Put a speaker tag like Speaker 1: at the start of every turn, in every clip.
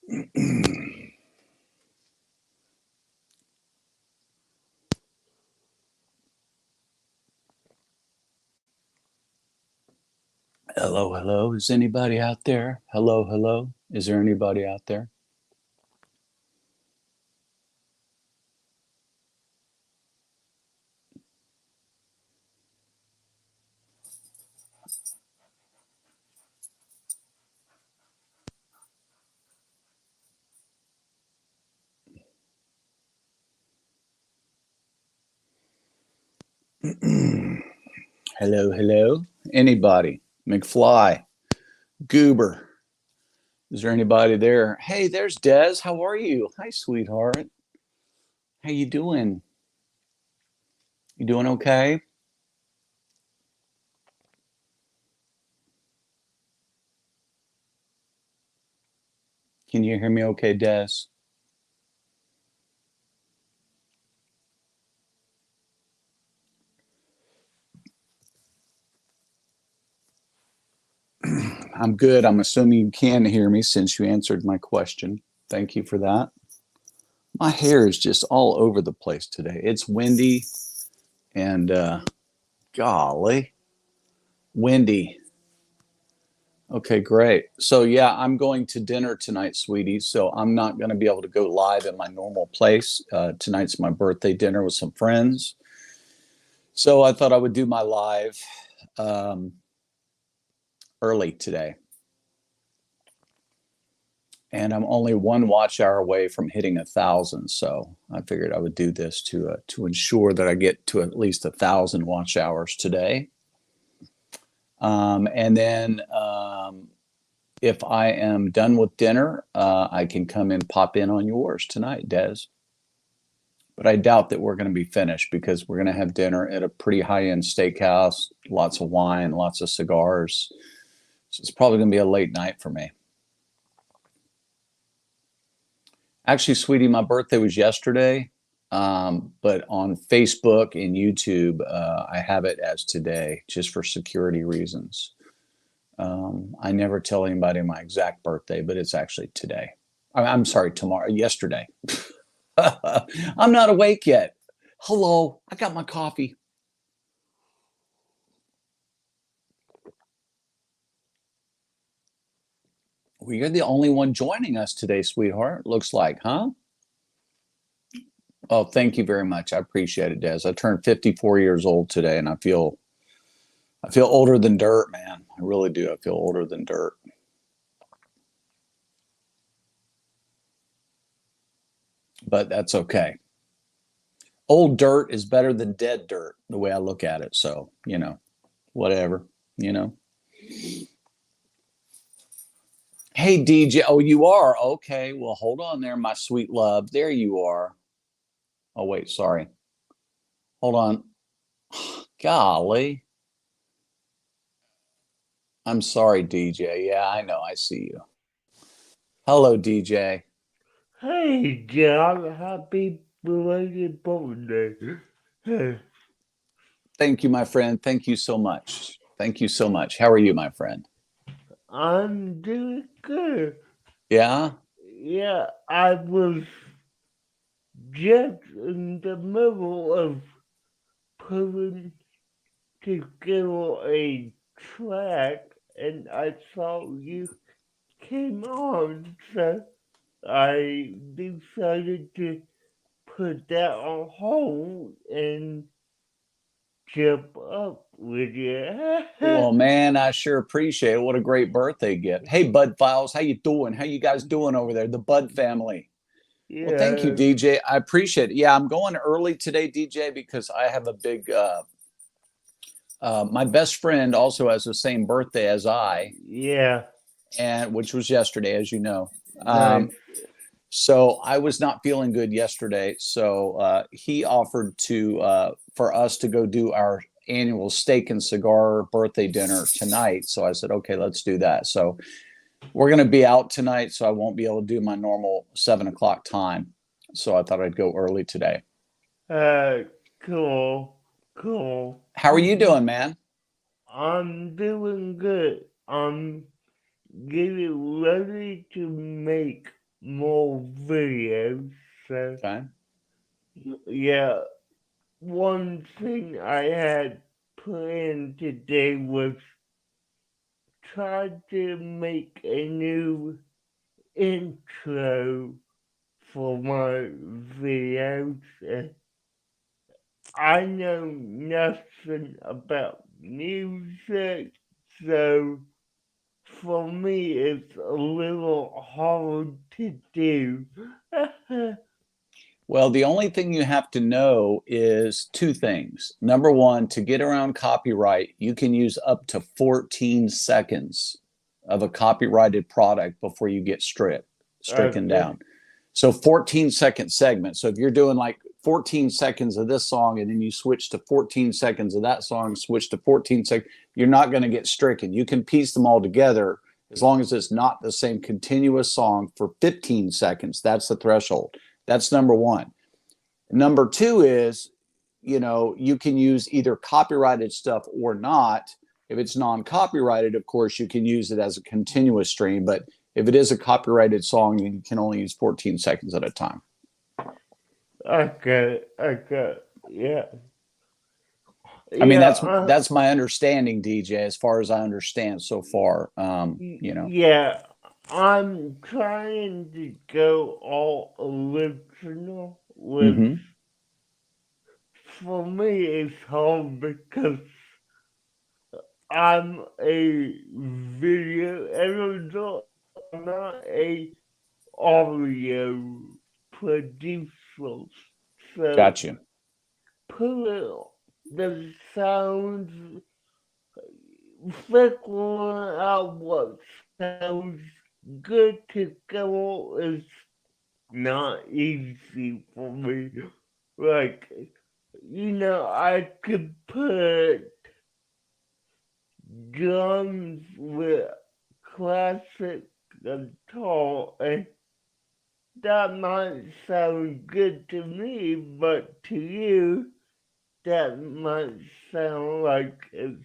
Speaker 1: Hello, hello. Is anybody out there? Hello, hello. Is there anybody out there? Hello, hello. Anybody? McFly, Goober. Is there anybody there? Hey, there's Des. How are you? Hi, sweetheart. How you doing? You doing okay? Can you hear me okay, Des? I'm good. I'm assuming you can hear me since you answered my question. Thank you for that. My hair is just all over the place today. It's windy and golly, windy. Okay, great. So yeah, I'm going to dinner tonight, sweetie. So I'm not going to be able to go live in my normal place. Tonight's my birthday dinner with some friends. So I thought I would do my live um, early today. And I'm only one watch hour away from hitting 1,000. So I figured I would do this to ensure that I get to at least 1,000 watch hours today. And then if I am done with dinner, I can come and pop in on yours tonight, Des. But I doubt that we're going to be finished because we're going to have dinner at a pretty high-end steakhouse, lots of wine, lots of cigars. So it's probably going to be a late night for me. Actually, sweetie, my birthday was yesterday, but on Facebook and YouTube, I have it as today just for security reasons. I never tell anybody my exact birthday, but it's actually today. I'm sorry, tomorrow, yesterday. I'm not awake yet. Hello, I got my coffee. Well, you're the only one joining us today, sweetheart. Looks like, huh? Oh, thank you very much. I appreciate it, Des. I turned 54 years old today, and I feel older than dirt, man. I really do. I feel older than dirt. But that's okay. Old dirt is better than dead dirt, the way I look at it. So, whatever, you know. Hey, DJ. Oh, you are? Okay. Well, hold on there, my sweet love. There you are. Oh, wait, sorry. Hold on. Golly. I'm sorry, DJ. Yeah, I know. I see you. Hello, DJ.
Speaker 2: Hey, John, happy belated birthday. Hey,
Speaker 1: Thank you, my friend. Thank you so much. Thank you so much. How are you, my friend?
Speaker 2: I'm doing good.
Speaker 1: Yeah?
Speaker 2: Yeah, I was just in the middle of putting together a track and I saw you came on, so I decided to put that on hold and jump up with you.
Speaker 1: Well, man, I sure appreciate it. What a great birthday gift. Hey, Bud Files, how you doing? How you guys doing over there? The Bud family. Well, thank you,
Speaker 2: Yeah,
Speaker 1: DJ. I appreciate it. Yeah, I'm going early today, DJ, because I have a big. My best friend also has the same birthday as I,
Speaker 2: yeah,
Speaker 1: and which was yesterday, as you know.
Speaker 2: nice.
Speaker 1: So I was not feeling good yesterday. So he offered to for us to go do our annual steak and cigar birthday dinner tonight. So I said, okay, let's do that. So we're going to be out tonight, so I won't be able to do my normal 7 o'clock time. So I thought I'd go early today.
Speaker 2: Uh, cool, cool.
Speaker 1: How are you doing, man?
Speaker 2: I'm doing good. I'm getting ready to make more videos. So
Speaker 1: Okay.
Speaker 2: yeah, one thing I had planned today was try to make a new intro for my videos. I know nothing about music, so for me it's a little hard to do.
Speaker 1: Well, the only thing you have to know is two things. Number one, to get around copyright, you can use up to 14 seconds of a copyrighted product before you get stricken
Speaker 2: Okay.
Speaker 1: down. So 14-second segment. So if you're doing like 14 seconds of this song and then you switch to 14 seconds of that song, switch to 14 seconds, you're not going to get stricken. You can piece them all together as long as it's not the same continuous song for 15 seconds. That's the threshold. That's number one. Number two is, you can use either copyrighted stuff or not. If it's non-copyrighted, of course, you can use it as a continuous stream. But if it is a copyrighted song, you can only use 14 seconds at a time.
Speaker 2: Okay. Yeah.
Speaker 1: I mean,
Speaker 2: Yeah.
Speaker 1: that's my understanding, DJ, as far as I understand so far.
Speaker 2: Yeah. I'm trying to go all original, which
Speaker 1: Mm-hmm.
Speaker 2: for me is hard because I'm a video editor. I'm not a audio producer. So
Speaker 1: Got you.
Speaker 2: put the sounds, figuring out what sounds good to go is not easy for me. Like, I could put drums with classic guitar, and that might sound good to me, but to you, that might sound like it's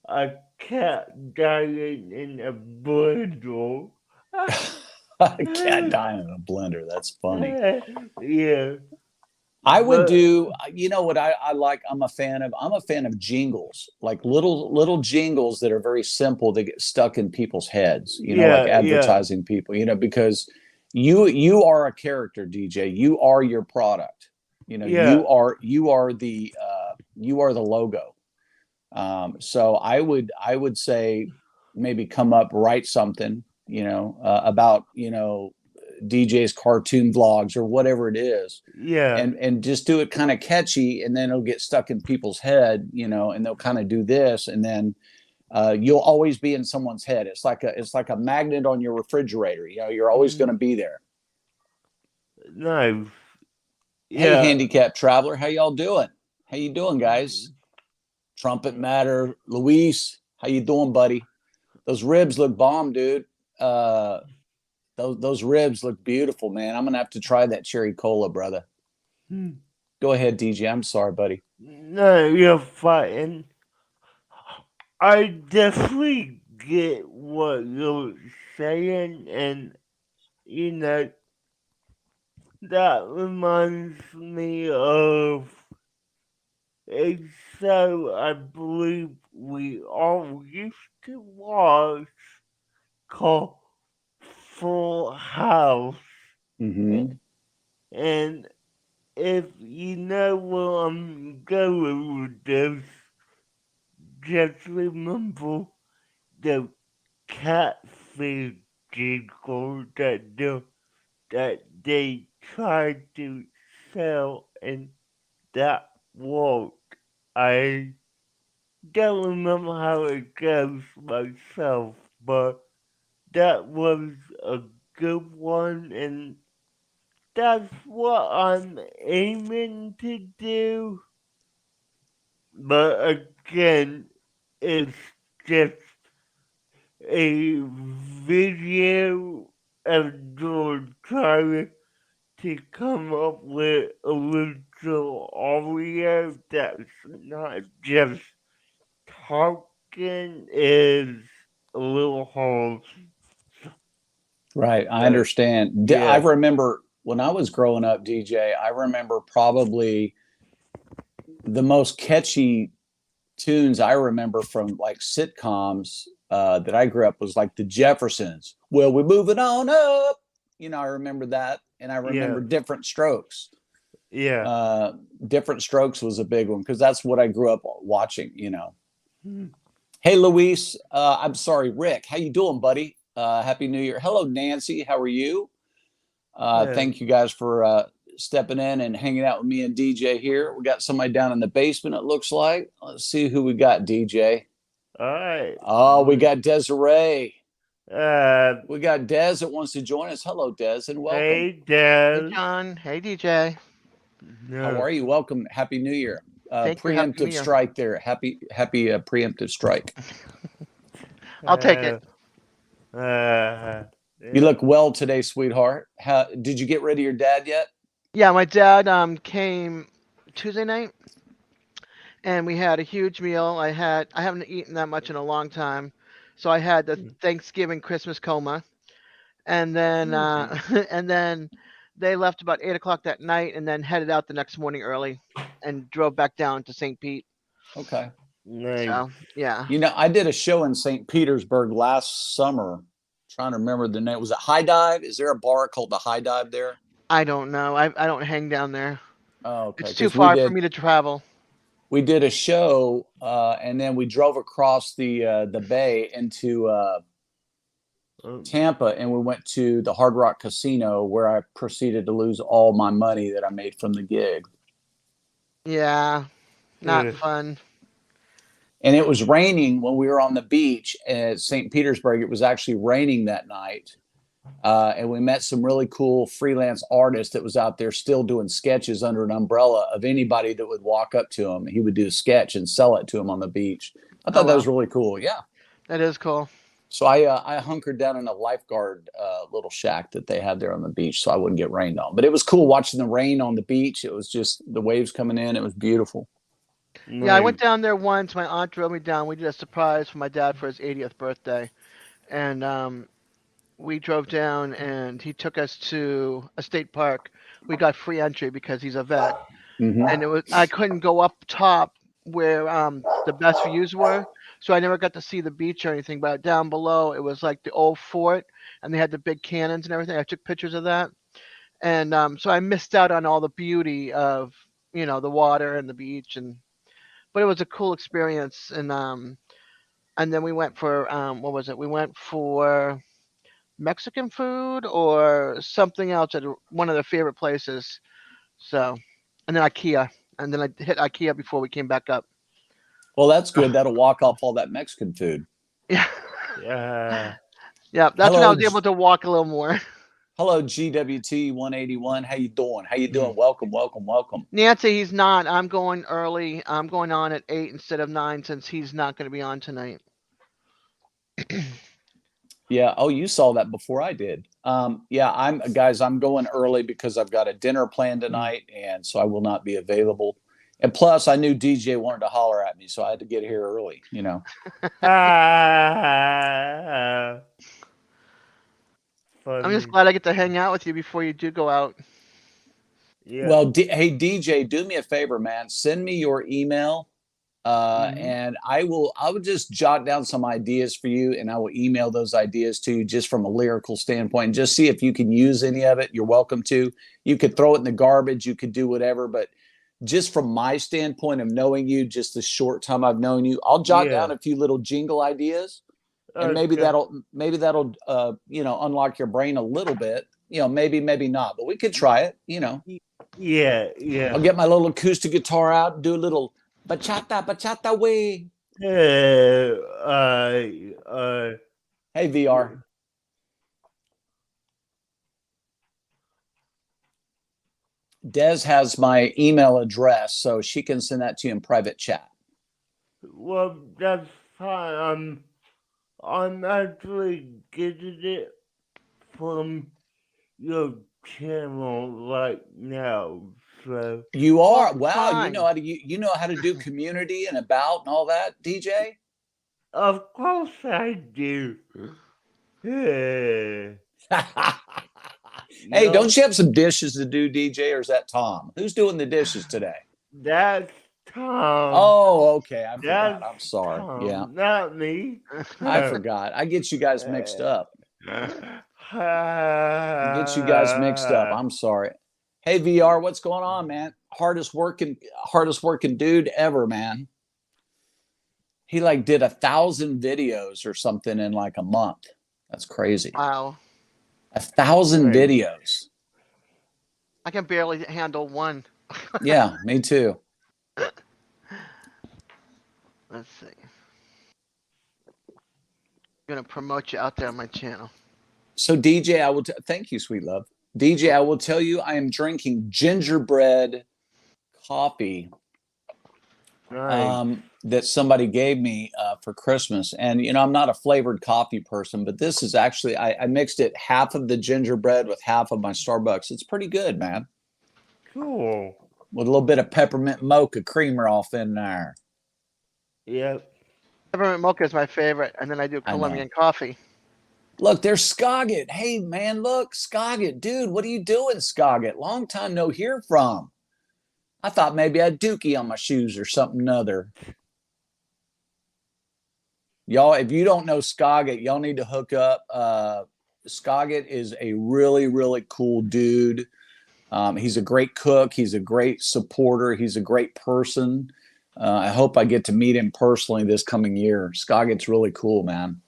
Speaker 2: a cat dying in a blender.
Speaker 1: Cat dying in a blender. That's funny.
Speaker 2: Yeah,
Speaker 1: I would
Speaker 2: but
Speaker 1: do, what I like, I'm a fan of jingles, like little jingles that are very simple that get stuck in people's heads, like
Speaker 2: yeah,
Speaker 1: advertising people, because you are a character, DJ. You are your product.
Speaker 2: yeah,
Speaker 1: You are the logo. So I would say maybe come up, write something, about, DJ's cartoon vlogs or whatever it is,
Speaker 2: yeah.
Speaker 1: and just do it kind of catchy, and then it'll get stuck in people's head, and they'll kind of do this, and then you'll always be in someone's head. It's like a magnet on your refrigerator. You're always going to
Speaker 2: Mm,
Speaker 1: be there.
Speaker 2: nice.
Speaker 1: Hey,
Speaker 2: Yeah.
Speaker 1: handicapped traveler, how y'all doing? How you doing, guys? Trumpet Matter, Luis, how you doing, buddy? Those ribs look bomb, dude. Uh, those ribs look beautiful, man. I'm gonna have to try that cherry cola, brother. Go ahead, DJ. I'm sorry, buddy.
Speaker 2: No, you're fine. I definitely get what you're saying, and you know, that reminds me of a show I believe we all used to watch called Full House.
Speaker 1: Mm-hmm.
Speaker 2: And if you know where I'm going with this, just remember the catfish jingle that they tried to sell, and that worked. I don't remember how it goes myself, but that was a good one, and that's what I'm aiming to do. But again, it's just a video of George trying to come up with original audio that's not just talking is a little hard.
Speaker 1: Right. I
Speaker 2: Uh,
Speaker 1: understand. I
Speaker 2: yeah,
Speaker 1: remember when I was growing up, DJ, I remember probably the most catchy tunes I remember from like sitcoms that I grew up was like the Jeffersons. Well, we're moving on up. I remember that. And I remember
Speaker 2: yeah,
Speaker 1: Different Strokes.
Speaker 2: yeah.
Speaker 1: Uh, Different Strokes was a big one because that's what I grew up watching.
Speaker 2: Hmm.
Speaker 1: Hey, Luis. I'm sorry, Rick. How you doing, buddy? Happy New Year. Hello, Nancy. How are you?
Speaker 2: Yeah.
Speaker 1: Thank you guys for stepping in and hanging out with me and DJ here. We got somebody down in the basement, it looks like. Let's see who we got, DJ.
Speaker 2: All right.
Speaker 1: Oh, we got Desiree.
Speaker 2: Uh,
Speaker 1: We got Des that wants to join us. Hello, Des, and welcome.
Speaker 2: hey,
Speaker 3: Hey
Speaker 2: Dad.
Speaker 3: John, hey DJ.
Speaker 1: How
Speaker 2: No.
Speaker 1: are you? Welcome. Happy New Year.
Speaker 3: Thank you. Happy New
Speaker 1: Preemptive
Speaker 3: Year.
Speaker 1: strike there. Happy preemptive strike.
Speaker 3: I'll take it.
Speaker 2: Uh, uh,
Speaker 1: You
Speaker 2: yeah.
Speaker 1: look well today, sweetheart. Did you get rid of your dad yet?
Speaker 3: Yeah, my dad came Tuesday night and we had a huge meal. I haven't eaten that much in a long time. So I had the Thanksgiving Christmas coma and then and then they left about 8 o'clock that night and then headed out the next morning early and drove back down to St. Pete.
Speaker 1: Okay.
Speaker 2: Nice.
Speaker 3: So yeah.
Speaker 1: I did a show in St. Petersburg last summer. Trying to remember the name. Was it High Dive? Is there a bar called the High Dive there?
Speaker 3: I don't know. I don't hang down there.
Speaker 1: Oh, okay.
Speaker 3: It's too
Speaker 1: Because we
Speaker 3: far for
Speaker 1: did
Speaker 3: me to travel.
Speaker 1: we did a show, and then we drove across the bay into
Speaker 2: Um,
Speaker 1: Tampa, and we went to the Hard Rock Casino where I proceeded to lose all my money that I made from the gig.
Speaker 3: Yeah, not
Speaker 2: uh,
Speaker 3: fun.
Speaker 1: And it was raining when we were on the beach at St. Petersburg. It was actually raining that night. And we met some really cool freelance artists that was out there still doing sketches under an umbrella of anybody that would walk up to him. He would do a sketch and sell it to him on the beach. I
Speaker 3: Oh
Speaker 1: thought that
Speaker 3: well,
Speaker 1: was really cool. Yeah.
Speaker 3: that is cool.
Speaker 1: So I hunkered down in a lifeguard little shack that they had there on the beach so I wouldn't get rained on. But it was cool watching the rain on the beach. It was just the waves coming in. It was beautiful.
Speaker 3: Yeah, I
Speaker 2: nice.
Speaker 3: went down there once. My aunt drove me down. We did a surprise for my dad for his 80th birthday, and we drove down, and he took us to a state park. We got free entry because he's a vet,
Speaker 1: Hmm.
Speaker 3: and it was I couldn't go up top where the best views were, so I never got to see the beach or anything. But down below, it was like the old fort, and they had the big cannons and everything. I took pictures of that, and so I missed out on all the beauty of the water and the beach and but it was a cool experience and then we went for what was it? We went for Mexican food or something else at one of their favorite places. So, and then IKEA, and then I hit IKEA before we came back up.
Speaker 1: Well, that's good. That'll walk off all that Mexican food.
Speaker 3: Yeah,
Speaker 2: Uh,
Speaker 3: yeah. That's when I
Speaker 1: Hello,
Speaker 3: was able to walk a little more.
Speaker 1: hello, GWT 181. How you doing? How you doing? Welcome, welcome, welcome.
Speaker 3: Nancy, he's not. I'm going early. I'm going on at 8 instead of 9 since he's not going to be on tonight.
Speaker 1: Yeah. Oh, you saw that before I did. Yeah, I'm going early because I've got a dinner planned tonight, and so I will not be available. And plus, I knew DJ wanted to holler at me, so I had to get here early.
Speaker 2: ah,
Speaker 3: I'm just
Speaker 2: funny.
Speaker 3: glad I get to hang out with you before you do go out.
Speaker 2: Yeah.
Speaker 1: Well, hey DJ, do me a favor, man. Send me your email,
Speaker 2: Hmm.
Speaker 1: and I will just jot down some ideas for you, and I will email those ideas to you just from a lyrical standpoint, and just see if you can use any of it. You're welcome to. You could throw it in the garbage. You could do whatever, but just from my standpoint of knowing you, just the short time I've known you, I'll jot down
Speaker 2: Yeah.
Speaker 1: a few little jingle ideas, and maybe
Speaker 2: Okay.
Speaker 1: that'll unlock your brain a little bit. Maybe not, but we could try it.
Speaker 2: Y- Yeah. Yeah.
Speaker 1: I'll get my little acoustic guitar out and do a little bachata, bachata way.
Speaker 2: Uh, uh, uh,
Speaker 1: Hey, VR. Des has my email address, so she can send that to you in private chat.
Speaker 2: well, that's fine. I'm actually getting it from your channel right now. So,
Speaker 1: You
Speaker 3: Well,
Speaker 1: are
Speaker 3: it's
Speaker 1: wow. You know
Speaker 3: fine.
Speaker 1: how to you know how to do community and about and all that, DJ.
Speaker 2: of course I do. Yeah.
Speaker 1: Hey,
Speaker 2: Yup.
Speaker 1: don't you have some dishes to do, DJ, or is that Tom? Who's doing the dishes today?
Speaker 2: That's Tom.
Speaker 1: Oh, okay. I forgot.
Speaker 2: That's
Speaker 1: I'm sorry. Yeah,
Speaker 2: Tom, not me.
Speaker 1: I forgot. I get you guys mixed up. I get you guys mixed up. I'm sorry. Hey, VR, what's going on, man? Hardest working dude ever, man. He like did 1,000 videos or something in like a month. That's crazy.
Speaker 3: Wow.
Speaker 1: 1,000
Speaker 2: Right.
Speaker 1: videos.
Speaker 3: I can barely handle one.
Speaker 1: Yeah, me too.
Speaker 3: Let's see. I'm gonna promote you out there on my channel.
Speaker 1: So DJ, thank you, sweet love. DJ, I will tell you, I am drinking gingerbread coffee
Speaker 2: Nice.
Speaker 1: that somebody gave me for Christmas. And, I'm not a flavored coffee person, but this is actually, I mixed it half of the gingerbread with half of my Starbucks. It's pretty good, man.
Speaker 2: Cool.
Speaker 1: With a little bit of peppermint mocha creamer off in there.
Speaker 2: Yep.
Speaker 3: Peppermint mocha is my favorite, and then I do
Speaker 1: I know.
Speaker 3: Colombian coffee.
Speaker 1: Look, there's Scoggett. Hey, man, look, Scoggett. Dude, what are you doing, Scoggett? Long time no hear from. I thought maybe I had Dookie on my shoes or something other. Y'all, if you don't know Scoggett, y'all need to hook up. Scoggett is a really, really cool dude. He's a great cook. He's a great supporter. He's a great person. I hope I get to meet him personally this coming year. Scoggett's really cool, man.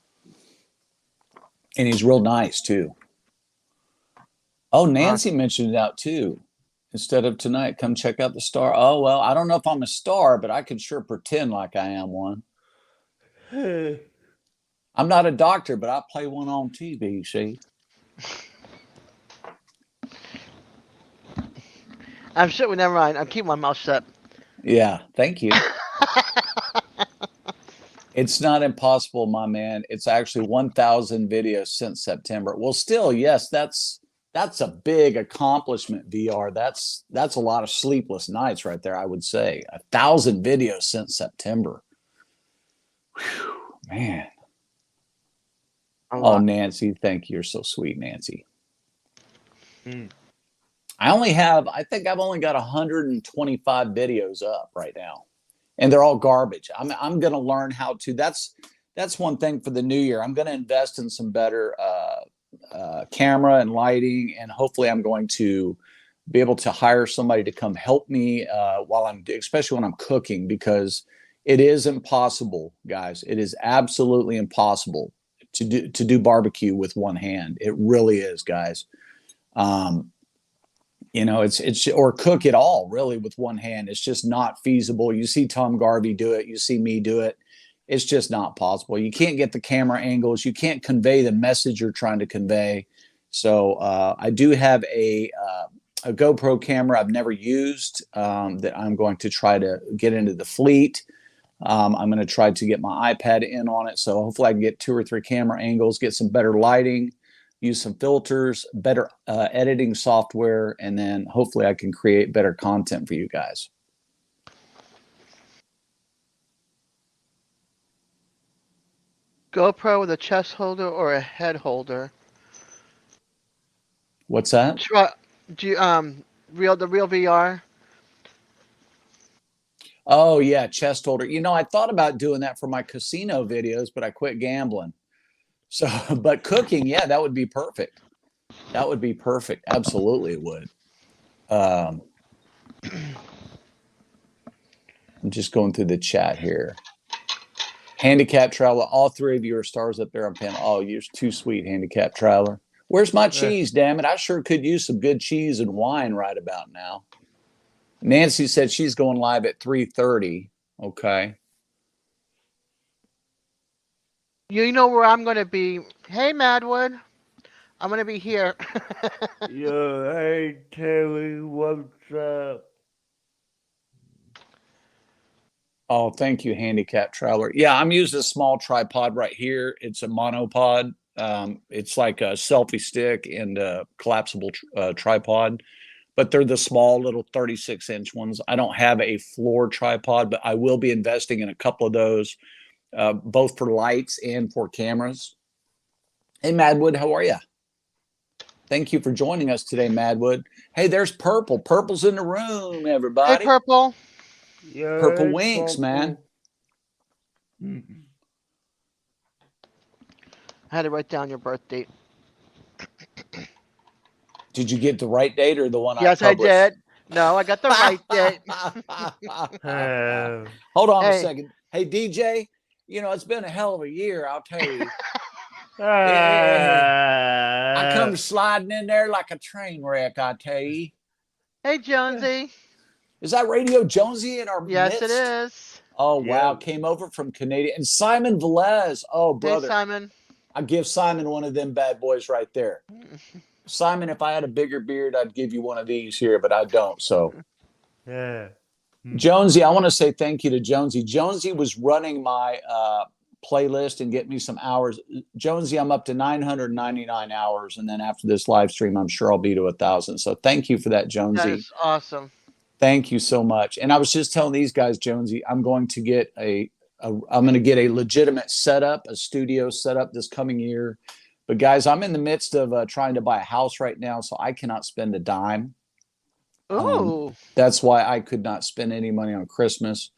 Speaker 1: And he's real nice, too. Oh, Nancy mentioned it out, too. Instead of tonight, come check out the star. Oh, well, I don't know if I'm a star, but I can sure pretend like I am one. I'm not a doctor, but I play one on TV, see?
Speaker 3: I'm sure. Never mind. I'm keeping my mouth shut.
Speaker 1: Yeah, thank you. It's not impossible, my man. It's actually 1,000 videos since September. Well, still, yes, that's a big accomplishment, VR. That's a lot of sleepless nights right there, I would say. 1,000 videos since September. Whew, man. Oh, Nancy, thank you. You're so sweet, Nancy. I think I've only got 125 videos up right now. And they're all garbage. I'm going to learn how to. That's one thing for the new year. I'm going to invest in some better camera and lighting, and hopefully, I'm going to be able to hire somebody to come help me especially when I'm cooking, because it is impossible, guys. It is absolutely impossible to do barbecue with one hand. It really is, guys. It's or cook it all really with one hand. It's just not feasible. You see Tom Garvey do it. You see me do it. It's just not possible. You can't get the camera angles. You can't convey the message you're trying to convey. So I do have a GoPro camera I've never used that I'm going to try to get into the fleet. I'm going to try to get my iPad in on it. So hopefully I can get 2 or 3 camera angles, get some better lighting, use some filters, better editing software, and then hopefully I can create better content for you guys.
Speaker 3: GoPro with a chest holder or a head holder?
Speaker 1: What's that?
Speaker 3: Do you, the real VR?
Speaker 1: Oh yeah, chest holder. I thought about doing that for my casino videos, but I quit gambling. So, but cooking, yeah, that would be perfect. That would be perfect. Absolutely, it would. I'm just going through the chat here. Handicap Traveler, all 3 of you are stars up there on panel. Oh, you're too sweet, Handicap Traveler. Where's my cheese, damn it? I sure could use some good cheese and wine right about now. Nancy said she's going live at 3:30. Okay.
Speaker 3: You know where I'm going to be. Hey, Madwood. I'm going to be here.
Speaker 2: Yo, hey, Terry, what's up?
Speaker 1: Oh, thank you, Handicap Traveler. Yeah, I'm using a small tripod right here. It's a monopod. It's like a selfie stick and a collapsible tripod, but they're the small little 36-inch ones. I don't have a floor tripod, but I will be investing in a couple of those, both for lights and for cameras. Hey, Madwood, how are you? Thank you for joining us today, Madwood. Hey, there's Purple. Purple's in the room,
Speaker 3: Hey,
Speaker 1: everybody.
Speaker 3: Purple.
Speaker 1: Purple
Speaker 2: Yeah,
Speaker 1: winks, man.
Speaker 3: I had to write down your birth date.
Speaker 1: Did you get the right date or the one I
Speaker 3: Yes, I
Speaker 1: published?
Speaker 3: did. No, I got the right date.
Speaker 1: Hold on a
Speaker 3: Hey.
Speaker 1: second. Hey, DJ, it's been a hell of a year, I'll tell you. I come sliding in there like a train wreck, I tell you.
Speaker 3: Hey, Jonesy.
Speaker 1: Is that Radio Jonesy in our
Speaker 3: Yes,
Speaker 1: midst?
Speaker 3: it is.
Speaker 1: Oh, wow.
Speaker 2: Yep.
Speaker 1: Came over from Canada. And Simon Velez. Oh,
Speaker 3: Hey,
Speaker 1: brother.
Speaker 3: Simon.
Speaker 1: I give Simon one of them bad boys right there. Simon, if I had a bigger beard, I'd give you one of these here, but I don't. So,
Speaker 2: Yeah.
Speaker 1: Jonesy, I want to say thank you to Jonesy. Jonesy was running my playlist and get me some hours. Jonesy, I'm up to 999 hours. And then after this live stream, I'm sure I'll be to 1,000. So thank you for that, Jonesy.
Speaker 3: That is awesome.
Speaker 1: Thank you so much. And I was just telling these guys, Jonesy, I'm going to get a legitimate setup, a studio setup this coming year. But guys, I'm in the midst of trying to buy a house right now, so I cannot spend a dime.
Speaker 3: Ooh.
Speaker 1: That's why I could not spend any money on Christmas.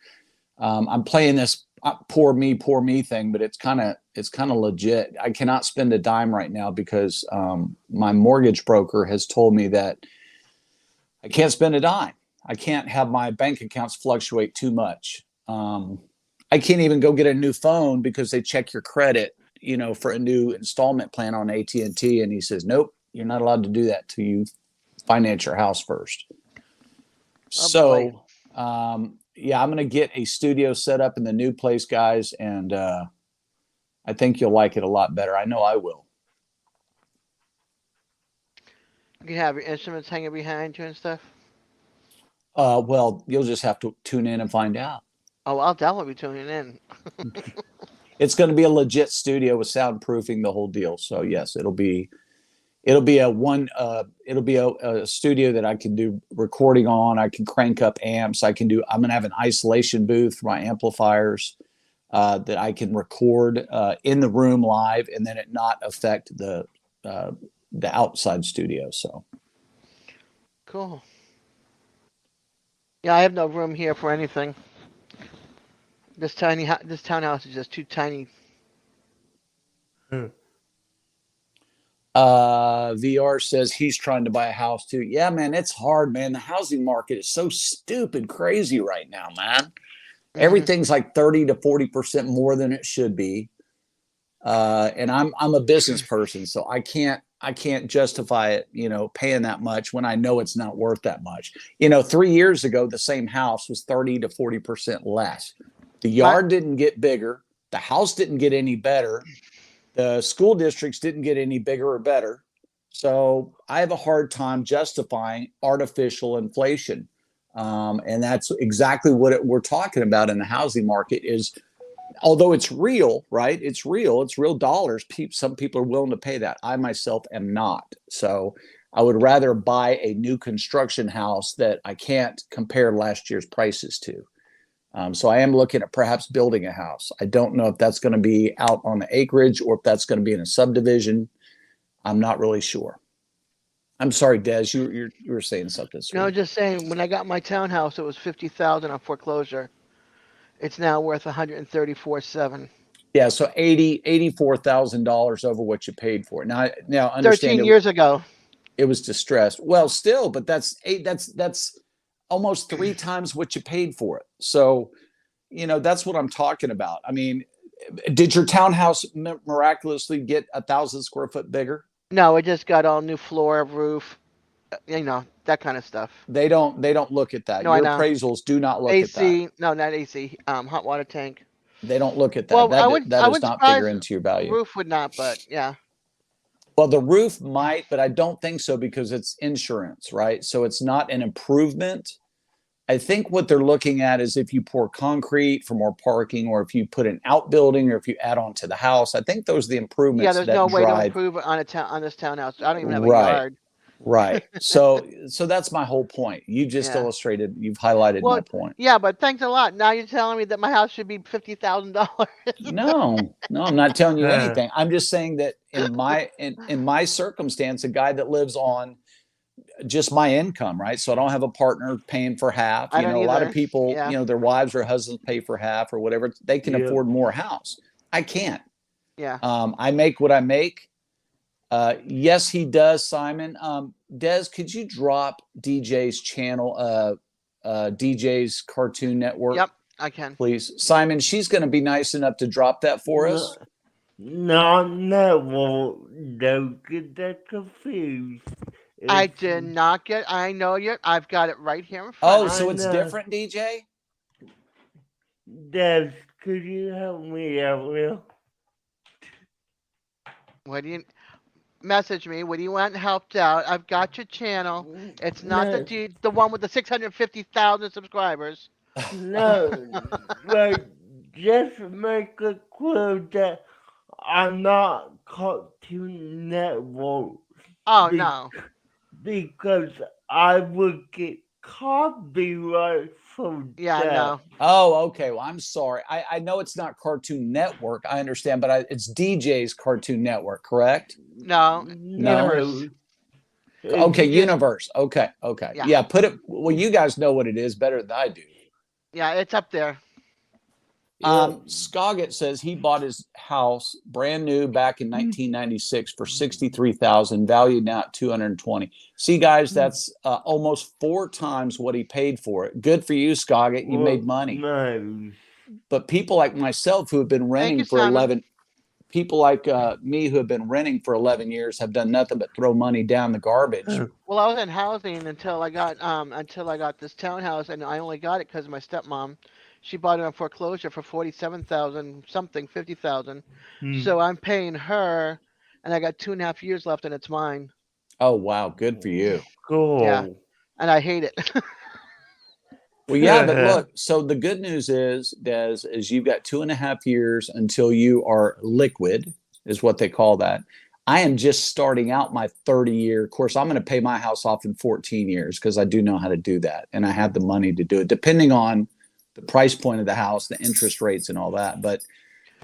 Speaker 1: I'm playing this poor me thing, but it's kind of legit. I cannot spend a dime right now because my mortgage broker has told me that I can't spend a dime. I can't have my bank accounts fluctuate too much. I can't even go get a new phone because they check your credit, for a new installment plan on AT&T. And he says, nope, you're not allowed to do that till you finance your house first. Yeah, I'm going to get a studio set up in the new place, guys. And I think you'll like it a lot better. I know I will.
Speaker 3: You can have your instruments hanging behind you and stuff.
Speaker 1: Well, you'll just have to tune in and find out.
Speaker 3: Oh, I'll definitely be tuning in.
Speaker 1: It's going to be a legit studio with soundproofing, the whole deal. So yes, it'll be a studio that I can do recording on. I can crank up amps. I'm going to have an isolation booth for my amplifiers that I can record in the room live, and then it not affect the outside studio. So
Speaker 3: Cool. Yeah, I have no room here for anything. This townhouse is just too tiny.
Speaker 1: VR says he's trying to buy a house too. Yeah, man, it's hard, man. The housing market is so stupid crazy right now, man. Everything's like 30 to 40% more than it should be. And I'm a business person, so I can't justify it, paying that much when I know it's not worth that much. 3 years ago, the same house was 30 to 40% less. The yard didn't get bigger. The house didn't get any better. The school districts didn't get any bigger or better. So I have a hard time justifying artificial inflation. And that's exactly what we're talking about in the housing market is, although it's real, right? It's real dollars. Some people are willing to pay that. I myself am not. So I would rather buy a new construction house that I can't compare last year's prices to. So I am looking at perhaps building a house. I don't know if that's going to be out on the acreage or if that's going to be in a subdivision. I'm not really sure. I'm sorry, Des, you were saying something.
Speaker 3: No, just saying. When I got my townhouse, it was $50,000 on foreclosure. It's now worth $134,700.
Speaker 1: Yeah, so $84,000 over what you paid for it. Now understand
Speaker 3: 13 years ago.
Speaker 1: It was distressed. Well, still, but that's almost 3 times what you paid for it. So, that's what I'm talking about. I mean, did your townhouse miraculously get 1,000 square foot bigger?
Speaker 3: No, it just got all new floor, roof, that kind of stuff.
Speaker 1: They don't look at that.
Speaker 3: No,
Speaker 1: Your appraisals do not look at that.
Speaker 3: AC, no, not AC. Hot water tank.
Speaker 1: They don't look at that.
Speaker 3: Well,
Speaker 1: that does not figure into your value.
Speaker 3: Roof would not, but yeah.
Speaker 1: Well, the roof might, but I don't think so because it's insurance, right? So it's not an improvement. I think what they're looking at is if you pour concrete for more parking, or if you put an outbuilding, or if you add on to the house. I think those are the improvements.
Speaker 3: Yeah, there's no way to improve on this townhouse. I don't even have a yard.
Speaker 1: Right. So that's my whole point. You just
Speaker 3: Yeah.
Speaker 1: illustrated, you've highlighted my
Speaker 3: Well,
Speaker 1: point.
Speaker 3: yeah, but thanks a lot. Now you're telling me that my house should be $50,000.
Speaker 1: No, I'm not telling you
Speaker 2: Uh,
Speaker 1: anything. I'm just saying that in my circumstance, a guy that lives on just my income, right? So I don't have a partner paying for half.
Speaker 3: I
Speaker 1: You
Speaker 3: don't
Speaker 1: know, a lot of
Speaker 3: either.
Speaker 1: people,
Speaker 3: Yeah.
Speaker 1: their wives or husbands pay for half or whatever. They can
Speaker 2: yep.
Speaker 1: afford more house. I can't.
Speaker 3: Yeah.
Speaker 1: I make what I make. Yes, he does, Simon. Des, could you drop DJ's channel, DJ's Cartoon Network,
Speaker 3: Yep. I can.
Speaker 1: please? Simon, she's going to be nice enough to drop that for
Speaker 2: No,
Speaker 1: us.
Speaker 2: not network. Don't get that confused.
Speaker 3: I
Speaker 2: It's,
Speaker 3: did not get. I know you. I've got it right here in front
Speaker 1: Oh,
Speaker 3: of
Speaker 2: I
Speaker 1: so
Speaker 3: me.
Speaker 1: it's
Speaker 2: know.
Speaker 1: different, DJ?
Speaker 2: Des, could you help me out, Will?
Speaker 3: What do you message me? What do you want helped out? I've got your channel. It's not
Speaker 2: No,
Speaker 3: the one with the 650,000 subscribers.
Speaker 2: no, like, just make it clear that I'm not Cartoon Network
Speaker 3: Oh
Speaker 2: be-
Speaker 3: no.
Speaker 2: because I would get copyright for
Speaker 3: Yeah,
Speaker 2: that.
Speaker 3: no.
Speaker 1: Oh, okay. Well, I'm sorry. I know it's not Cartoon Network. I understand, but it's DJ's Cartoon Network, correct?
Speaker 3: No. Universe.
Speaker 2: No,
Speaker 1: Okay,
Speaker 2: it's just
Speaker 1: Universe. Okay.
Speaker 3: Yeah.
Speaker 1: Yeah, put it. Well, you guys know what it is better than I do.
Speaker 3: Yeah, it's up there.
Speaker 2: yeah.
Speaker 1: Scoggett says he bought his house brand new back in 1996 for 63,000, valued now at 220. See, guys, that's almost 4 times what he paid for it. Good for you, Scoggett. You made
Speaker 2: Well,
Speaker 1: money.
Speaker 2: no.
Speaker 1: But people like myself who have been
Speaker 3: Thank
Speaker 1: renting
Speaker 3: you,
Speaker 1: for
Speaker 3: Simon.
Speaker 1: 11, people like me who have been renting for 11 years have done nothing but throw money down the garbage.
Speaker 3: Well, I was in housing until I got this townhouse, and I only got it because of my stepmom. She bought it on foreclosure for 47,000 something, 50,000.
Speaker 2: Hmm.
Speaker 3: So I'm paying her, and I got 2.5 years left, and it's mine.
Speaker 1: Oh, wow. Good for you.
Speaker 3: Yeah,
Speaker 2: Cool.
Speaker 3: and I hate it.
Speaker 1: Well, yeah, but look, so the good news is, Des, is you've got 2.5 years until you are liquid, is what they call that. I am just starting out my 30-year. Of course, I'm going to pay my house off in 14 years because I do know how to do that. And I have the money to do it, depending on the price point of the house, the interest rates, and all that. But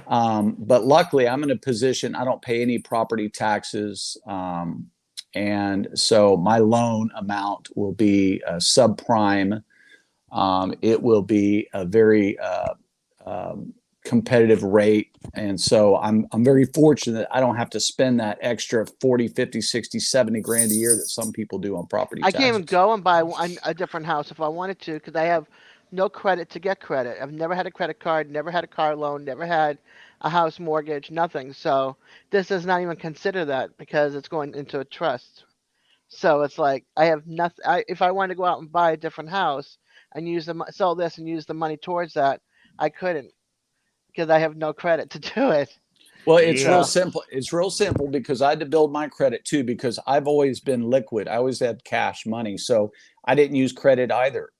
Speaker 1: luckily, I'm in a position, I don't pay any property taxes. And so my loan amount will be subprime. It will be a very competitive rate. And so I'm very fortunate I don't have to spend that extra 40, 50, 60, 70 grand a year that some people do on property
Speaker 3: I can't even
Speaker 1: taxes.
Speaker 3: go and buy a different house if I wanted to because I have no credit to get credit. I've never had a credit card, never had a car loan, never had a house mortgage, nothing. So this does not even consider that because it's going into a trust. So it's like I have nothing. If I wanted to go out and buy a different house and sell this and use the money towards that, I couldn't because I have no credit to do it.
Speaker 1: Well, it's real
Speaker 2: Yeah.
Speaker 3: So
Speaker 1: simple. It's real simple because I had to build my credit too because I've always been liquid. I always had cash money. So I didn't use credit either.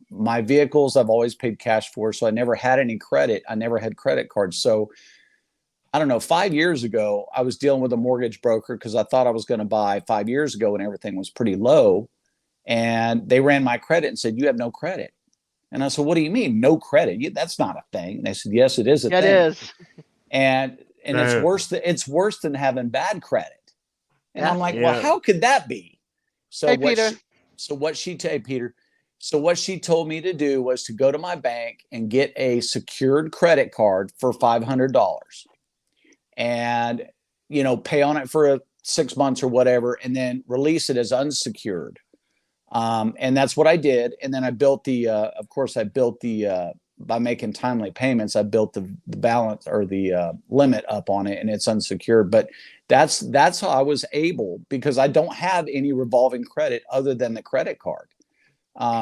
Speaker 1: My vehicles, I've always paid cash for. So I never had any credit. I never had credit cards. So I don't know, 5 years ago, I was dealing with a mortgage broker because I thought I was going to buy 5 years ago when everything was pretty low. And they ran my credit and said, "You have no credit." And I said, "What do you mean, no credit? That's not a thing." And they said, "Yes, it is a
Speaker 3: yeah, it
Speaker 1: thing."
Speaker 3: is.
Speaker 1: And
Speaker 2: Uh,
Speaker 1: it's worse than having bad credit. And
Speaker 3: Yeah.
Speaker 1: I'm like, "Well,
Speaker 2: yeah.
Speaker 1: how could that be?" So
Speaker 3: Hey,
Speaker 1: what
Speaker 3: Peter.
Speaker 1: she, so what she hey Peter, so what she told me to do was to go to my bank and get a secured credit card for $500 and pay on it for 6 months or whatever, and then release it as unsecured. And that's what I did. And then I built of course, I built by making timely payments, I built the balance or the limit up on it, and it's unsecured. But that's how I was able because I don't have any revolving credit other than the creded card.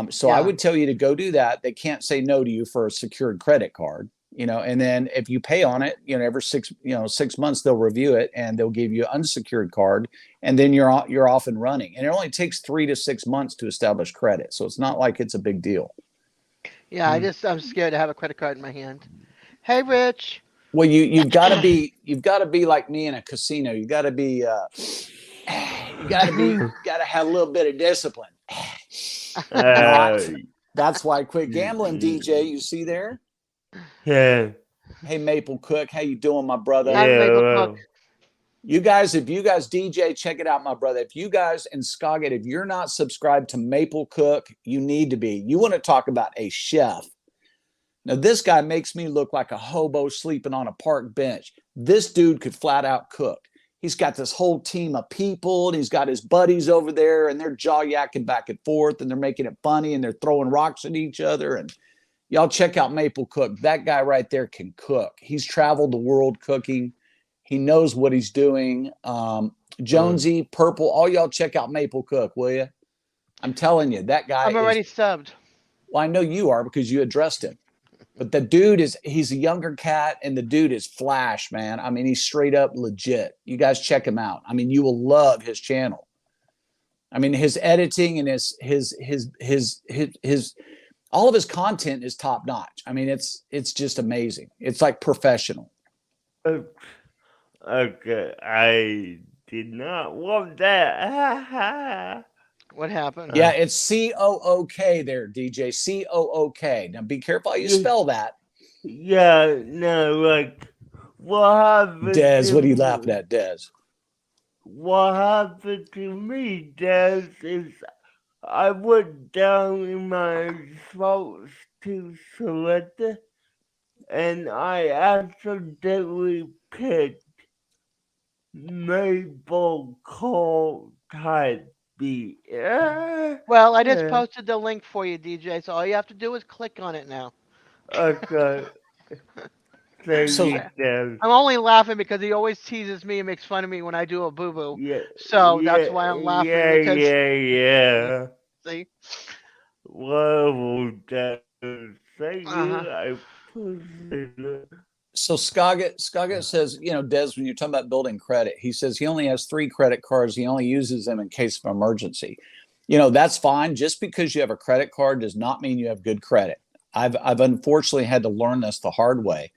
Speaker 1: So I
Speaker 3: Yeah.
Speaker 1: would tell you to go do that. They can't say no to you for a secured credit card, and then if you pay on it, every 6 months, they'll review it and they'll give you an unsecured card, and then you're off and running. And it only takes 3 to 6 months to establish credit. So it's not like it's a big deal.
Speaker 3: Yeah. I'm scared to have a credit card in my hand. Hey, Rich.
Speaker 1: Well, you've got to be like me in a casino. You got to be You gotta have a little bit of discipline.
Speaker 2: Uh,
Speaker 1: That's why I quit gambling, DJ. You see there?
Speaker 2: yeah,
Speaker 1: Hey, Maple Cook, how you doing, my brother?
Speaker 3: Hi, Maple Cook.
Speaker 1: You guys, if you guys DJ, check it out, my brother. If you guys and Scoggett, if you're not subscribed to Maple Cook, you need to be. You want to talk about a chef. Now, this guy makes me look like a hobo sleeping on a park bench. This dude could flat out cook. He's got this whole team of people, and he's got his buddies over there, and they're jaw yakking back and forth, and they're making it funny, and they're throwing rocks at each other. And y'all check out Maple Cook. That guy right there can cook. He's traveled the world cooking. He knows what he's doing. Jonesy, Purple, all y'all check out Maple Cook, will you? I'm telling you, that guy
Speaker 3: I'm already subbed.
Speaker 1: Well, I know you are because you addressed him. But the dude he's a younger cat, and the dude is flash, man. I mean, he's straight up legit. You guys check him out. I mean, you will love his channel. I mean, his editing and his all of his content is top notch. I mean, it's just amazing. It's like professional.
Speaker 2: Okay, I did not want that.
Speaker 3: What happened?
Speaker 1: Yeah, it's COOK there, DJ. COOK. Now be careful how you spell that.
Speaker 2: Yeah, no, like, what happened
Speaker 1: Dez, what are you laughing at, Dez?
Speaker 2: What happened to me, Dez, is I went down in my results to select it, and I accidentally picked Maple Cold Type B.
Speaker 3: Well, I just posted the link for you, DJ, so all you have to do is click on it now.
Speaker 2: Okay. Thank
Speaker 1: So-
Speaker 2: you, Dez.
Speaker 3: I'm only laughing because he always teases me and makes fun of me when I do a boo-boo.
Speaker 2: Yeah,
Speaker 3: So that's why I'm laughing. Because,
Speaker 2: Yeah.
Speaker 3: see?
Speaker 2: Well, Dez, thank you.
Speaker 3: Uh-huh.
Speaker 2: I appreciate it.
Speaker 1: So Scoggett says, you know, Des, when you're talking about building credit, he says he only has 3 credit cards. He only uses them in case of emergency. You know, that's fine. Just because you have a credit card does not mean you have good credit. I've unfortunately had to learn this the hard way.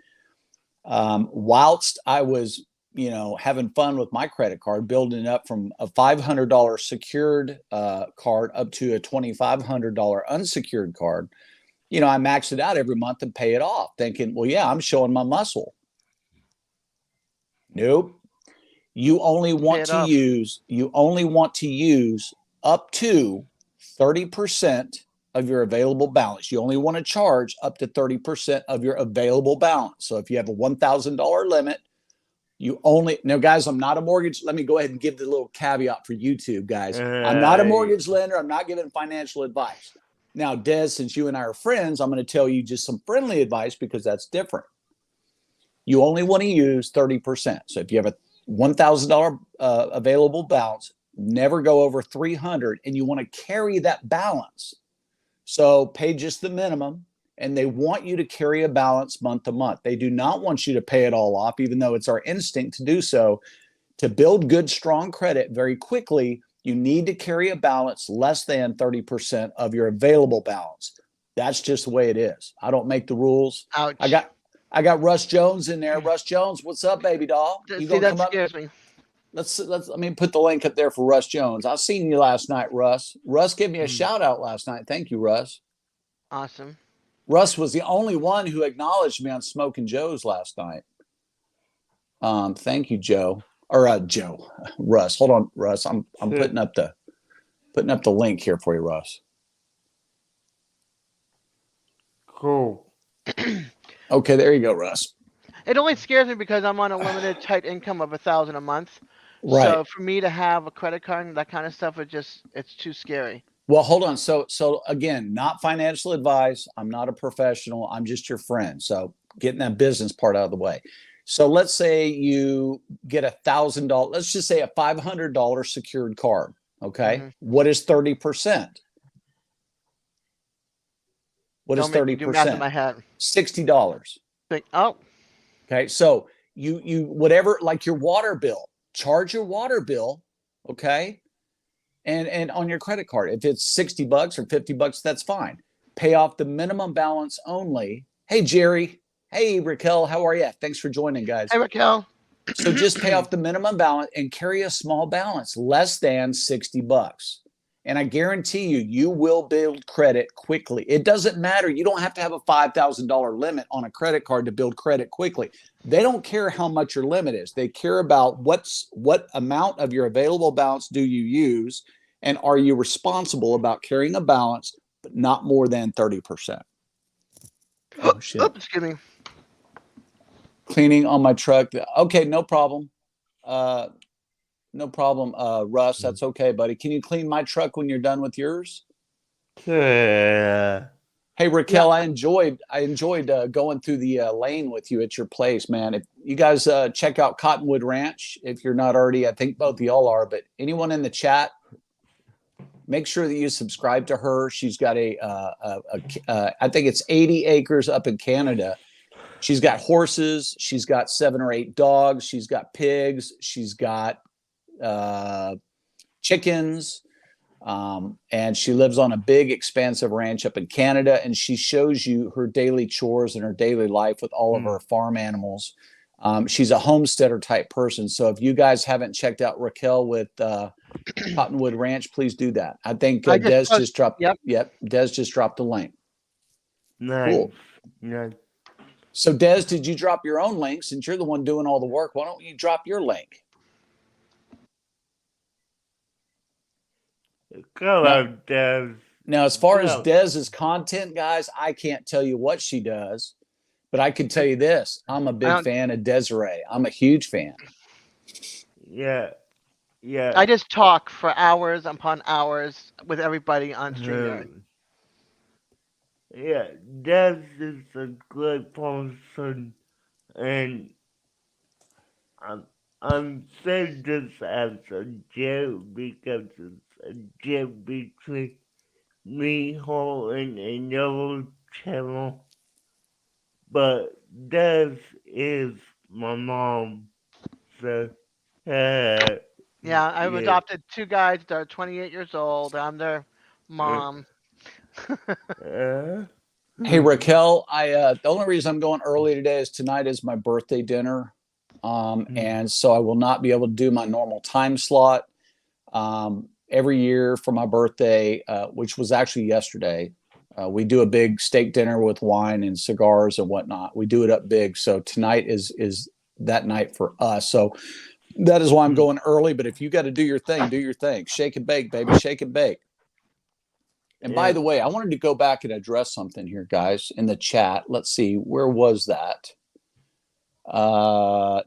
Speaker 1: Whilst I was, you know, having fun with my credit card, building it up from a $500 secured card up to a $2,500 unsecured card. You know, I max it out every month and pay it off, thinking, well, yeah, I'm showing my muscle. Nope. You only want to use up to 30% of your available balance. You only want to charge up to 30% of your available balance. So if you have a $1,000 limit, now, guys, I'm not a mortgage. Let me go ahead and give the little caveat for YouTube, guys. I'm not a mortgage lender. I'm not giving financial advice. Now, Des, since you and I are friends, I'm going to tell you just some friendly advice because that's different. You only want to use 30%. So if you have a $1,000 available balance, never go over 300, and you want to carry that balance. So pay just the minimum, and they want you to carry a balance month to month. They do not want you to pay it all off, even though it's our instinct to do so. To build good, strong credit very quickly, you need to carry a balance less than 30% of your available balance. That's just the way it is. I don't make the rules.
Speaker 3: Ouch.
Speaker 1: I got Russ Jones in there. Russ Jones, what's up, baby doll? You
Speaker 3: See,
Speaker 1: gonna
Speaker 3: that
Speaker 1: come up?
Speaker 3: scares me.
Speaker 1: Let me put the link up there for Russ Jones. I seen you last night, Russ. Russ gave me a shout out last night. Thank you, Russ.
Speaker 3: Awesome.
Speaker 1: Russ was the only one who acknowledged me on Smoking Joe's last night. Thank you, Joe. Or Joe. Russ. Hold on, Russ. I'm putting up the link here for you, Russ.
Speaker 2: Cool.
Speaker 1: Okay, there you go, Russ.
Speaker 3: It only scares me because I'm on a limited tight income of $1,000 a month.
Speaker 1: Right.
Speaker 3: So for me to have a credit card and that kind of stuff, it's too scary.
Speaker 1: Well, hold on. So again, not financial advice. I'm not a professional. I'm just your friend. So getting that business part out of the way. So let's say you get $1,000. Let's just say a $500 secured card. Okay.
Speaker 3: Mm-hmm.
Speaker 1: What is 30%? What is 30%?
Speaker 3: Do math in my head.
Speaker 1: $60.
Speaker 3: Oh.
Speaker 1: Okay. So you whatever, like your water bill, charge your water bill. Okay. And on your credit card, if it's $60 or $50, that's fine. Pay off the minimum balance only. Hey, Jerry. Hey, Raquel. How are you? Thanks for joining, guys.
Speaker 3: Hey, Raquel.
Speaker 1: So just pay off the minimum balance and carry a small balance, less than $60. And I guarantee you, you will build credit quickly. It doesn't matter. You don't have to have a $5,000 limit on a credit card to build credit quickly. They don't care how much your limit is. They care about what amount of your available balance do you use, and are you responsible about carrying a balance, but not more than 30%. Oh, shit.
Speaker 3: Oops, excuse me.
Speaker 1: Cleaning on my truck. Okay, no problem. No problem, Russ. That's okay, buddy. Can you clean my truck when you're done with yours?
Speaker 2: Yeah.
Speaker 1: Hey, Raquel, I enjoyed going through the lane with you at your place, man. If you guys check out Cottonwood Ranch, if you're not already, I think both of y'all are, but anyone in the chat, make sure that you subscribe to her. She's got I think it's 80 acres up in Canada. She's got horses. She's got 7 or 8 dogs. She's got pigs. She's got chickens. And she lives on a big, expansive ranch up in Canada. And she shows you her daily chores and her daily life with all of her farm animals. She's a homesteader type person. So if you guys haven't checked out Raquel with Cottonwood Ranch, please do that. I think Des just dropped. Yep, Des just dropped the link.
Speaker 2: Nice.
Speaker 1: Cool.
Speaker 2: Nice.
Speaker 1: So Des, did you drop your own link? Since you're the one doing all the work, why don't you drop your link?
Speaker 2: Come on, Des.
Speaker 1: Now, as far as Dez's content, guys, I can't tell you what she does, but I can tell you this. I'm a big fan of Desiree. I'm a huge fan.
Speaker 2: Yeah. Yeah.
Speaker 3: I just talk for hours upon hours with everybody on StreamYard.
Speaker 2: Yeah, Des is a good person, and I'm saying this as a joke because it's a joke between me, her, and another channel. But Des is my mom, so
Speaker 3: Yeah, I've adopted 2 guys that are 28 years old. I'm their mom.
Speaker 1: Hey Raquel, the only reason I'm going early today is tonight is my birthday dinner, and so I will not be able to do my normal time slot. Every year for my birthday, which was actually yesterday, we do a big steak dinner with wine and cigars and whatnot. We do it up big, so tonight is that night for us. So that is why I'm going early. But if you got to do your thing, do your thing. Shake and bake, baby. Shake and bake. And by the way, I wanted to go back and address something here, guys, in the chat. Let's see, where was that?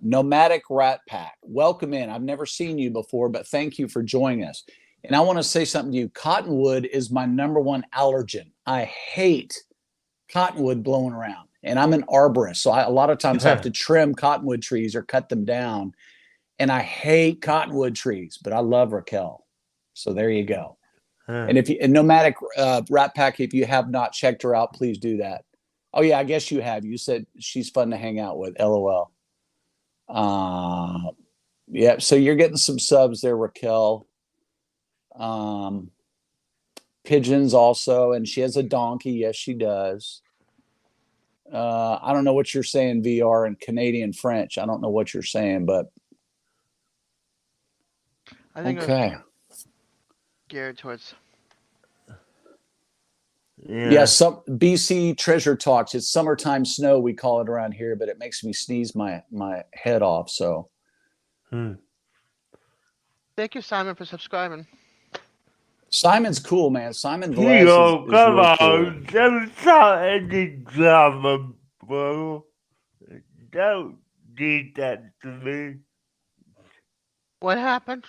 Speaker 1: Nomadic Rat Pack. Welcome in. I've never seen you before, but thank you for joining us. And I want to say something to you. Cottonwood is my #1 allergen. I hate cottonwood blowing around. And I'm an arborist, so I a lot of times have to trim cottonwood trees or cut them down. And I hate cottonwood trees, but I love Raquel. So there you go. And if you, and Nomadic Rat Pack, if you have not checked her out, please do that. Oh yeah, I guess you have. You said she's fun to hang out with. LOL. Yeah, so you're getting some subs there, Raquel. Pigeons also, and she has a donkey. Yes, she does. I don't know what you're saying, VR and Canadian French. I don't know what you're saying, but
Speaker 3: I think
Speaker 1: okay.
Speaker 3: Geared towards.
Speaker 1: Yeah, some BC Treasure Talks. It's summertime snow, we call it around here, but it makes me sneeze my head off. So,
Speaker 3: Thank you, Simon, for subscribing.
Speaker 1: Simon's cool, man. Simon Velez
Speaker 2: Yo,
Speaker 1: is
Speaker 2: come
Speaker 1: really
Speaker 2: on,
Speaker 1: cool.
Speaker 2: don't start any drama, bro. Don't do that to me.
Speaker 3: What happened?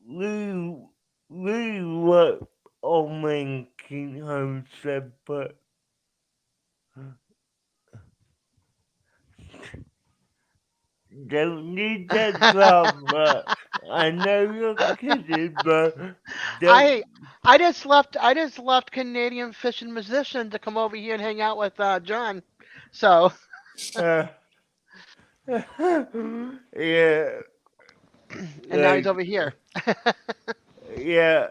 Speaker 2: Leave what old man King Home said, but don't need that drama. I know you're kidding, but don't.
Speaker 3: I just left Canadian Fish and Musician to come over here and hang out with John. So
Speaker 2: Yeah.
Speaker 3: and now he's over here.
Speaker 2: Yeah.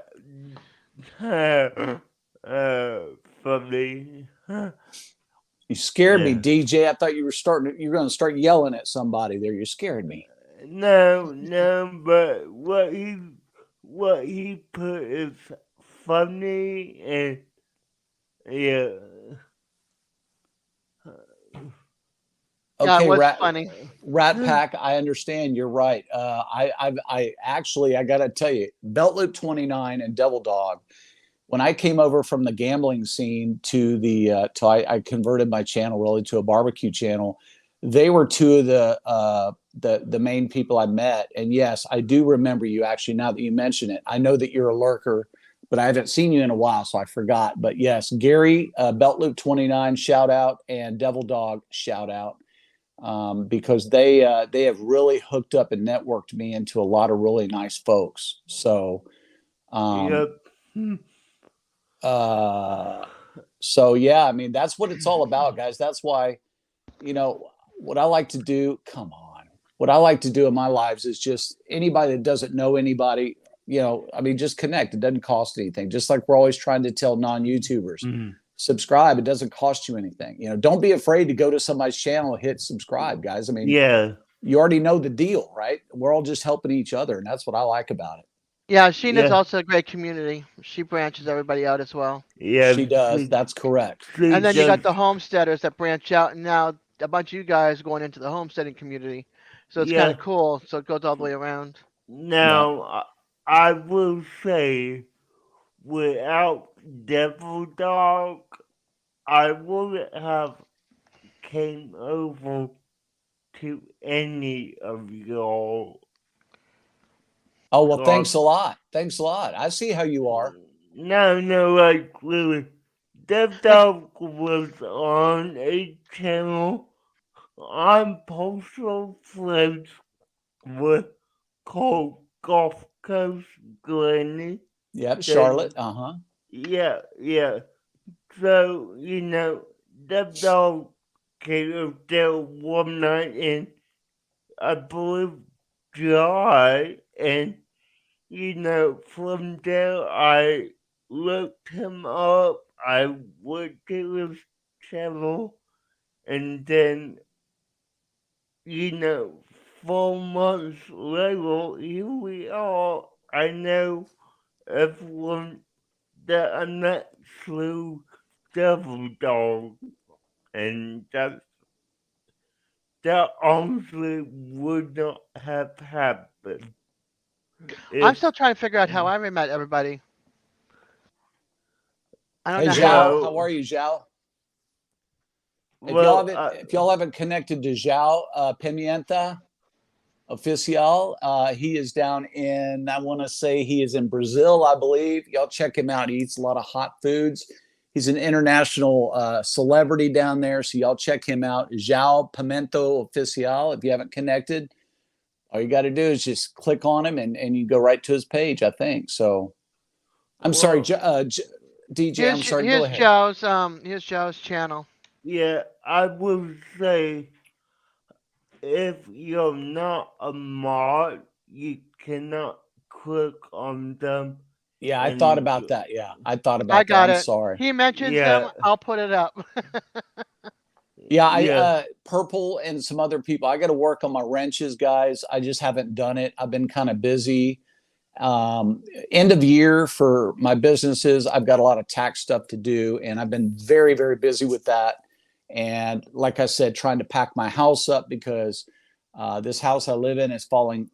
Speaker 2: Funny.
Speaker 1: You scared me,
Speaker 2: Yeah.
Speaker 1: DJ. I thought you were going to start yelling at somebody there. You scared me.
Speaker 2: No, but what he put is funny and yeah.
Speaker 3: Yeah, it
Speaker 1: Okay,
Speaker 3: was funny.
Speaker 1: Rat Pack. I understand. You're right. I actually, I got to tell you, Belt Loop 29 and Devil Dog. When I came over from the gambling scene to I converted my channel really to a barbecue channel. They were two of the main people I met. And yes, I do remember you actually. Now that you mention it, I know that you're a lurker, but I haven't seen you in a while, so I forgot. But yes, Gary, Belt Loop 29, shout out, and Devil Dog, shout out. Because they have really hooked up and networked me into a lot of really nice folks. So, um,
Speaker 2: Yep.
Speaker 1: uh, so yeah, I mean that's what it's all about, guys. That's why, what I like to do. Come on, what I like to do in my lives is just anybody that doesn't know anybody. I mean, just connect. It doesn't cost anything. Just like we're always trying to tell non-YouTubers, subscribe. It doesn't cost you anything. Don't be afraid to go to somebody's channel and hit subscribe, guys. I mean,
Speaker 2: Yeah.
Speaker 1: you already know the deal, right? We're all just helping each other, and that's what I like about it.
Speaker 3: Yeah, Sheena's
Speaker 2: Yeah.
Speaker 3: also a great community. She branches everybody out as well.
Speaker 2: Yeah.
Speaker 1: She does.
Speaker 2: She,
Speaker 1: That's correct.
Speaker 2: she
Speaker 3: And then you
Speaker 2: does.
Speaker 3: got the homesteaders that branch out, and now a bunch of you guys going into the homesteading community. So it's kind
Speaker 2: Yeah.
Speaker 3: of cool. So it goes all the way around.
Speaker 1: Yep.
Speaker 2: Now, I will say, without Devil Dog, I wouldn't have came over to any of y'all.
Speaker 1: Oh, well,
Speaker 2: God.
Speaker 1: thanks a lot. Thanks a lot. I see how you are.
Speaker 2: No, like really. Dev Dog was on a channel on Postal Friends with called Gulf Coast Glenny.
Speaker 1: Yep,
Speaker 2: Then,
Speaker 1: Charlotte. Uh-huh.
Speaker 2: yeah. So, Dev Dog came up there one night and I believe July, and from there I looked him up. I went to his channel, and then 4 months later, here we are. I know everyone that I met through Devil Dog, and that honestly would not have happened
Speaker 3: I'm
Speaker 2: if
Speaker 3: still trying to figure out how I met everybody. I don't
Speaker 1: Hey,
Speaker 3: know
Speaker 1: Zhao,
Speaker 3: how.
Speaker 1: how are you, Zhao?
Speaker 2: well,
Speaker 1: If y'all haven't connected to Zhao Pimienta Oficial, he is down in, I want to say he is in Brazil, I believe. Y'all check him out. He eats a lot of hot foods. He's an international celebrity down there, so y'all check him out. Zhao Pimento Oficial. If you haven't connected, all you got to do is just click on him and you go right to his page, I think. So I'm sorry,
Speaker 2: well,
Speaker 1: DJ. I'm sorry. Go ahead.
Speaker 3: Here's Joe's channel.
Speaker 2: yeah, I will say if you're not a mod, you cannot click on them,
Speaker 1: Yeah, I thought
Speaker 2: and
Speaker 1: about that. Yeah, I thought
Speaker 3: I
Speaker 1: about that.
Speaker 3: got
Speaker 1: I'm
Speaker 3: it.
Speaker 1: sorry.
Speaker 3: He mentions
Speaker 2: yeah,
Speaker 3: them. I'll put it up.
Speaker 1: Yeah, I
Speaker 2: yeah,
Speaker 1: Purple and some other people. I got to work on my wrenches, guys. I just haven't done it. I've been kind of busy. End of year for my businesses, I've got a lot of tax stuff to do, and I've been very, very busy with that. And like I said, trying to pack my house up because this house I live in is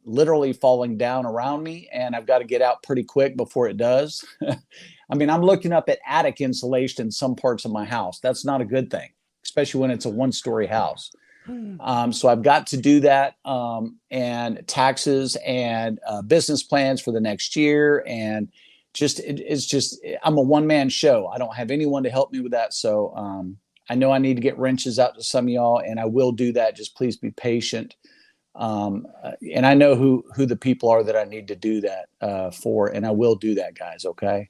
Speaker 1: literally falling down around me, and I've got to get out pretty quick before it does. I mean, I'm looking up at attic insulation in some parts of my house. That's not a good thing, especially when it's a one-story house. So I've got to do that, and taxes and business plans for the next year. And it's just, I'm a one-man show. I don't have anyone to help me with that. So I know I need to get wrenches out to some of y'all, and I will do that. Just please be patient. And I know who the people are that I need to do that for, and I will do that, guys. Okay.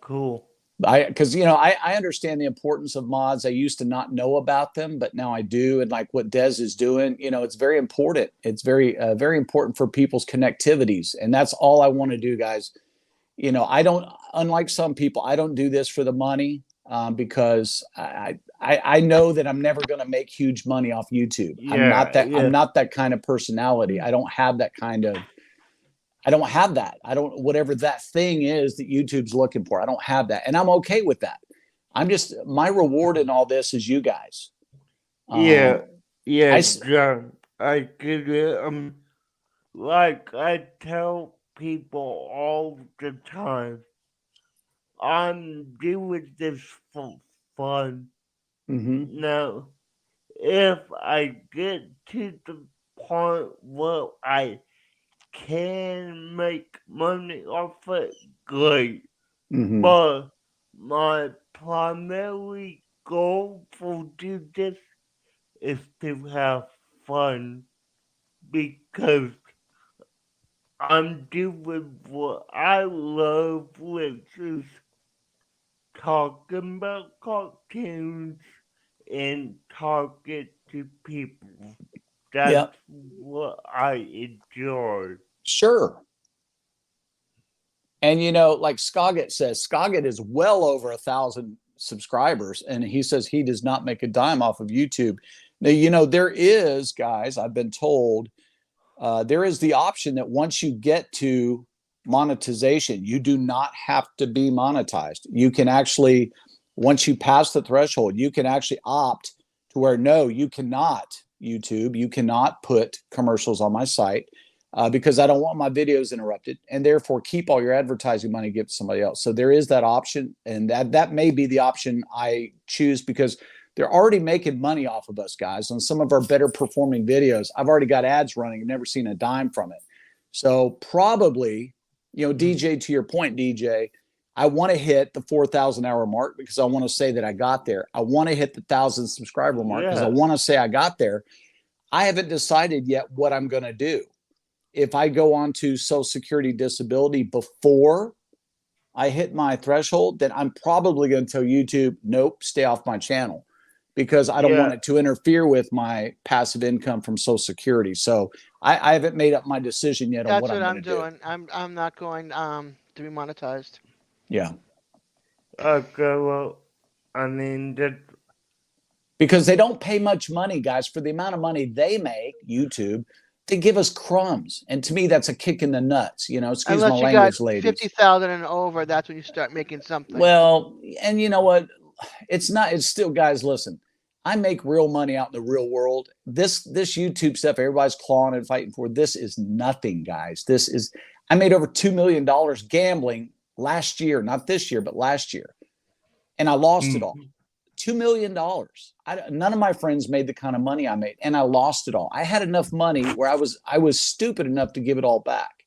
Speaker 2: cool.
Speaker 1: Because I understand the importance of mods. I used to not know about them, but now I do. And like what Des is doing, it's very important. It's very important for people's connectivities, and that's all I want to do, guys. I don't, unlike some people, I don't do this for the money. because I know that I'm never going to make huge money off YouTube. I'm not
Speaker 2: Yeah,
Speaker 1: I'm
Speaker 2: yeah.
Speaker 1: not that kind of personality. I don't have that kind of. I don't have that. I don't, whatever that thing is that YouTube's looking for. I don't have that, and I'm okay with that. I'm just, my reward in all this is you guys.
Speaker 2: Yeah,
Speaker 1: Um,
Speaker 2: yeah,
Speaker 1: I
Speaker 2: John. I get it. Like I tell people all the time, I'm doing this for fun.
Speaker 1: mhm,
Speaker 2: Now, if I get to the point where I can make money off it, great.
Speaker 1: mhm,
Speaker 2: But my primary goal for do this is to have fun because I'm doing what I love, which is talking about cartoons and talking to people.
Speaker 1: yeah,
Speaker 2: That's what I enjoy.
Speaker 1: sure. And like Scoggett says, Scoggett is well over 1,000 subscribers, and he says he does not make a dime off of YouTube. Now, there is, guys, I've been told, there is the option that once you get to monetization, you do not have to be monetized. You can actually, once you pass the threshold, you can actually opt to where, no, you cannot, YouTube, you cannot put commercials on my site, because I don't want my videos interrupted, and therefore keep all your advertising money, give it to somebody else. So there is that option, and that may be the option I choose, because they're already making money off of us, guys. On some of our better performing videos, I've already got ads running. I've never seen a dime from it. So probably, DJ, to your point, DJ, I want to hit the 4,000 hour mark because I want to say that I got there. I want to hit the 1,000 subscriber mark because I
Speaker 2: Yeah,
Speaker 1: want to say I got there. I haven't decided yet what I'm going to do. If I go on to Social Security disability before I hit my threshold, then I'm probably going to tell YouTube, nope, stay off my channel, because I don't want
Speaker 2: yeah.
Speaker 1: it to interfere with my passive income from Social Security. So I haven't made up my decision yet on
Speaker 3: That's
Speaker 1: what
Speaker 3: what
Speaker 1: I'm going
Speaker 3: I'm
Speaker 1: to do.
Speaker 3: doing. I'm not going to be monetized.
Speaker 1: Yeah.
Speaker 2: Okay, well, I mean, that,
Speaker 1: Because they don't pay much money, guys, for the amount of money they make, YouTube. They give us crumbs. And to me, that's a kick in the nuts. Excuse my
Speaker 3: Unless you got
Speaker 1: language, ladies.
Speaker 3: 50,000 and over, that's when you start making something.
Speaker 1: Well, and you know what? It's still, guys, listen. I make real money out in the real world. This YouTube stuff everybody's clawing and fighting for, this is nothing, guys. I made over $2 million gambling last year, not this year, but last year. And I lost it all.
Speaker 2: mm,
Speaker 1: $2 million. None of my friends made the kind of money I made, and I lost it all. I had enough money where I was stupid enough to give it all back.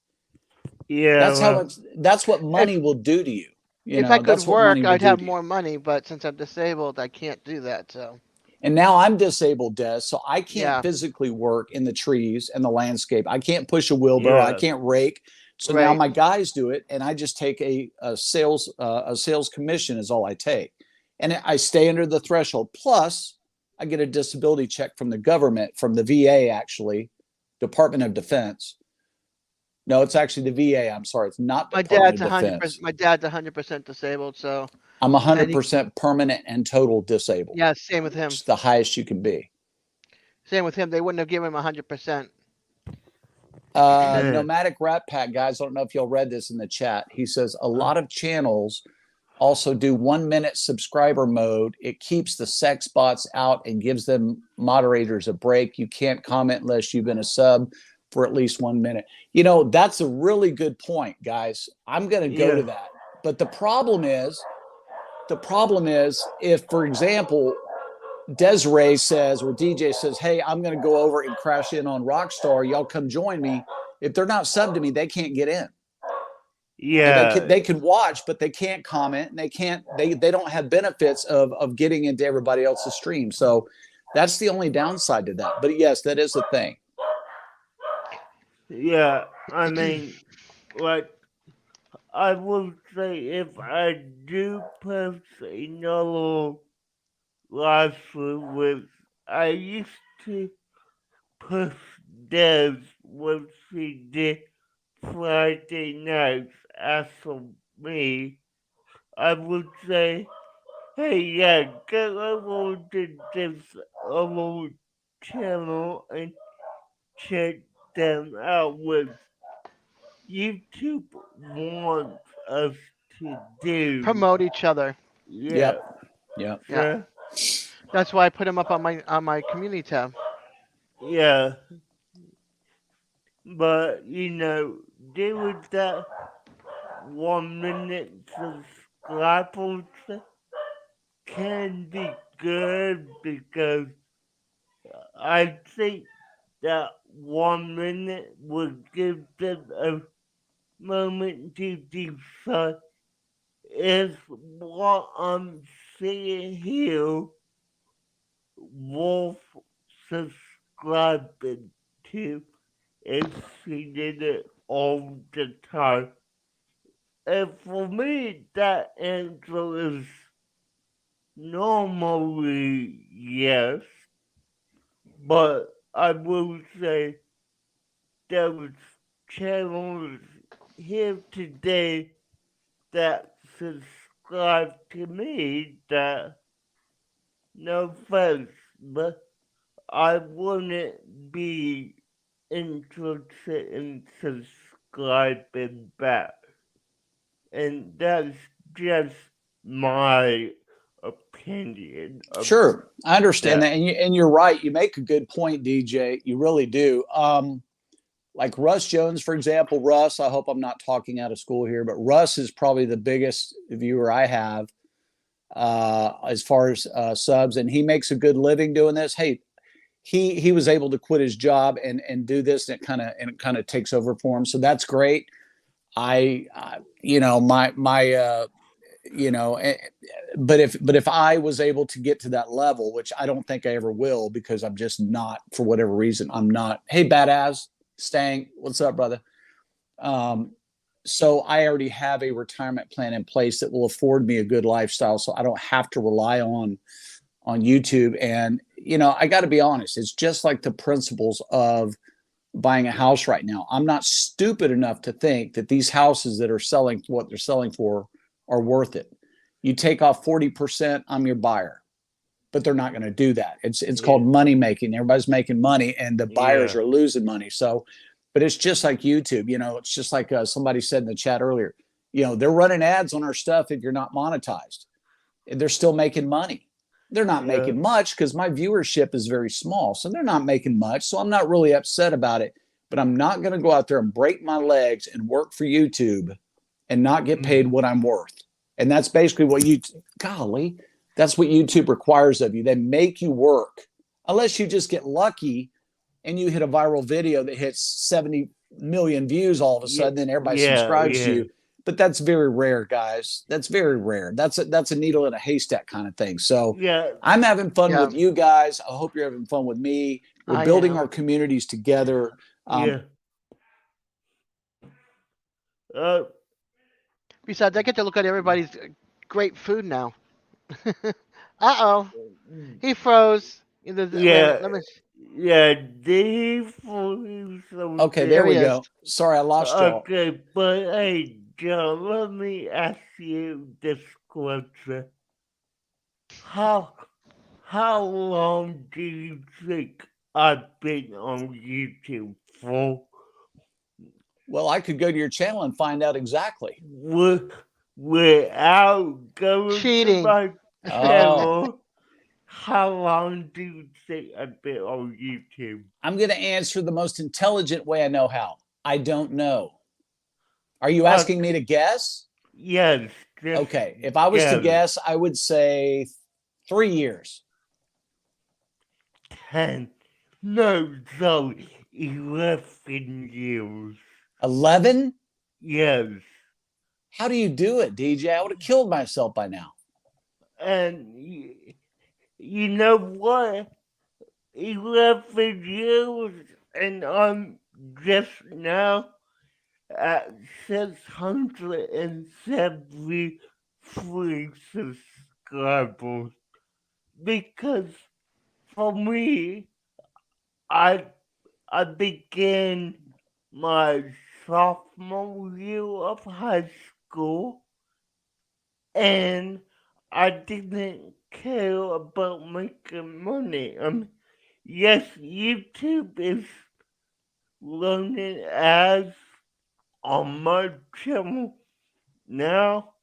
Speaker 2: yeah, well,
Speaker 1: That's what
Speaker 3: If
Speaker 1: money will do to you.
Speaker 3: if I could
Speaker 1: That's what money
Speaker 3: work,
Speaker 1: will
Speaker 3: I'd
Speaker 1: do
Speaker 3: have
Speaker 1: to you.
Speaker 3: more money, but since I'm disabled, I can't do that. So,
Speaker 1: And now I'm disabled, Des, so I can't
Speaker 3: yeah,
Speaker 1: physically work in the trees and the landscape. I can't push a wheelbarrow. I
Speaker 2: yeah,
Speaker 1: can't rake. So now
Speaker 3: right.
Speaker 1: my guys do it, and I just take a sales commission is all I take, and I stay under the threshold. Plus, I get a disability check from the government, from the VA, actually, Department of Defense. No, it's actually the VA. I'm sorry, it's not
Speaker 3: My
Speaker 1: Department
Speaker 3: dad's
Speaker 1: of
Speaker 3: 100%.
Speaker 1: Defense.
Speaker 3: My dad's 100% disabled. So,
Speaker 1: I'm
Speaker 3: and he,
Speaker 1: 100% permanent and total disabled,
Speaker 3: yeah, same with
Speaker 1: which
Speaker 3: him.
Speaker 1: is the highest you can be.
Speaker 3: Same with him. They wouldn't have given him 100%.
Speaker 2: yeah,
Speaker 1: Nomadic Rat Pack, guys, I don't know if y'all read this in the chat. He says a lot of channels also do 1 minute subscriber mode. It keeps the sex bots out and gives them moderators a break. You can't comment unless you've been a sub for at least 1 minute. That's a really good point, guys. I'm going to go to
Speaker 2: yeah,
Speaker 1: that. But the problem is if, for example, Desiree says, or DJ says, hey, I'm going to go over and crash in on Rockstar. Y'all come join me. If they're not subbed to me, they can't get in. They
Speaker 2: yeah,
Speaker 1: can watch, but they can't comment, and they don't have benefits of getting into everybody else's stream. So that's the only downside to that. But yes, that is a thing.
Speaker 2: yeah. I mean, like, I would say if I do post another live stream with, I used to post devs when she did Friday nights as for me. I would say Hey, yeah, go over to this other channel and check them out with YouTube wants us to do.
Speaker 3: Promote each other.
Speaker 2: Yeah,
Speaker 1: Yep. Yep.
Speaker 3: Yeah.
Speaker 2: so,
Speaker 3: That's why I put them up on my community tab.
Speaker 2: yeah, but there was that 1 minute subscribers can be good because I think that 1 minute would give them a moment to decide if what I'm seeing here worth subscribing to if she did it all the time. And for me, that answer is normally yes, but I will say there was channels here today that subscribe to me that no thanks, but I wouldn't be interested in subscribing back. And that's just my opinion of
Speaker 1: Sure, I understand
Speaker 2: that.
Speaker 1: that, and you're right. You make a good point, DJ. You really do. Like Russ Jones, for example. Russ, I hope I'm not talking out of school here, but Russ is probably the biggest viewer I have as far as subs, and he makes a good living doing this. Hey, he was able to quit his job and do this, and it kind of takes over for him. So that's great. I you know my you know but if I was able to get to that level, which I don't think I ever will, because I'm just not, for whatever reason, I'm not. Hey, badass Stang, what's up, brother? um so I already have a retirement plan in place that will afford me a good lifestyle, so I don't have to rely on YouTube. And I got to be honest, it's just like the principles of buying a house right now. I'm not stupid enough to think that these houses that are selling for what they're selling for are worth it. You take off 40%, I'm your buyer. But they're not going to do that. It's
Speaker 2: Yeah,
Speaker 1: called money making. Everybody's making money and the buyers
Speaker 2: yeah,
Speaker 1: are losing money. So, but it's just like YouTube. It's just like somebody said in the chat earlier. They're running ads on our stuff if you're not monetized. They're still making money. They're not
Speaker 2: yeah,
Speaker 1: making much because my viewership is very small. So they're not making much. So I'm not really upset about it. But I'm not going to go out there and break my legs and work for YouTube and not get paid what I'm worth. And that's basically what golly, that's what YouTube requires of you. They make you work, unless you just get lucky and you hit a viral video that hits 70 million views all of a
Speaker 2: yeah,
Speaker 1: sudden, then everybody
Speaker 2: yeah,
Speaker 1: subscribes to
Speaker 2: yeah,
Speaker 1: you. But that's very rare, guys. That's very rare. That's a needle in a haystack kind of thing. So
Speaker 2: yeah,
Speaker 1: I'm having fun
Speaker 3: Yeah,
Speaker 1: with you guys. I hope you're having fun with me. We're
Speaker 3: I
Speaker 1: building our
Speaker 3: am.
Speaker 1: communities together.
Speaker 2: yeah. Uh,
Speaker 3: Besides, I get to look at everybody's great food now. Uh-oh, he froze. Wait a
Speaker 2: yeah,
Speaker 3: minute, let me.
Speaker 2: yeah. Definitely so
Speaker 1: Okay, there
Speaker 3: There
Speaker 1: we
Speaker 3: he
Speaker 2: different.
Speaker 3: is.
Speaker 1: go. Sorry, I lost y'all.
Speaker 2: Okay, but hey, John, let me ask you this question: How how long do you think I've been on YouTube for?
Speaker 1: Well, I could go to your channel and find out exactly.
Speaker 2: Wi- Without going to
Speaker 3: Cheating.
Speaker 2: my
Speaker 1: Oh,
Speaker 2: channel, how long do you think I've been on YouTube?
Speaker 1: I'm going to answer the most intelligent way I know how. I don't know. Are you
Speaker 2: Uh,
Speaker 1: asking me to guess?
Speaker 2: yes, just
Speaker 1: Okay. If I was to
Speaker 2: guess.
Speaker 1: guess, I would say 3 years.
Speaker 2: 10. No, sorry, 11 years.
Speaker 1: 11?
Speaker 2: Yes.
Speaker 1: How do you do it, DJ? I would have killed myself by now.
Speaker 2: And you know what? 11 years, and I'm just now at 673 subscribers. Because for me, I I began my sophomore year of high school, and I didn't care about making money. Yes, YouTube is learning ads on my channel now,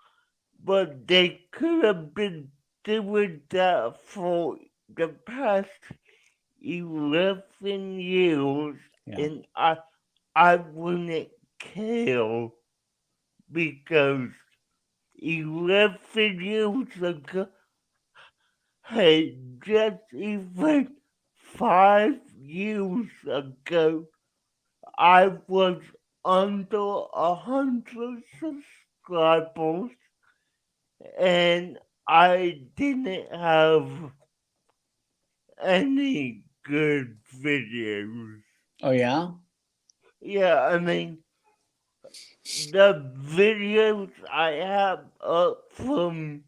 Speaker 2: but they could have been doing that for the past 11 years,
Speaker 1: Yeah.
Speaker 2: and I wouldn't care because 11 years ago, hey, just even 5 years ago, I was under 100 subscribers and I didn't have any good videos.
Speaker 1: Oh yeah.
Speaker 2: Yeah, the videos I have up from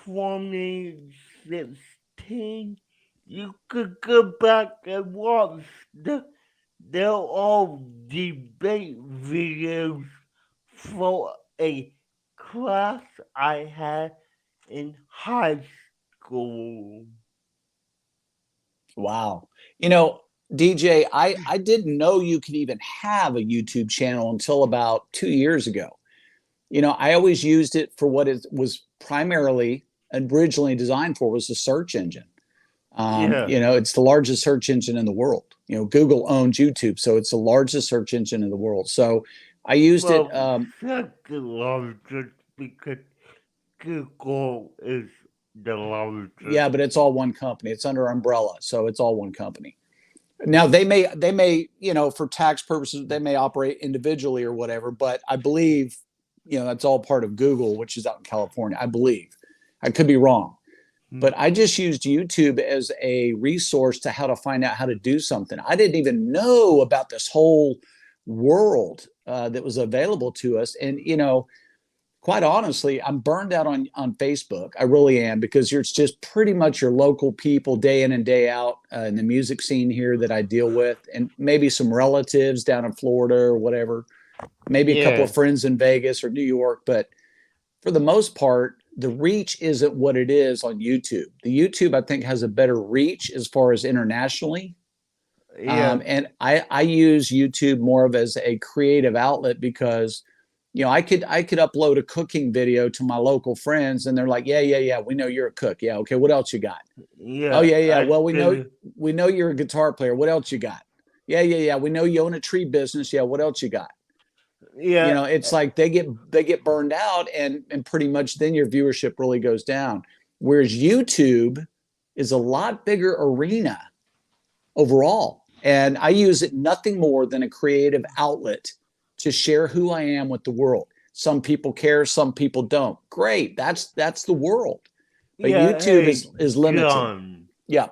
Speaker 2: 2016, you could go back and watch they're all debate videos for a class I had in high school.
Speaker 1: Wow. DJ, I didn't know you could even have a YouTube channel until about 2 years ago. I always used it for what it was primarily originally designed for, was a search engine.
Speaker 2: Yeah.
Speaker 1: It's the largest search engine in the world. Google owns YouTube, so it's the largest search engine in the world. So I used it.
Speaker 2: Well, second largest because Google is the largest.
Speaker 1: Yeah, but it's all one company. It's under umbrella, so it's all one company. Now they may for tax purposes they may operate individually or whatever, but I believe that's all part of Google, which is out in California. I believe. I could be wrong. But I just used YouTube as a resource to how to find out how to do something. I didn't even know about this whole world that was available to us. And, quite honestly, I'm burned out on Facebook. I really am, because it's just pretty much your local people day in and day out in the music scene here that I deal with, and maybe some relatives down in Florida or whatever, maybe a couple
Speaker 2: Yeah.
Speaker 1: of friends in Vegas or New York. But for the most part, the reach isn't what it is on YouTube. The YouTube, I think, has a better reach as far as internationally.
Speaker 2: Yeah.
Speaker 1: And I use YouTube more of as a creative outlet, because I could upload a cooking video to my local friends, and they're like, yeah, we know you're a cook. Yeah, okay, what else you got? Oh
Speaker 2: Yeah.
Speaker 1: yeah,
Speaker 2: I
Speaker 1: well, we know
Speaker 2: do.
Speaker 1: we know you're a guitar player. What else you got? Yeah, we know you own a tree business. Yeah, what else you got?
Speaker 2: Yeah.
Speaker 1: It's like they get burned out, and pretty much then your viewership really goes down. Whereas YouTube is a lot bigger arena overall, and I use it nothing more than a creative outlet to share who I am with the world. Some people care, some people don't. Great, that's the world. But
Speaker 2: Yeah.
Speaker 1: YouTube
Speaker 2: Hey,
Speaker 1: is limited.
Speaker 2: John.
Speaker 1: Yeah.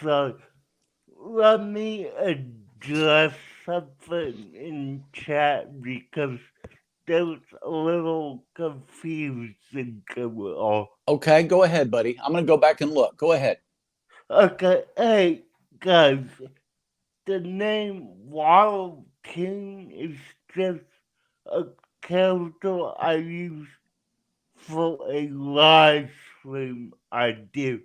Speaker 2: So let me address something in chat because there's a little confusion going on.
Speaker 1: Okay, go ahead, buddy. I'm gonna go back and look. Go ahead.
Speaker 2: Okay, hey guys, the name Wild King is just a character I use for a live stream I do.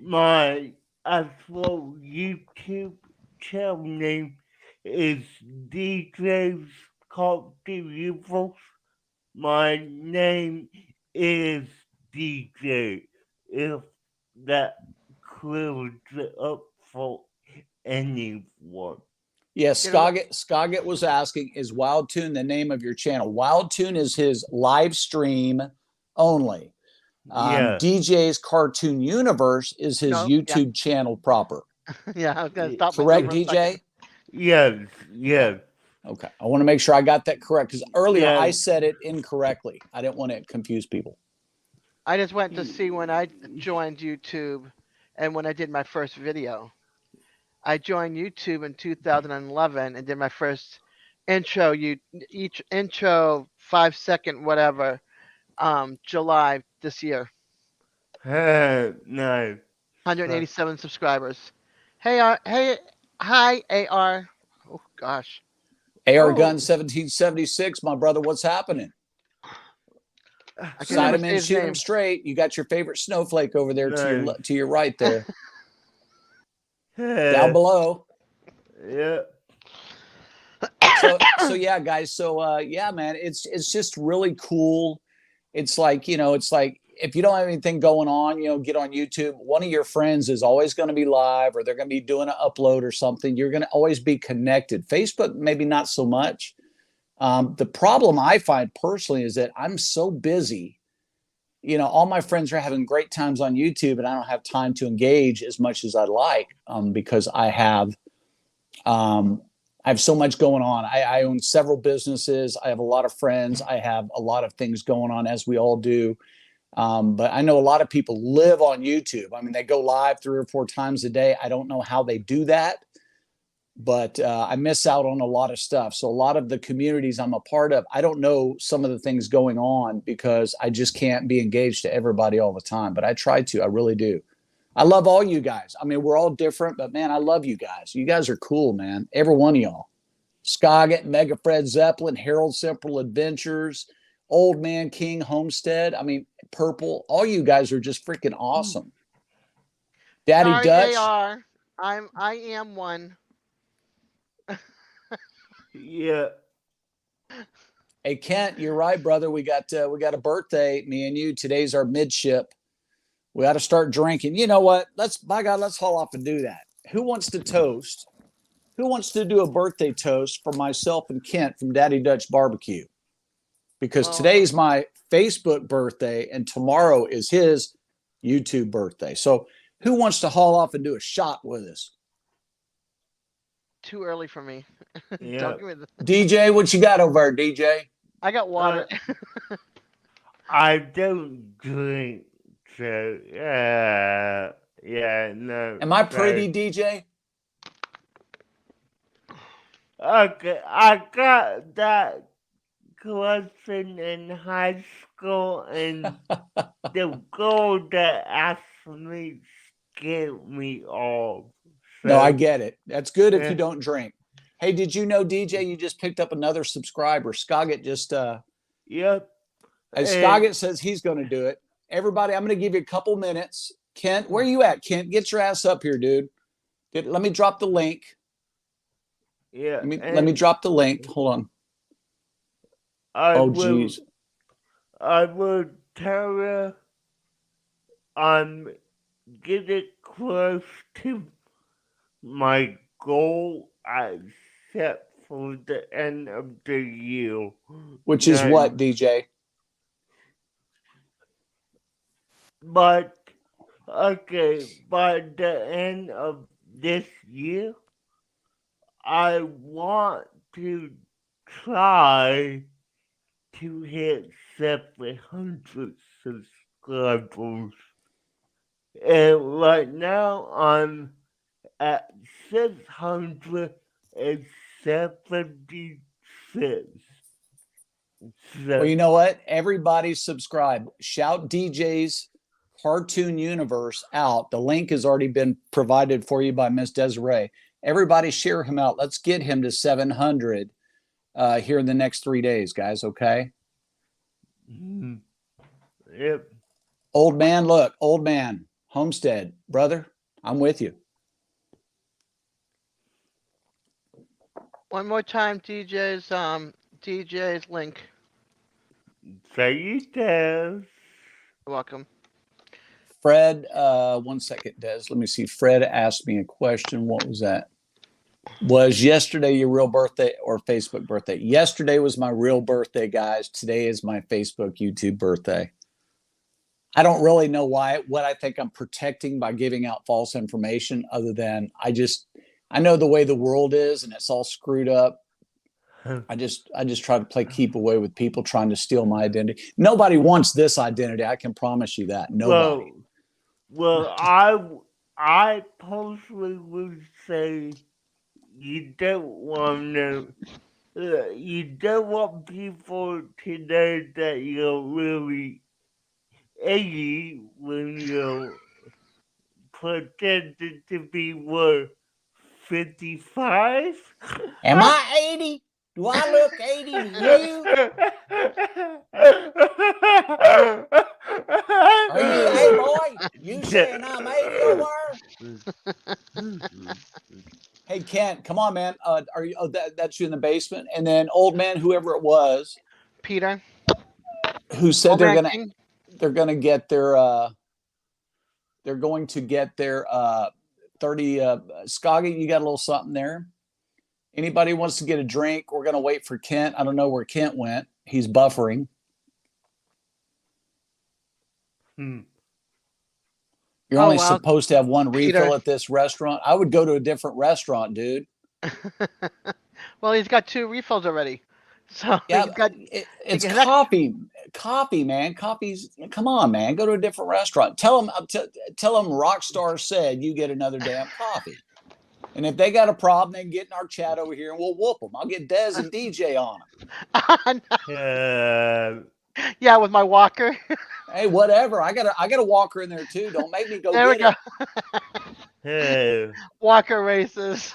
Speaker 2: My actual YouTube channel name is DJ's Culture Evils. My name is DJ, if that clears it up for anyone.
Speaker 1: Yes,
Speaker 3: You know what?
Speaker 1: Scoggett was asking, is Wild Tune the name of your channel? Wild Tune is his live stream only.
Speaker 2: Yeah,
Speaker 1: DJ's Cartoon Universe is his
Speaker 3: No, yeah,
Speaker 1: YouTube channel proper.
Speaker 3: yeah. I was gonna
Speaker 2: y-
Speaker 3: stop myself
Speaker 1: Correct,
Speaker 3: for a second.
Speaker 1: DJ?
Speaker 2: yes,
Speaker 1: Yeah.
Speaker 2: yes,
Speaker 1: Okay. I want to make sure I got that correct, because earlier I
Speaker 2: yes.
Speaker 1: said it incorrectly. I didn't want to confuse people.
Speaker 3: I just went to see when I joined YouTube and when I did my first video. I joined YouTube in 2011 and did my first intro. Each intro 5 second whatever. July this year.
Speaker 2: No. Uh,
Speaker 3: 187 subscribers. Hey, hi AR. Oh gosh.
Speaker 1: AR Gun
Speaker 2: oh,
Speaker 1: 1776, my brother, what's happening?
Speaker 3: I can't
Speaker 1: Side
Speaker 3: remember
Speaker 1: him in,
Speaker 3: his
Speaker 1: shoot him
Speaker 3: name.
Speaker 1: straight. You got your favorite snowflake over there
Speaker 2: Nice.
Speaker 1: to your right there, down
Speaker 2: Yeah.
Speaker 1: below.
Speaker 2: Yeah.
Speaker 1: So yeah, guys. So yeah, man, it's just really cool. It's like, it's like if you don't have anything going on, get on YouTube. One of your friends is always going to be live, or they're going to be doing an upload or something. You're going to always be connected. Facebook, maybe not so much. The problem I find personally is that I'm so busy. All my friends are having great times on YouTube, and I don't have time to engage as much as I'd like, because um, I have so much going on. I own several businesses. I have a lot of friends. I have a lot of things going on, as we all do. But I know a lot of people live on YouTube. I mean, they go live 3 or 4 times a day. I don't know how they do that, but I miss out on a lot of stuff. So a lot of the communities I'm a part of, I don't know some of the things going on because I just can't be engaged to everybody all the time. But I try to. I really do. I love all you guys. I mean, we're all different, but man, I love you guys. You guys are cool, man. Every one of y'all. Scoggett, Mega Fred Zeppelin, Harold Simple Adventures, Old Man King Homestead. I mean, Purple. All you guys are just freaking awesome. Daddy
Speaker 3: Sorry,
Speaker 1: Dutch.
Speaker 3: AR. I am one.
Speaker 2: Yeah.
Speaker 1: Hey Kent, you're right, brother. We got a birthday. Me and you. Today's our midship. We got to start drinking. You know what? By God, let's haul off and do that. Who wants to toast? Who wants to do a birthday toast for myself and Kent from Daddy Dutch Barbecue? Because today's my Facebook birthday and tomorrow is his YouTube birthday. So who wants to haul off and do a shot with us?
Speaker 3: Too early for me.
Speaker 2: Yeah.
Speaker 3: Don't give me the...
Speaker 1: DJ, what you got over there, DJ?
Speaker 3: I got water.
Speaker 2: I don't drink, so yeah, no.
Speaker 1: Am I pretty, DJ?
Speaker 2: Okay, I got that question in high school, and the girl that asked me scared me off. So,
Speaker 1: No, I get it. That's good if
Speaker 2: yeah.
Speaker 1: you don't drink. Hey, did you know, DJ, you just picked up another subscriber? Scoggett just
Speaker 2: Yep.
Speaker 1: Scoggett says he's going to do it. Everybody, I'm going to give you a couple minutes. Kent, where you at, Kent? Get your ass up here, dude. Let me drop the link.
Speaker 2: Yeah.
Speaker 1: Let me drop the link. Hold on. Geez.
Speaker 2: I will tell her I'm getting close to my goal I set for the end of the year.
Speaker 1: Which is what, DJ?
Speaker 2: But, okay, by the end of this year, I want to try to hit 700 subscribers. And right now, I'm at 676.
Speaker 1: Well, you know what? Everybody subscribe. Shout DJ's Cartoon Universe out. The link has already been provided for you by Miss Desiree. Everybody share him out. Let's get him to 700 here in the next 3 days, guys, okay?
Speaker 2: Yep.
Speaker 1: Old man, look, old man, Homestead, brother, I'm with you.
Speaker 3: One more time, DJ's link.
Speaker 2: Say you tell.
Speaker 3: You're welcome.
Speaker 1: Fred, 1 second, Des. Let me see. Fred asked me a question. What was that? Was yesterday your real birthday or Facebook birthday? Yesterday was my real birthday, guys. Today is my Facebook, YouTube birthday. I don't really know what I think I'm protecting by giving out false information, other than I know the way the world is and it's all screwed up. I just try to keep away with people trying to steal my identity. Nobody wants this identity. I can promise you that. Nobody.
Speaker 2: Well, I personally would say you don't want people to know that you're really 80 when you're pretending to be, what, 55?
Speaker 1: Am I 80? Do I look 80 to you? Kent, come on, man. Are you? Oh, that's you in the basement. And then old man, whoever it was,
Speaker 3: Peter.
Speaker 1: who said
Speaker 3: Old man King.
Speaker 1: they're gonna get their they're going to get their 30 Skaggy, you got a little something there. Anybody wants to get a drink? We're gonna wait for Kent. I don't know where Kent went. He's buffering. You're only supposed to have one refill at this restaurant. I would go to a different restaurant, dude.
Speaker 3: Well, he's got 2 refills already. So
Speaker 1: yeah,
Speaker 3: he's got,
Speaker 1: it's coffee. Coffee, man. Coffee's. Come on, man. Go to a different restaurant. Tell them Rockstar said you get another damn coffee. And if they got a problem, they can get in our chat over here and we'll whoop them. I'll get Dez and DJ on them.
Speaker 3: Yeah, with my walker.
Speaker 1: Hey, whatever. I got a walker in there too. Don't make me go
Speaker 3: there
Speaker 1: get
Speaker 3: it. Walker races.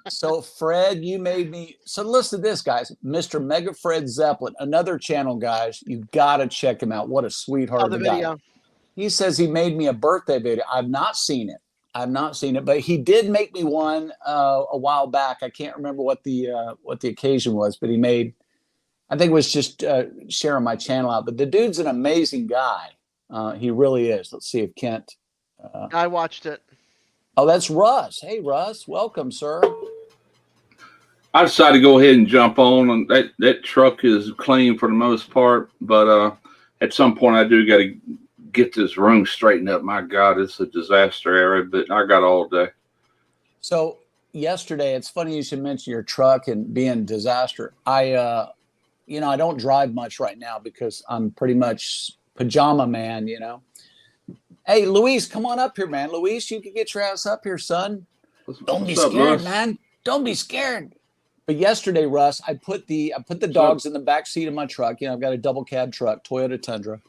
Speaker 1: So Fred, you made me. So listen to this, guys. Mr. Mega Fred Zeppelin, another channel, guys. You got to check him out. What a sweetheart of a guy. He says he made me a birthday video. I've not seen it. But he did make me one a while back. I can't remember what the occasion was, but he made. I think it was just sharing my channel out. But the dude's an amazing guy. He really is. Let's see if Kent.
Speaker 3: I watched it.
Speaker 1: Oh, that's Russ. Hey, Russ. Welcome, sir.
Speaker 4: I decided to go ahead and jump on. And that truck is clean for the most part. But at some point, I do got to get this room straightened up. My God, it's a disaster area. But I got all day.
Speaker 1: So yesterday, it's funny you should mention your truck and being disaster. I don't drive much right now because I'm pretty much pajama man, Hey, Luis, come on up here, man. Luis, you can get your ass up here, son. Don't be scared, man. Don't be scared. But yesterday, Russ, I put the dogs in the back seat of my truck. I've got a double cab truck, Toyota Tundra.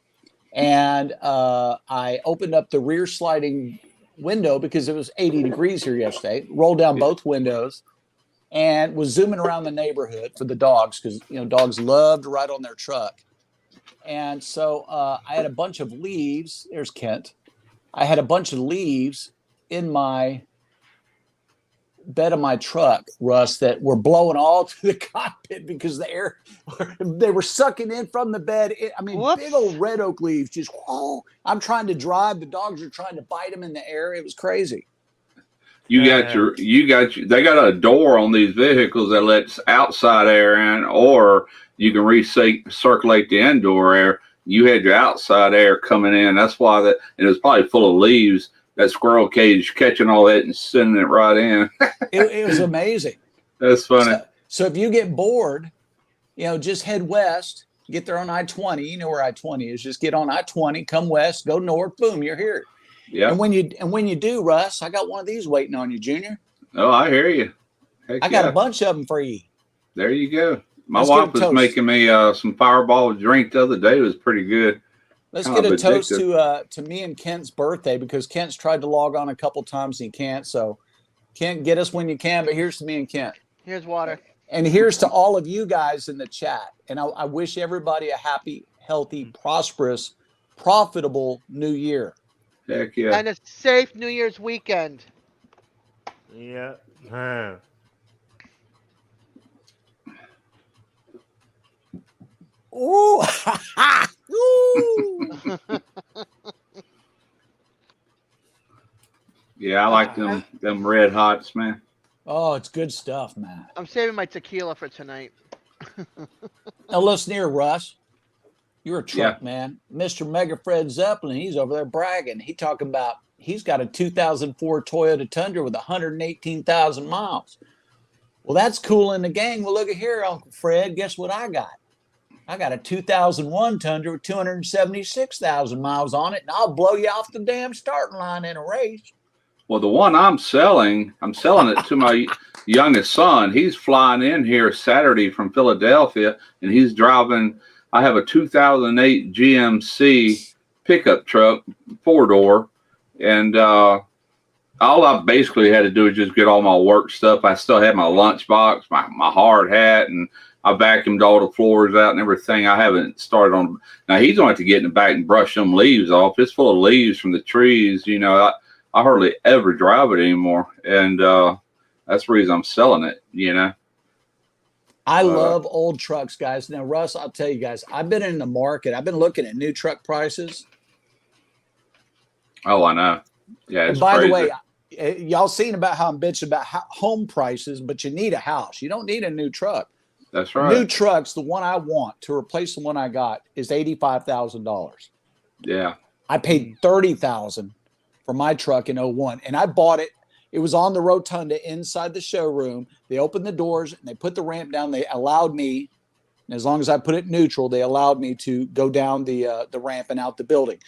Speaker 1: And I opened up the rear sliding window because it was 80 degrees here yesterday. Rolled down both windows. And was zooming around the neighborhood for the dogs because, dogs love to ride on their truck. And so I had a bunch of leaves. There's Kent. I had a bunch of leaves in my bed of my truck, Russ, that were blowing all to the cockpit because the air, they were sucking in from the bed. Big old red oak leaves. Just, I'm trying to drive. The dogs are trying to bite them in the air. It was crazy.
Speaker 4: They got a door on these vehicles that lets outside air in, or you can recirculate the indoor air. You had your outside air coming in. That's why and it was probably full of leaves. That squirrel cage catching all that and sending it right in.
Speaker 1: It was amazing.
Speaker 4: That's funny.
Speaker 1: So if you get bored, just head west, get there on I-20. You know where I-20 is. Just get on I-20, come west, go north, boom, you're here.
Speaker 4: Yeah.
Speaker 1: And when you do, Russ, I got one of these waiting on you, Junior.
Speaker 4: Oh, I hear you.
Speaker 1: I got a bunch of them for you.
Speaker 4: There you go. My wife was making me some Fireball drink the other day. It was pretty good.
Speaker 1: Let's get a toast to me and Kent's birthday because Kent's tried to log on a couple times and he can't. So, Kent, get us when you can. But here's to me and Kent.
Speaker 3: Here's water.
Speaker 1: And here's to all of you guys in the chat. And I wish everybody a happy, healthy, prosperous, profitable new year.
Speaker 4: Heck yeah.
Speaker 3: And a safe New Year's weekend.
Speaker 2: Yeah.
Speaker 1: Ooh. Ooh.
Speaker 4: Yeah, I like them red hots, man.
Speaker 1: Oh, it's good stuff, man.
Speaker 3: I'm saving my tequila for tonight.
Speaker 1: Now listen here, Russ. You're a truck man. Mr. Mega Fred Zeppelin, he's over there bragging. He talking about he's got a 2004 Toyota Tundra with 118,000 miles. Well, that's cool in the gang. Well, look at here, Uncle Fred. Guess what I got? I got a 2001 Tundra with 276,000 miles on it, and I'll blow you off the damn starting line in a race.
Speaker 4: Well, the one I'm selling it to my youngest son. He's flying in here Saturday from Philadelphia, and he's driving. I have a 2008 GMC pickup truck, 4-door, and all I basically had to do was just get all my work stuff. I still had my lunchbox, my hard hat, and I vacuumed all the floors out and everything. I haven't started on. Now, he's going to have to get in the back and brush them leaves off. It's full of leaves from the trees. I hardly ever drive it anymore. And That's the reason I'm selling it, you know.
Speaker 1: I love old trucks, guys. Now, Russ, I'll tell you guys, I've been in the market. I've been looking at new truck prices.
Speaker 4: Oh, I know. Yeah,
Speaker 1: And
Speaker 4: it's
Speaker 1: by
Speaker 4: crazy.
Speaker 1: the way, y'all seen about how I'm bitching about home prices, but you need a house. You don't need a new truck.
Speaker 4: That's right.
Speaker 1: New trucks, the one I want to replace the one I got is $85,000.
Speaker 4: Yeah.
Speaker 1: I paid $30,000 for my truck in 01, and I bought it. It was on the rotunda inside the showroom. They opened the doors and they put the ramp down. They allowed me, as long as I put it neutral, they allowed me to go down the ramp and out the building.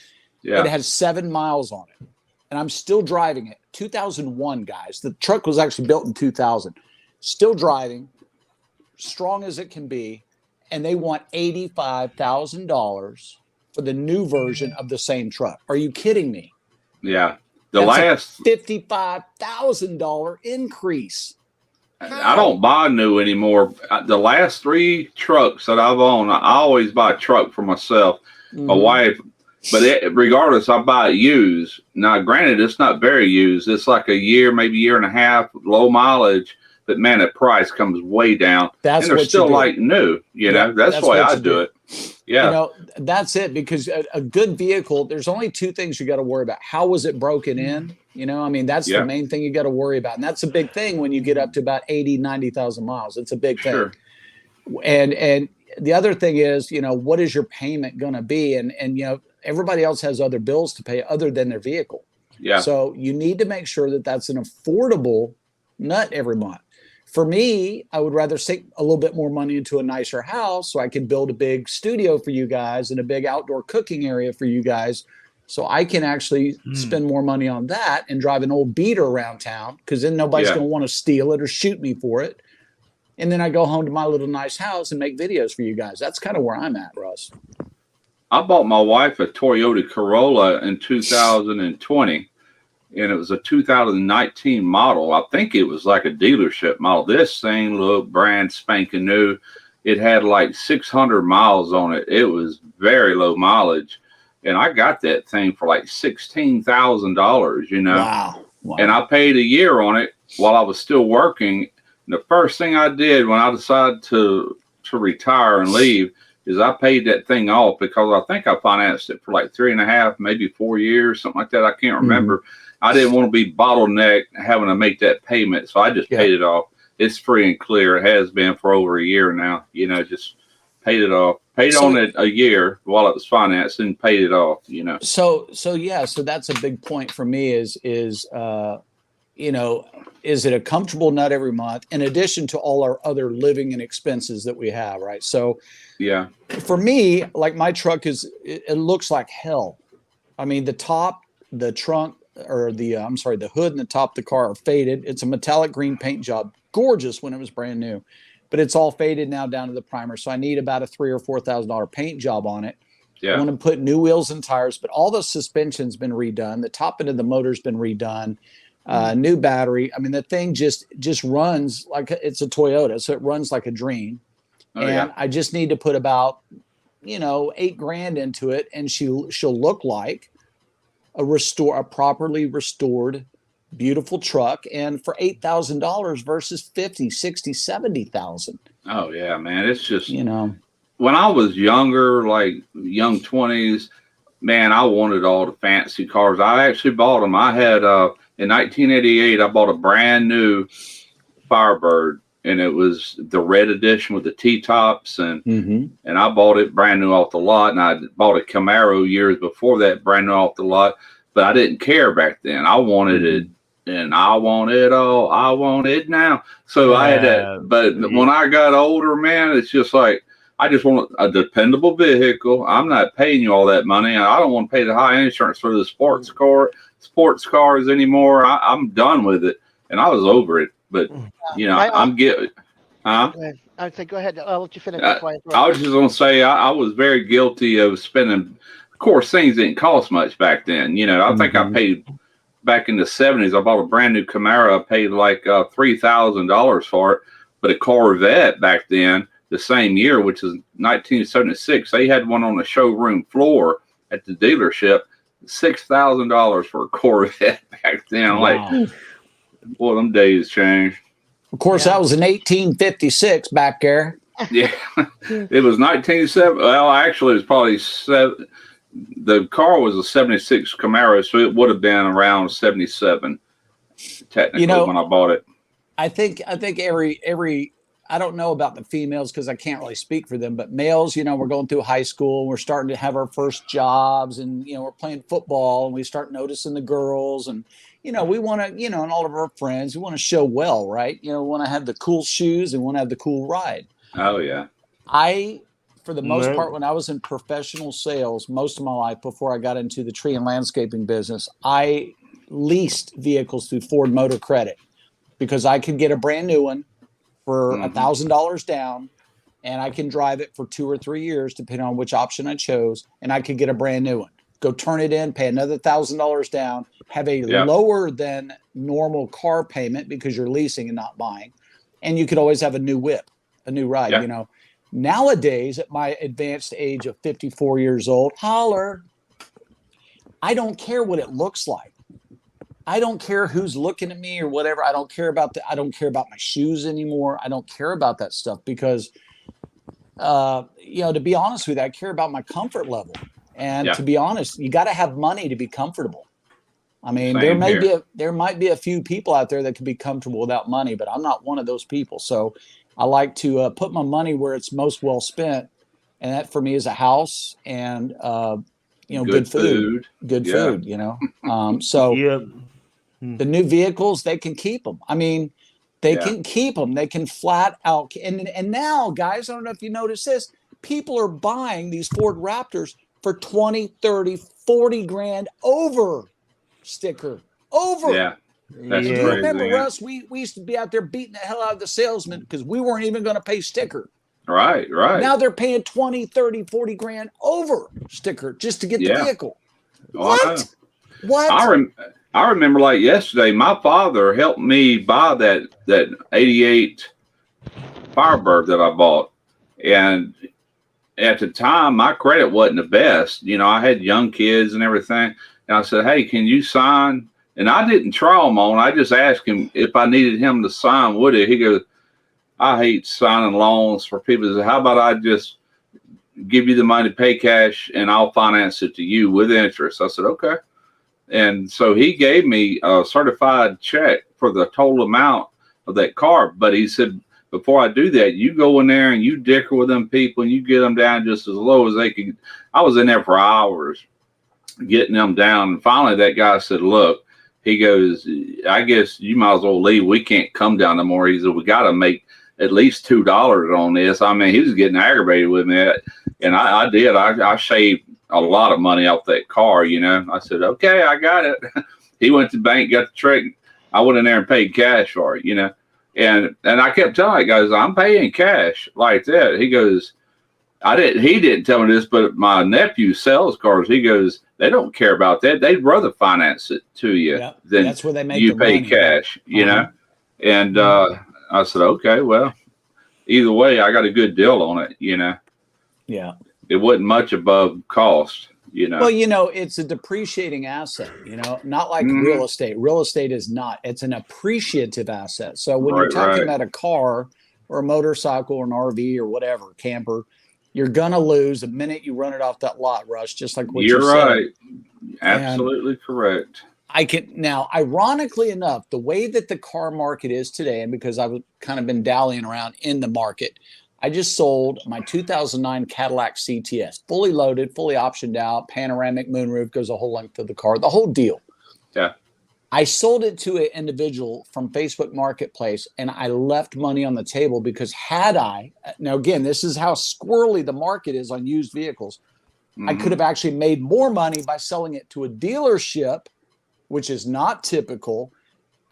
Speaker 4: Yeah.
Speaker 1: It has 7 miles on it, and I'm still driving it. 2001, guys. The truck was actually built in 2000. Still driving, strong as it can be, and they want $85,000 for the new version of the same truck. Are you kidding me?
Speaker 4: Yeah.
Speaker 1: That's a $55,000 increase.
Speaker 4: I don't buy new anymore. The last 3 trucks that I've owned, I always buy a truck for myself, my wife. But regardless, I buy it used. Now, granted, it's not very used. It's like a year, maybe year and a half, low mileage. But man, the price comes way down.
Speaker 1: That's
Speaker 4: and they're
Speaker 1: what
Speaker 4: still
Speaker 1: you do.
Speaker 4: like new. You know, that's the way I do it. Yeah.
Speaker 1: You know, that's it, because a good vehicle, there's only 2 things you got to worry about. How was it broken in? You know, I mean, that's the main thing you got to worry about. And that's a big thing when you get up to about 80, 90,000 miles. It's a big thing.
Speaker 4: Sure.
Speaker 1: And the other thing is, you know, what is your payment going to be? And, you know, everybody else has other bills to pay other than their vehicle.
Speaker 4: Yeah.
Speaker 1: So you need to make sure that that's an affordable nut every month. For me, I would rather sink a little bit more money into a nicer house so I can build a big studio for you guys and a big outdoor cooking area for you guys, so I can actually spend more money on that and drive an old beater around town, because then nobody's going to want to steal it or shoot me for it. And then I go home to my little nice house and make videos for you guys. That's kind of where I'm at, Russ.
Speaker 4: I bought my wife a Toyota Corolla in 2020. And it was a 2019 model. I think it was like a dealership model. This thing looked brand spanking new. It had like 600 miles on it. It was very low mileage. And I got that thing for like $16,000, you know.
Speaker 1: Wow.
Speaker 4: And I paid a year on it while I was still working. And the first thing I did when I decided to retire and leave is I paid that thing off, because I think I financed it for like 3.5, maybe 4 years, something like that. I can't remember. I didn't want to be bottlenecked having to make that payment, so I just paid it off. It's free and clear. It has been for over a year now. You know, just paid it off. Paid on it a year while it was financed and paid it off. You know.
Speaker 1: So that's a big point for me. Is you know, is it a comfortable nut every month in addition to all our other living and expenses that we have, right? So
Speaker 4: yeah,
Speaker 1: for me, like my truck it looks like hell. I mean, the top, the trunk, or the hood and the top of the car are faded. It's a metallic green paint job, gorgeous when it was brand new, but it's all faded now down to the primer. So I need about a $3,000 or $4,000 paint job on it. Yeah. I want to put new wheels and tires, but all the suspension's been redone. The top end of the motor's been redone. New battery. I mean, the thing just runs like it's a Toyota, so it runs like a dream. I just need to put about, you know, $8,000 into it, and she'll look like a properly restored, beautiful truck, and for $8,000 versus 50, 60, 70,000.
Speaker 4: Oh yeah, man. It's just,
Speaker 1: you know,
Speaker 4: when I was younger, like young 20s, man, I wanted all the fancy cars. I actually bought them. I had in 1988, I bought a brand new Firebird, and it was the red edition with the T-tops, and I bought it brand new off the lot. And I bought a Camaro years before that, brand new off the lot, but I didn't care back then. I wanted it, and I want it all. I want it now. So I had that. But when I got older, man, it's just like, I just want a dependable vehicle. I'm not paying you all that money. I don't want to pay the high insurance for the sports cars anymore. I'm done with it, and I was over it. But you know, I'm getting. Huh?
Speaker 3: I'd say go ahead. I'll let you finish.
Speaker 4: I was just gonna say I was very guilty of spending. Of course, things didn't cost much back then. You know, I think I paid back in the 70s. I bought a brand new Camaro. I paid like $3,000 for it. But a Corvette back then, the same year, which is 1976, they had one on the showroom floor at the dealership. $6,000 for a Corvette back then.
Speaker 1: Wow.
Speaker 4: Like, boy, them days changed.
Speaker 1: Of course,
Speaker 3: Yeah.
Speaker 1: that was in 1856 back there.
Speaker 4: Yeah, it was 1970. Well, actually, it was probably the car was a 76 Camaro, so it would have been around 77 technically when I bought it.
Speaker 1: I think every I don't know about the females because I can't really speak for them, but males, we're going through high school, we're starting to have our first jobs, and we're playing football, and we start noticing the girls, and we want to, and all of our friends, we want to show well, right? We want to have the cool shoes and want to have the cool ride.
Speaker 4: Oh yeah.
Speaker 1: For the most part, when I was in professional sales most of my life before I got into the tree and landscaping business, I leased vehicles through Ford Motor Credit because I could get a brand new one for $1,000 down, and I can drive it for 2 or 3 years, depending on which option I chose, and I could get a brand new one. Go turn it in, pay another $1,000 down, have a lower than normal car payment because you're leasing and not buying, and you could always have a new whip, a new ride. Nowadays, at my advanced age of 54 years old, I don't care what it looks like. I don't care who's looking at me or whatever. I don't care about my shoes anymore. I don't care about that stuff because, to be honest with you, I care about my comfort level. And to be honest, you got to have money to be comfortable. I mean, there might be a few people out there that can be comfortable without money, but I'm not one of those people. So I like to put my money where it's most well spent, and that for me is a house and good food. The new vehicles, they can keep them. I mean, they can keep them. They can flat out. And now, guys, I don't know if you notice this, people are buying these Ford Raptors for 20, 30, 40 grand over sticker. Over.
Speaker 4: Yeah. That's crazy.
Speaker 1: Remember, Russ, we used to be out there beating the hell out of the salesman because we weren't even going to pay sticker.
Speaker 4: Right.
Speaker 1: Now they're paying 20, 30, 40 grand over sticker just to get the vehicle. What?
Speaker 4: I remember like yesterday, my father helped me buy that 88 Firebird that I bought. And at the time, my credit wasn't the best. I had young kids and everything. And I said, hey, can you sign? And I didn't try him on. I just asked him if I needed him to sign, would he? He goes, I hate signing loans for people. He said, how about I just give you the money, pay cash, and I'll finance it to you with interest? I said, okay. And so he gave me a certified check for the total amount of that car. But he said, before I do that, you go in there and you dicker with them people and you get them down just as low as they can. I was in there for hours getting them down. And finally that guy said, look, he goes, I guess you might as well leave. We can't come down no more. He said, we got to make at least $2 on this. I mean, he was getting aggravated with me. And I did. I shaved a lot of money off that car, I said, okay, I got it. He went to the bank, got the check. I went in there and paid cash for it, and I kept telling the guys, I'm paying cash like that. He goes, he didn't tell me this, but my nephew sells cars. He goes, they don't care about that. They'd rather finance it to you than
Speaker 1: that's where they make
Speaker 4: you pay
Speaker 1: money.
Speaker 4: cash, and I said, okay, well, either way, I got a good deal on it,
Speaker 1: Yeah.
Speaker 4: It wasn't much above cost,
Speaker 1: Well, it's a depreciating asset, not like real estate. Real estate is not. It's an appreciative asset. So when you're talking about a car or a motorcycle or an RV or whatever, camper, you're going to lose the minute you run it off that lot, Rush, just like what you said.
Speaker 4: You're right. Absolutely correct.
Speaker 1: Now, ironically enough, the way that the car market is today, and because I've kind of been dallying around in the market, I just sold my 2009 Cadillac CTS, fully loaded, fully optioned out, panoramic moonroof, goes the whole length of the car, the whole deal.
Speaker 4: Yeah.
Speaker 1: I sold it to an individual from Facebook Marketplace, and I left money on the table because now again, this is how squirrely the market is on used vehicles. I could have actually made more money by selling it to a dealership, which is not typical.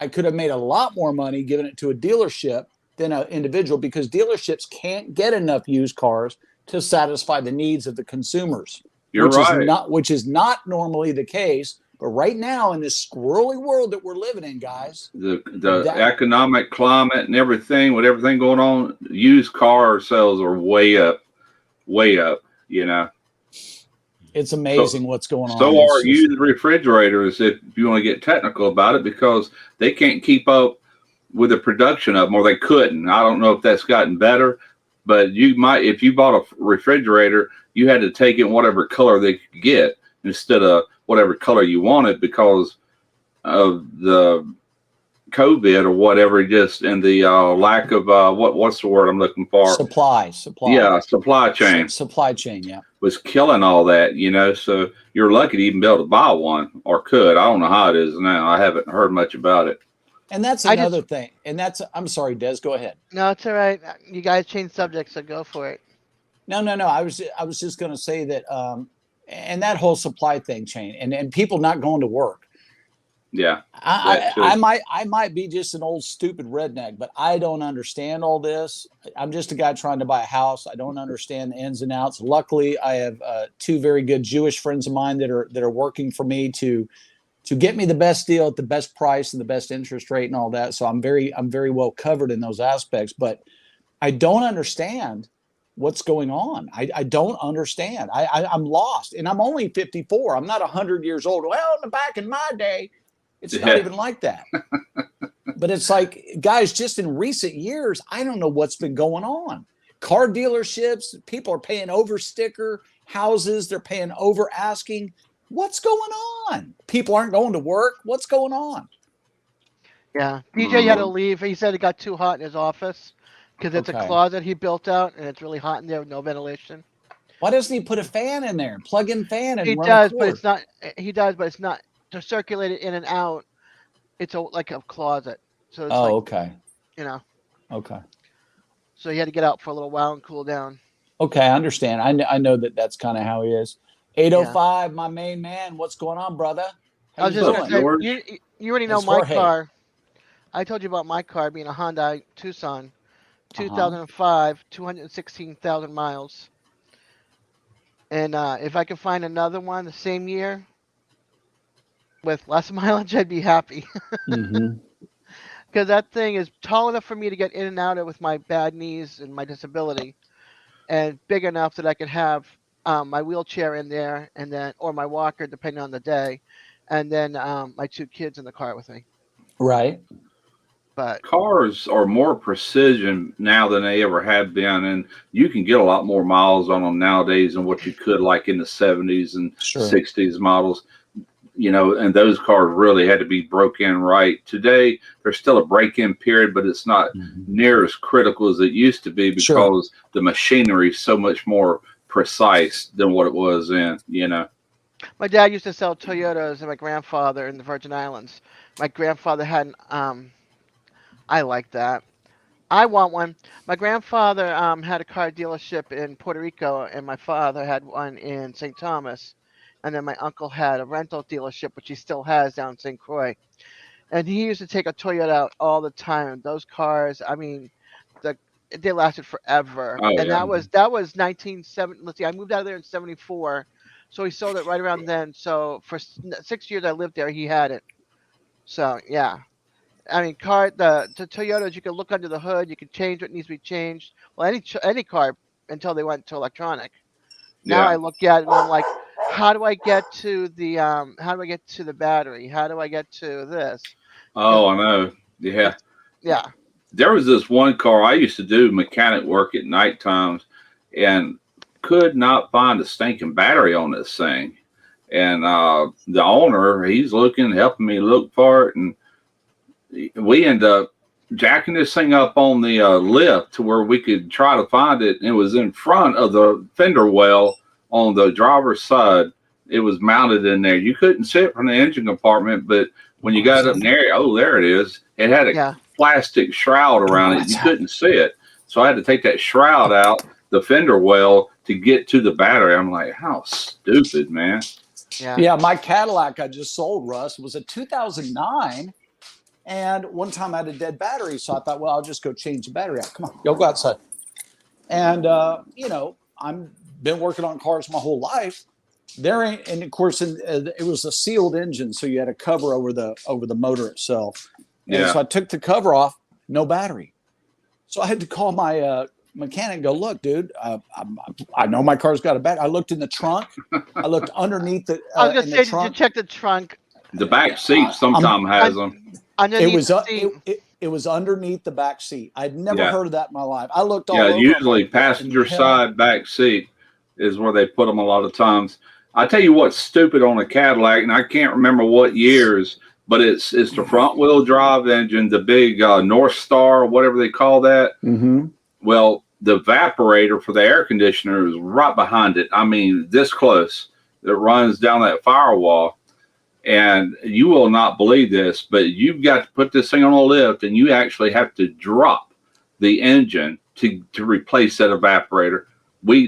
Speaker 1: I could have made a lot more money giving it to a dealership than an individual because dealerships can't get enough used cars to satisfy the needs of the consumers. Which is not normally the case. But right now in this squirrely world that we're living in, guys,
Speaker 4: the economic climate and everything, with everything going on, used car sales are way up.
Speaker 1: It's amazing what's going on.
Speaker 4: So are used refrigerators, if you want to get technical about it, because they can't keep up with the production of them, or they couldn't. I don't know if that's gotten better, but you might, if you bought a refrigerator, you had to take it in whatever color they could get instead of whatever color you wanted because of the COVID or whatever, just and the lack of what's the word I'm looking for?
Speaker 1: Supply.
Speaker 4: Yeah, supply chain.
Speaker 1: Supply chain, yeah.
Speaker 4: Was killing all that, you know. So you're lucky to even be able to buy one, or could. I don't know how it is now. I haven't heard much about it.
Speaker 1: And that's another thing. And that's, I'm sorry, Des, go ahead.
Speaker 3: No, it's all right. You guys changed subjects, so go for it.
Speaker 1: No. I was just going to say that, and that whole supply thing chain, and people not going to work.
Speaker 4: Yeah,
Speaker 1: I might be just an old stupid redneck, but I don't understand all this. I'm just a guy trying to buy a house. I don't understand the ins and outs. Luckily, I have two very good Jewish friends of mine that are working for me to get me the best deal at the best price and the best interest rate and all that. So I'm very well covered in those aspects. But I don't understand what's going on. I don't understand. I'm lost, and I'm only 54. I'm not 100 years old. Well, back in my day. It's not even like that. But it's like, guys, just in recent years, I don't know what's been going on. Car dealerships, people are paying over sticker houses. They're paying over asking. What's going on? People aren't going to work. What's going on?
Speaker 3: Yeah. DJ had to leave. He said it got too hot in his office because it's a closet he built out and it's really hot in there with no ventilation.
Speaker 1: Why doesn't he put a fan in there? Plug-in fan and
Speaker 3: he
Speaker 1: run
Speaker 3: does,
Speaker 1: a cord?
Speaker 3: but it's not. He does, but it's not to circulate it in and out. It's like a closet. So it's
Speaker 1: okay.
Speaker 3: You know.
Speaker 1: Okay.
Speaker 3: So he had to get out for a little while and cool down.
Speaker 1: Okay, I understand. I know that's kind of how he is. 805, my main man. What's going on, brother?
Speaker 3: I was just going to say, you already know my car. I told you about my car being a Hyundai Tucson, 2005, 216,000 miles. And if I could find another one the same year with less mileage, I'd be happy. Because that thing is tall enough for me to get in and out of with my bad knees and my disability, and big enough that I could have my wheelchair in there, and then or my walker, depending on the day, and then my two kids in the car with me.
Speaker 1: Right.
Speaker 4: But cars are more precision now than they ever have been, and you can get a lot more miles on them nowadays than what you could like in the 70s and 60s models. You know, and those cars really had to be broke in right. Today, there's still a break-in period, but it's not near as critical as it used to be because the machinery is so much more precise than what it was then, you know.
Speaker 3: My dad used to sell Toyotas, and my grandfather in the Virgin Islands. My grandfather had I like that. I want one. My grandfather had a car dealership in Puerto Rico, and my father had one in St. Thomas. And then my uncle had a rental dealership, which he still has down in St. Croix. And he used to take a Toyota out all the time. Those cars, I mean, they lasted forever. And that was 1970. Let's see, I moved out of there in 74. So he sold it right around then. So for 6 years I lived there, he had it. So, yeah. I mean, the Toyotas, you can look under the hood. You can change what needs to be changed. Well, any car until they went to electronic. Now I look at it and I'm like, how do I get to the battery? How do I get to this?
Speaker 4: Oh, I know. Yeah.
Speaker 3: Yeah.
Speaker 4: There was this one car I used to do mechanic work at night times and could not find a stinking battery on this thing. And the owner, he's helping me look for it. And we end up jacking this thing up on the lift to where we could try to find it. It was in front of the fender well on the driver's side. It was mounted in there. You couldn't see it from the engine compartment, but when you got up in there, there it is. It had a plastic shroud around it. You couldn't see it. So I had to take that shroud out, the fender well, to get to the battery. I'm like, how stupid, man.
Speaker 1: Yeah, my Cadillac I just sold, Russ, was a 2009. And one time I had a dead battery, so I thought, well, I'll just go change the battery out. Come on, y'all go outside. And, you know, I've been working on cars my whole life. And of course, it was a sealed engine, so you had a cover over the motor itself. And so I took the cover off, no battery. So I had to call my mechanic and go, look, dude, I know my car's got a battery. I looked in the trunk. I looked underneath the
Speaker 3: I was going to say, did you check the trunk?
Speaker 4: The back seat sometimes has them.
Speaker 1: It It was underneath the back seat. I'd never
Speaker 4: Yeah.
Speaker 1: heard of that in my life. I looked all
Speaker 4: Yeah,
Speaker 1: over. I'm
Speaker 4: usually
Speaker 1: like, what in
Speaker 4: passenger
Speaker 1: the hell?
Speaker 4: side back seat is where they put them a lot of times. I tell you what's stupid on a Cadillac, and I can't remember what years, but it's the front wheel drive engine, the big North Star, or whatever they call that.
Speaker 1: Mm-hmm.
Speaker 4: Well, the evaporator for the air conditioner is right behind it. I mean, this close. It runs down that firewall. And you will not believe this, but you've got to put this thing on a lift, and you actually have to drop the engine to replace that evaporator.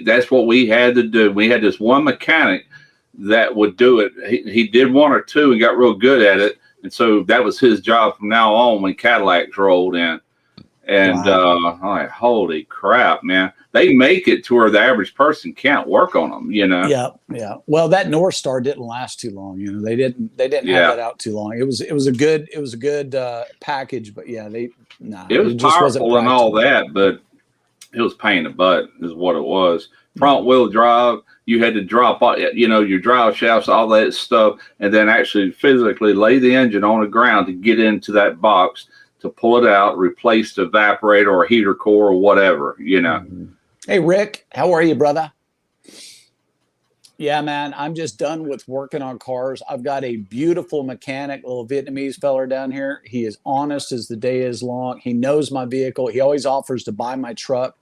Speaker 4: That's what we had to do. We had this one mechanic that would do it. He did one or two and got real good at it, and so that was his job from now on when Cadillacs rolled in. And
Speaker 1: Wow.
Speaker 4: I'm like, holy crap, man! They make it to where the average person can't work on them.
Speaker 1: Yeah, yeah. Well, that North Star didn't last too long. They didn't have
Speaker 4: Yeah.
Speaker 1: that out too long. It was a good package, but yeah,
Speaker 4: It was
Speaker 1: it just wasn't
Speaker 4: powerful and all
Speaker 1: practical.
Speaker 4: that, but it was pain in the butt is what it was. Front wheel drive, you had to drop, your drive shafts, all that stuff, and then actually physically lay the engine on the ground to get into that box to pull it out, replace the evaporator or heater core or whatever.
Speaker 1: Mhm. Hey, Rick, how are you, brother? Yeah, man, I'm just done with working on cars. I've got a beautiful mechanic, little Vietnamese feller down here. He is honest as the day is long. He knows my vehicle. He always offers to buy my truck.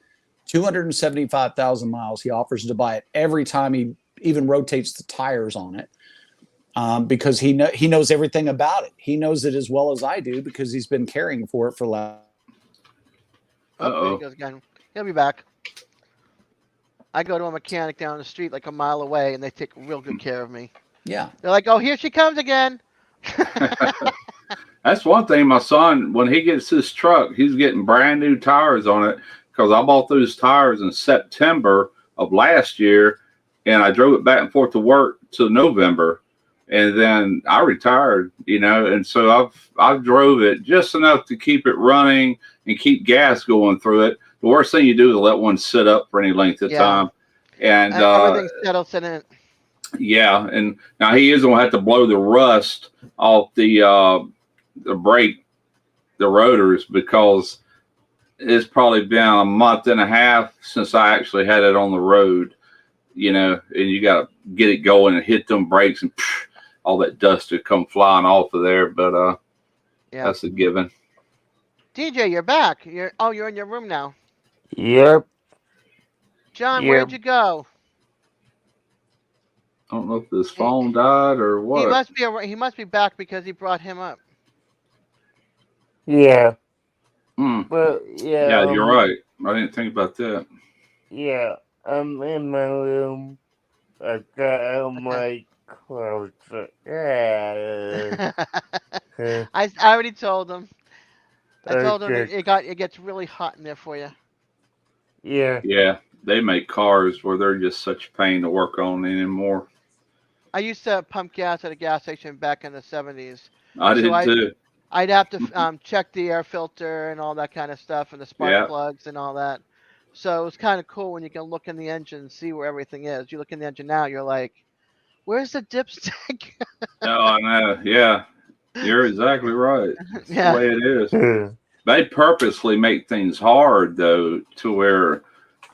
Speaker 1: 275,000 miles. He offers to buy it every time he even rotates the tires on it, because he knows everything about it. He knows it as well as I do because he's been caring for it for last.
Speaker 3: Oh, there he
Speaker 4: Uh-oh.
Speaker 3: goes again. He'll be back. I go to a mechanic down the street like a mile away, and they take real good care of me.
Speaker 1: Yeah.
Speaker 3: They're like, "Oh, here she comes again."
Speaker 4: That's one thing. My son, when he gets his truck, he's getting brand new tires on it because I bought those tires in September of last year, and I drove it back and forth to work till November, and then I retired. And so I've drove it just enough to keep it running and keep gas going through it. The worst thing you do is let one sit up for any length of
Speaker 3: Yeah.
Speaker 4: time, and
Speaker 3: Everything settles in it.
Speaker 4: yeah, and now he is going to have to blow the rust off the brake, the rotors, because it's probably been a month and a half since I actually had it on the road, and you got to get it going and hit them brakes, and all that dust would come flying off of there. But
Speaker 3: Yeah.
Speaker 4: that's a given.
Speaker 3: DJ, you're back. You're in your room now.
Speaker 2: Yep.
Speaker 3: John, where'd you go?
Speaker 4: I don't know if his phone died or
Speaker 3: He
Speaker 4: what.
Speaker 3: must be back because he brought him up.
Speaker 2: Yeah.
Speaker 4: Mm.
Speaker 2: Well,
Speaker 4: Yeah, you're right. I didn't think about that.
Speaker 2: Yeah, I'm in my room. I got out my clothes.
Speaker 3: I already told him. I told him it gets really hot in there for you.
Speaker 2: Yeah.
Speaker 4: Yeah, they make cars where they're just such a pain to work on anymore.
Speaker 3: I used to pump gas at a gas station back in the 70s.
Speaker 4: I did too.
Speaker 3: I'd have to check the air filter and all that kind of stuff and the spark plugs and all that. So it was kind of cool when you can look in the engine and see where everything is. You look in the engine now, you're like, where's the dipstick?
Speaker 4: Oh, I know. Yeah, you're exactly right. That's the way it is. They purposely make things hard, though, to where,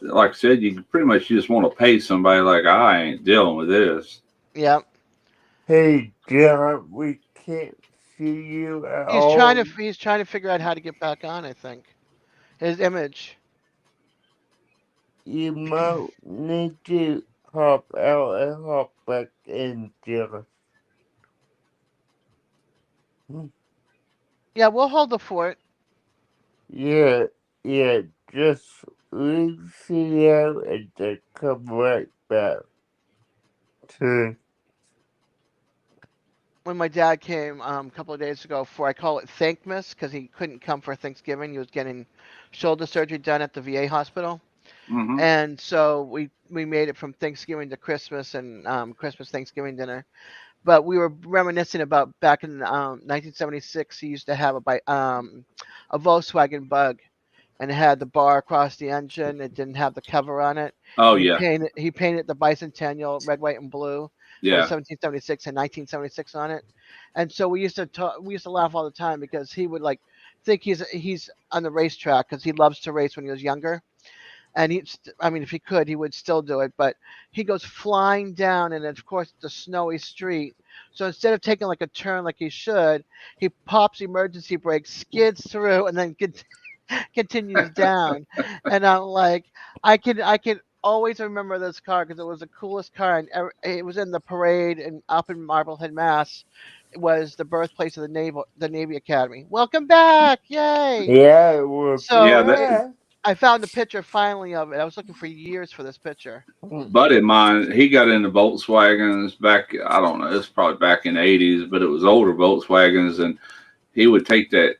Speaker 4: like I said, you pretty much just want to pay somebody like, I ain't dealing with this.
Speaker 3: Yep.
Speaker 2: Hey, John, we can't see you at all.
Speaker 3: He's trying to figure out how to get back on, I think. His image.
Speaker 2: You might need to hop out and hop back in, John.
Speaker 3: Yeah, we'll hold the fort.
Speaker 2: Yeah, just leave the out and then come right back.
Speaker 3: When my dad came a couple of days ago I call it Thankmas because he couldn't come for Thanksgiving. He was getting shoulder surgery done at the VA hospital.
Speaker 4: Mm-hmm.
Speaker 3: And so we made it from Thanksgiving to Christmas and Christmas Thanksgiving dinner. But we were reminiscing about back in 1976. He used to have a Volkswagen Bug, and it had the bar across the engine. It didn't have the cover on it.
Speaker 4: Oh,
Speaker 3: He
Speaker 4: yeah.
Speaker 3: painted the bicentennial red, white, and blue.
Speaker 4: Yeah.
Speaker 3: 1776 and 1976 on it. And so we used to laugh all the time because he would like think he's on the racetrack because he loves to race when he was younger. And I mean, if he could, he would still do it. But he goes flying down, and of course, it's a snowy street. So instead of taking like a turn like he should, he pops emergency brakes, skids through, and then continues down. And I'm like, I can always remember this car because it was the coolest car, and it was in the parade and up in Marblehead, Mass. It was the birthplace of the Navy Academy. Welcome back! Yay!
Speaker 5: Yeah, well,
Speaker 3: So
Speaker 4: Yeah,
Speaker 5: yeah.
Speaker 3: I found a picture finally of it. I was looking for years for this picture.
Speaker 4: buddy of mine, he got into Volkswagens back, I don't know, it's probably back in the 80s, but it was older Volkswagens, and he would take that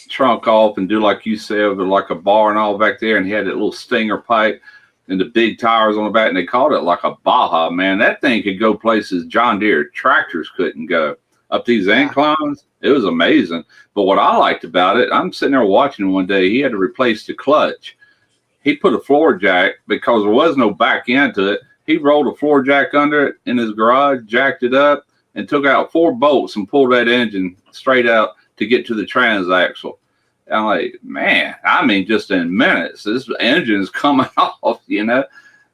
Speaker 4: trunk off and do like you said, with like a bar and all back there, and he had that little stinger pipe and the big tires on the back, and they called it like a Baja, man. That thing could go places John Deere tractors couldn't go. Up these inclines, it was amazing. But what I liked about it, I'm sitting there watching one day, he had to replace the clutch. He put a floor jack because there was no back end to it. He rolled a floor jack under it in his garage, jacked it up, and took out 4 bolts and pulled that engine straight out to get to the transaxle. And I'm like, man, I mean, just in minutes, this engine's coming off, you know.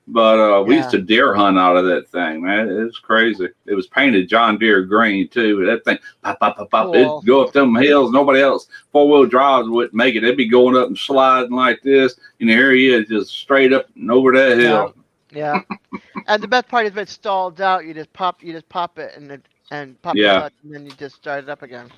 Speaker 4: But we used to deer hunt out of that thing, man. It was crazy. It was painted John Deere green, too. But that thing, pop, pop, pop, pop,
Speaker 3: Cool.
Speaker 4: it'd go up them hills. Nobody else, 4-wheel drives wouldn't make it. They'd be going up and sliding like this. And here he is, just straight up and over that hill.
Speaker 3: Yeah. And the best part is if it's stalled out, you just pop it and pop the
Speaker 4: Yeah.
Speaker 3: clutch, and then you just start it up again.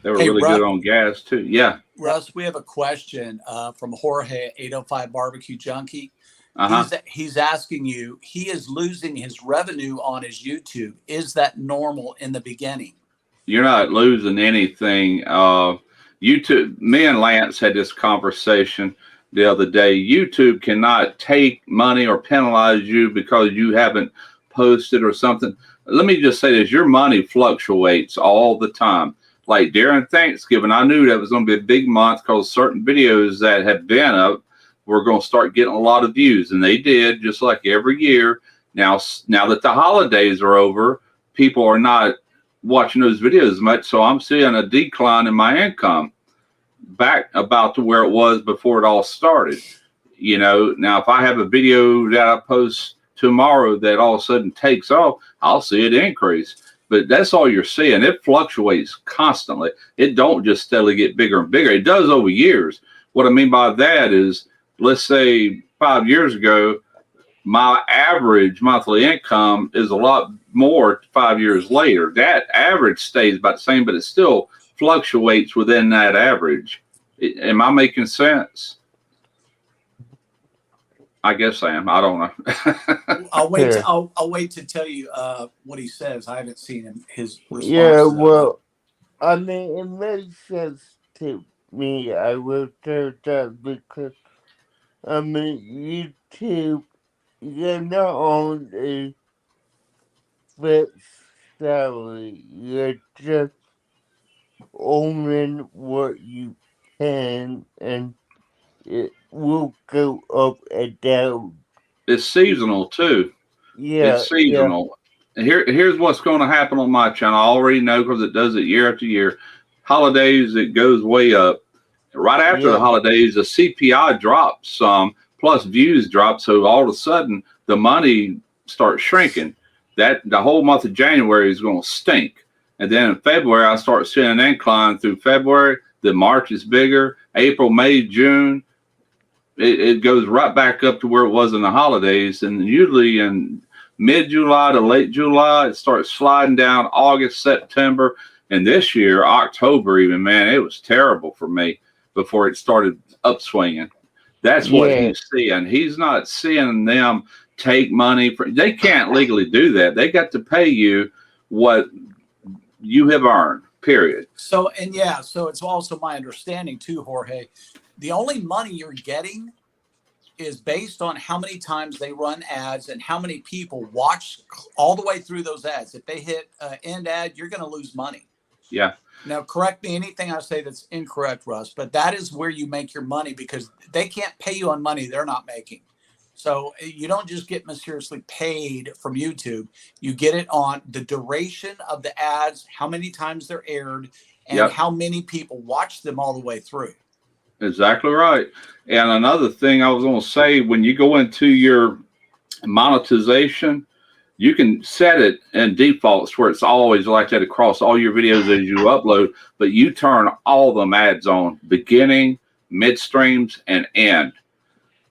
Speaker 4: They were
Speaker 6: Hey,
Speaker 4: really
Speaker 6: Russ.
Speaker 4: good on gas, too. Yeah.
Speaker 6: Russ, we have a question from Jorge, 805 Barbecue Junkie.
Speaker 4: Uh-huh.
Speaker 6: He's asking you, he is losing his revenue on his YouTube. Is that normal in the beginning?
Speaker 4: You're not losing anything. YouTube, me and Lance had this conversation the other day. YouTube cannot take money or penalize you because you haven't posted or something. Let me just say this, your money fluctuates all the time. Like during Thanksgiving, I knew that was going to be a big month because certain videos that had been up were going to start getting a lot of views, and they did, just like every year. Now that the holidays are over, people are not watching those videos as much, so I'm seeing a decline in my income back about to where it was before it all started. You know, now if I have a video that I post tomorrow that all of a sudden takes off, I'll see it increase. But that's all you're seeing. It fluctuates constantly. It don't just steadily get bigger and bigger. It does over years. What I mean by that is, let's say 5 years ago, my average monthly income is a lot more 5 years later. That average stays about the same, but it still fluctuates within that average. Am I making sense? I guess I am. I don't know.
Speaker 6: I'll wait.
Speaker 5: Yeah.
Speaker 6: I'll wait to tell you what he says. I haven't seen his response.
Speaker 5: Yeah,
Speaker 6: to that.
Speaker 5: well, I mean, it makes sense to me. I will tell that because, I mean, YouTube, you're not on a fixed salary. You're just owning what you can, and it will go up and down.
Speaker 4: It's seasonal too.
Speaker 5: Yeah,
Speaker 4: It's seasonal. Here's what's going to happen on my channel. I already know because it does it year after year. Holidays, it goes way up. Right after the holidays, the CPI drops some, plus views drop. So all of a sudden, the money starts shrinking. The whole month of January is going to stink. And then in February, I start seeing an incline through February. Then March is bigger. April, May, June, it goes right back up to where it was in the holidays. And usually in mid-July to late July, it starts sliding down. August, September, and this year, October even, man, it was terrible for me before it started upswinging. That's what he's seeing. He's not seeing them take money. They can't legally do that. They got to pay you what you have earned, period.
Speaker 6: So it's also my understanding too, Jorge. The only money you're getting is based on how many times they run ads and how many people watch all the way through those ads. If they hit end ad, you're going to lose money.
Speaker 4: Yeah.
Speaker 6: Now, correct me anything I say that's incorrect, Russ, but that is where you make your money because they can't pay you on money they're not making. So you don't just get mysteriously paid from YouTube. You get it on the duration of the ads, how many times they're aired, and how many people watch them all the way through.
Speaker 4: Exactly right. And another thing I was going to say, when you go into your monetization, you can set it in defaults where it's always like that across all your videos as you upload, but you turn all them ads on, beginning, midstreams, and end.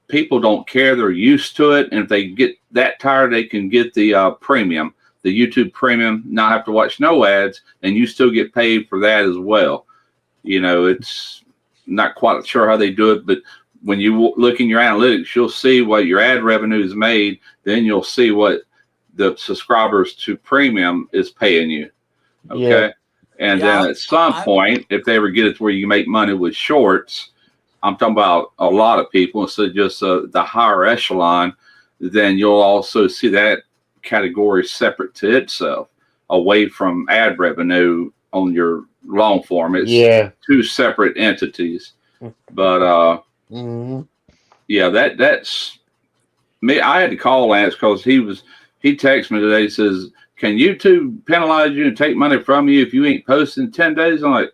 Speaker 4: People don't care. They're used to it. And if they get that tired, they can get the premium, the YouTube premium, not have to watch no ads, and you still get paid for that as well. You know, it's not quite sure how they do it, but when you look in your analytics, you'll see what your ad revenue is made. Then you'll see what the subscribers to premium is paying you. Okay. And then at some point, if they ever get it to where you can make money with shorts, I'm talking about a lot of people instead of just the higher echelon, then you'll also see that category separate to itself, away from ad revenue on your long form. It's two separate entities. But yeah, that's me. I had to call Lance because he texted me today. He says, "Can YouTube penalize you and take money from you if you ain't posting in 10 days?" I'm like,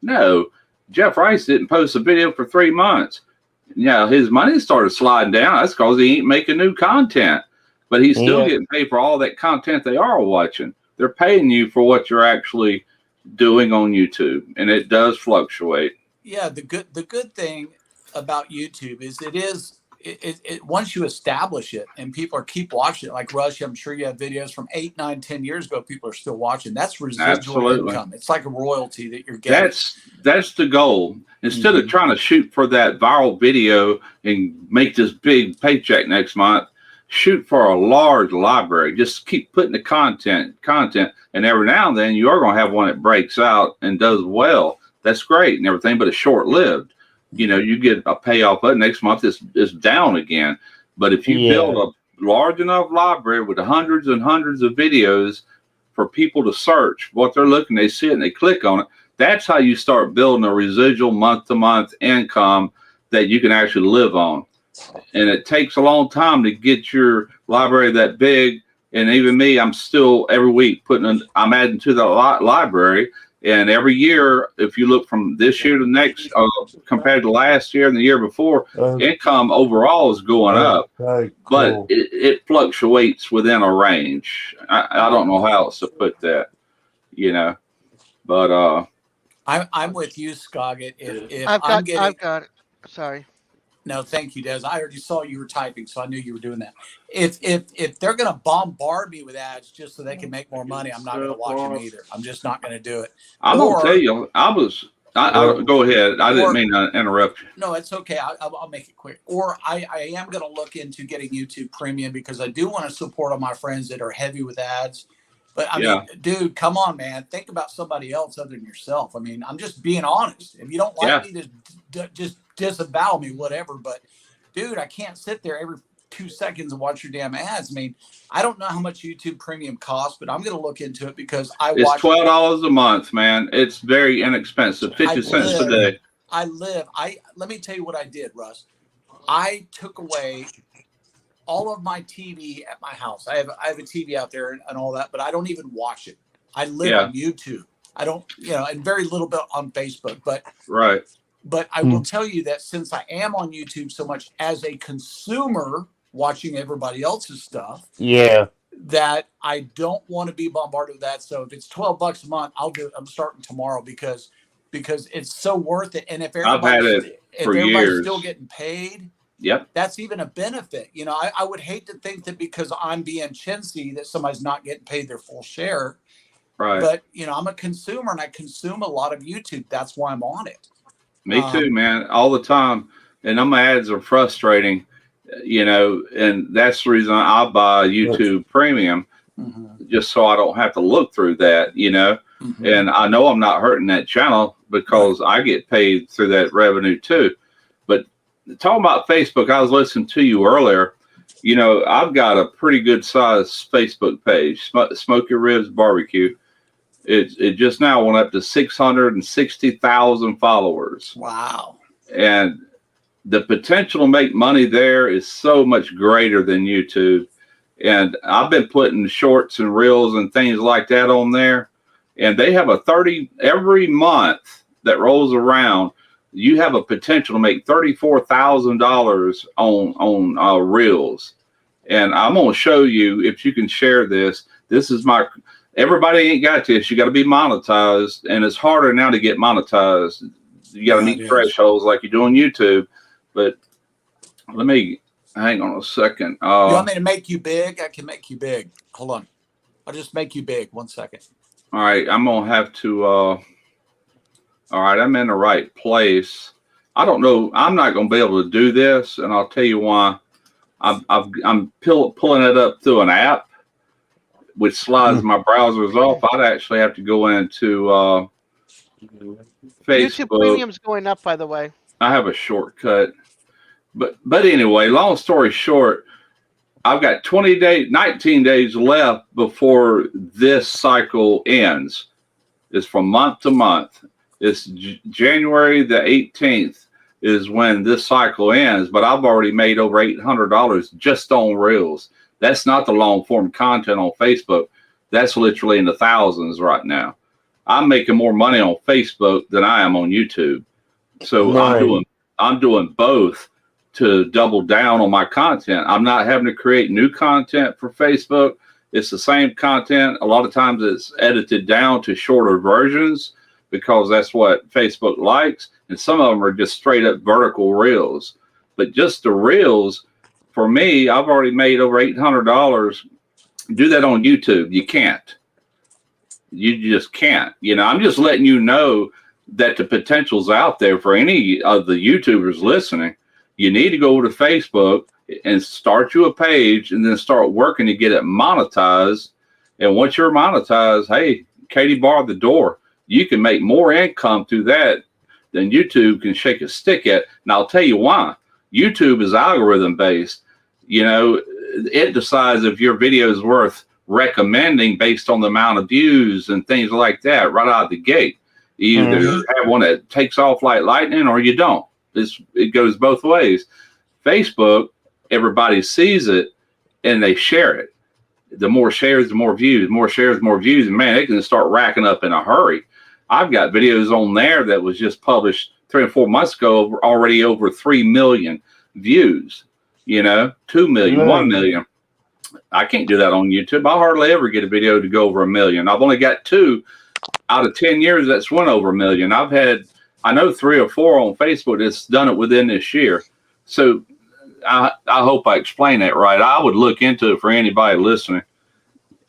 Speaker 4: no. Jeff Rice didn't post a video for 3 months. Yeah, his money started sliding down. That's because he ain't making new content. But he's still getting paid for all that content they are watching. They're paying you for what you're actually doing on YouTube, and it does fluctuate.
Speaker 6: Yeah, the good thing about YouTube is it once you establish it and people keep watching it, like Rush, I'm sure you have videos from 8, 9, 10 years ago. People are still watching. That's residual income. It's like a royalty that you're getting.
Speaker 4: That's the goal. Instead of trying to shoot for that viral video and make this big paycheck next month, shoot for a large library. Just keep putting the content, and every now and then you are going to have one that breaks out and does well. That's great and everything, but it's short-lived. You know, you get a payoff, but next month it's down again. But if you build a large enough library with hundreds and hundreds of videos for people to search what they're looking, they see it and they click on it. That's how you start building a residual month-to-month income that you can actually live on. And it takes a long time to get your library that big. And even me, I'm still every week I'm adding to the library. And every year, if you look from this year to next, compared to last year and the year before, income overall is going up. But it fluctuates within a range. I don't know how else to put that, you know. But
Speaker 6: I'm with you, Scoggett. If
Speaker 3: I've got it. Sorry.
Speaker 6: No, thank you, Des. I already saw you were typing, so I knew you were doing that. If they're going to bombard me with ads just so they can make more money, I'm not going to watch them either. I'm just not going to do it.
Speaker 4: I'm going to tell you, go ahead. I didn't mean to interrupt you.
Speaker 6: No, it's okay. I'll make it quick. Or I am going to look into getting YouTube Premium because I do want to support all my friends that are heavy with ads. But I mean, dude, come on, man. Think about somebody else other than yourself. I mean, I'm just being honest. If you don't like me, just disavow me, whatever. But dude, I can't sit there every 2 seconds and watch your damn ads. I mean, I don't know how much YouTube Premium costs, but I'm going to look into it because
Speaker 4: it's $12 a month, man. It's very inexpensive. 50 cents a day.
Speaker 6: Let me tell you what I did, Russ. I took away all of my TV at my house. I have a TV out there and all that, but I don't even watch it. I live on YouTube. I don't, and very little bit on Facebook, but But I will tell you that since I am on YouTube so much as a consumer watching everybody else's stuff, that I don't want to be bombarded with that. So if it's $12 a month, I'll do it. I'm starting tomorrow because it's so worth it. And if everybody's still getting paid, that's even a benefit. I would hate to think that because I'm being chintzy that somebody's not getting paid their full share. Right. But I'm a consumer and I consume a lot of YouTube. That's why I'm on it.
Speaker 4: Me too, man, all the time. And them ads are frustrating, and that's the reason I buy YouTube Premium, just so I don't have to look through that, And I know I'm not hurting that channel because I get paid through that revenue too. But talking about Facebook, I was listening to you earlier. I've got a pretty good sized Facebook page, Smoky Ribs Barbecue. It just now went up to 660,000 followers.
Speaker 6: Wow.
Speaker 4: And the potential to make money there is so much greater than YouTube. And I've been putting shorts and reels and things like that on there. and they have a 30 every month that rolls around. You have a potential to make $34,000 on reels, and I'm gonna show you if you can share this. This is my. Everybody ain't got this. You got to be monetized, and it's harder now to get monetized. You got to meet thresholds like you do on YouTube. But let me hang on a second.
Speaker 6: You want me to make you big? I can make you big. Hold on. I'll just make you big. 1 second.
Speaker 4: All right, I'm gonna have to. All right, I'm in the right place. I don't know. I'm not gonna be able to do this, and I'll tell you why. I'm pulling it up through an app, which slides my browsers off. I'd actually have to go into
Speaker 3: YouTube
Speaker 4: Facebook.
Speaker 3: Premium's going up, by the way.
Speaker 4: I have a shortcut, but anyway, long story short, I've got 19 days left before this cycle ends. It's from month to month. It's January the 18th is when this cycle ends, but I've already made over $800 just on Reels. That's not the long form content on Facebook. That's literally in the thousands right now. I'm making more money on Facebook than I am on YouTube. So
Speaker 5: Right.
Speaker 4: I'm doing both to double down on my content. I'm not having to create new content for Facebook. It's the same content. A lot of times it's edited down to shorter versions because that's what Facebook likes. And some of them are just straight up vertical reels. But just the reels, for me, I've already made over $800. Do that on YouTube. You can't. You just can't. I'm just letting you know that the potential's out there for any of the YouTubers listening. You need to go to Facebook and start you a page and then start working to get it monetized. And once you're monetized, hey, Katie barred the door. You can make more income through that than YouTube can shake a stick at. And I'll tell you why. YouTube is algorithm based. It decides if your video is worth recommending based on the amount of views and things like that right out of the gate. You either have one that takes off like lightning or you don't. It goes both ways. Facebook, everybody sees it and they share it. The more shares, the more views, more shares, more views. And man, they can start racking up in a hurry. I've got videos on there that was just published 3 or 4 months ago, already over 3 million views, 2 million, 1 million. I can't do that on YouTube. I hardly ever get a video to go over 1 million. I've only got 2 out of 10 years that's went over 1 million. I know 3 or 4 on Facebook that's done it within this year. So I hope I explained that right. I would look into it for anybody listening.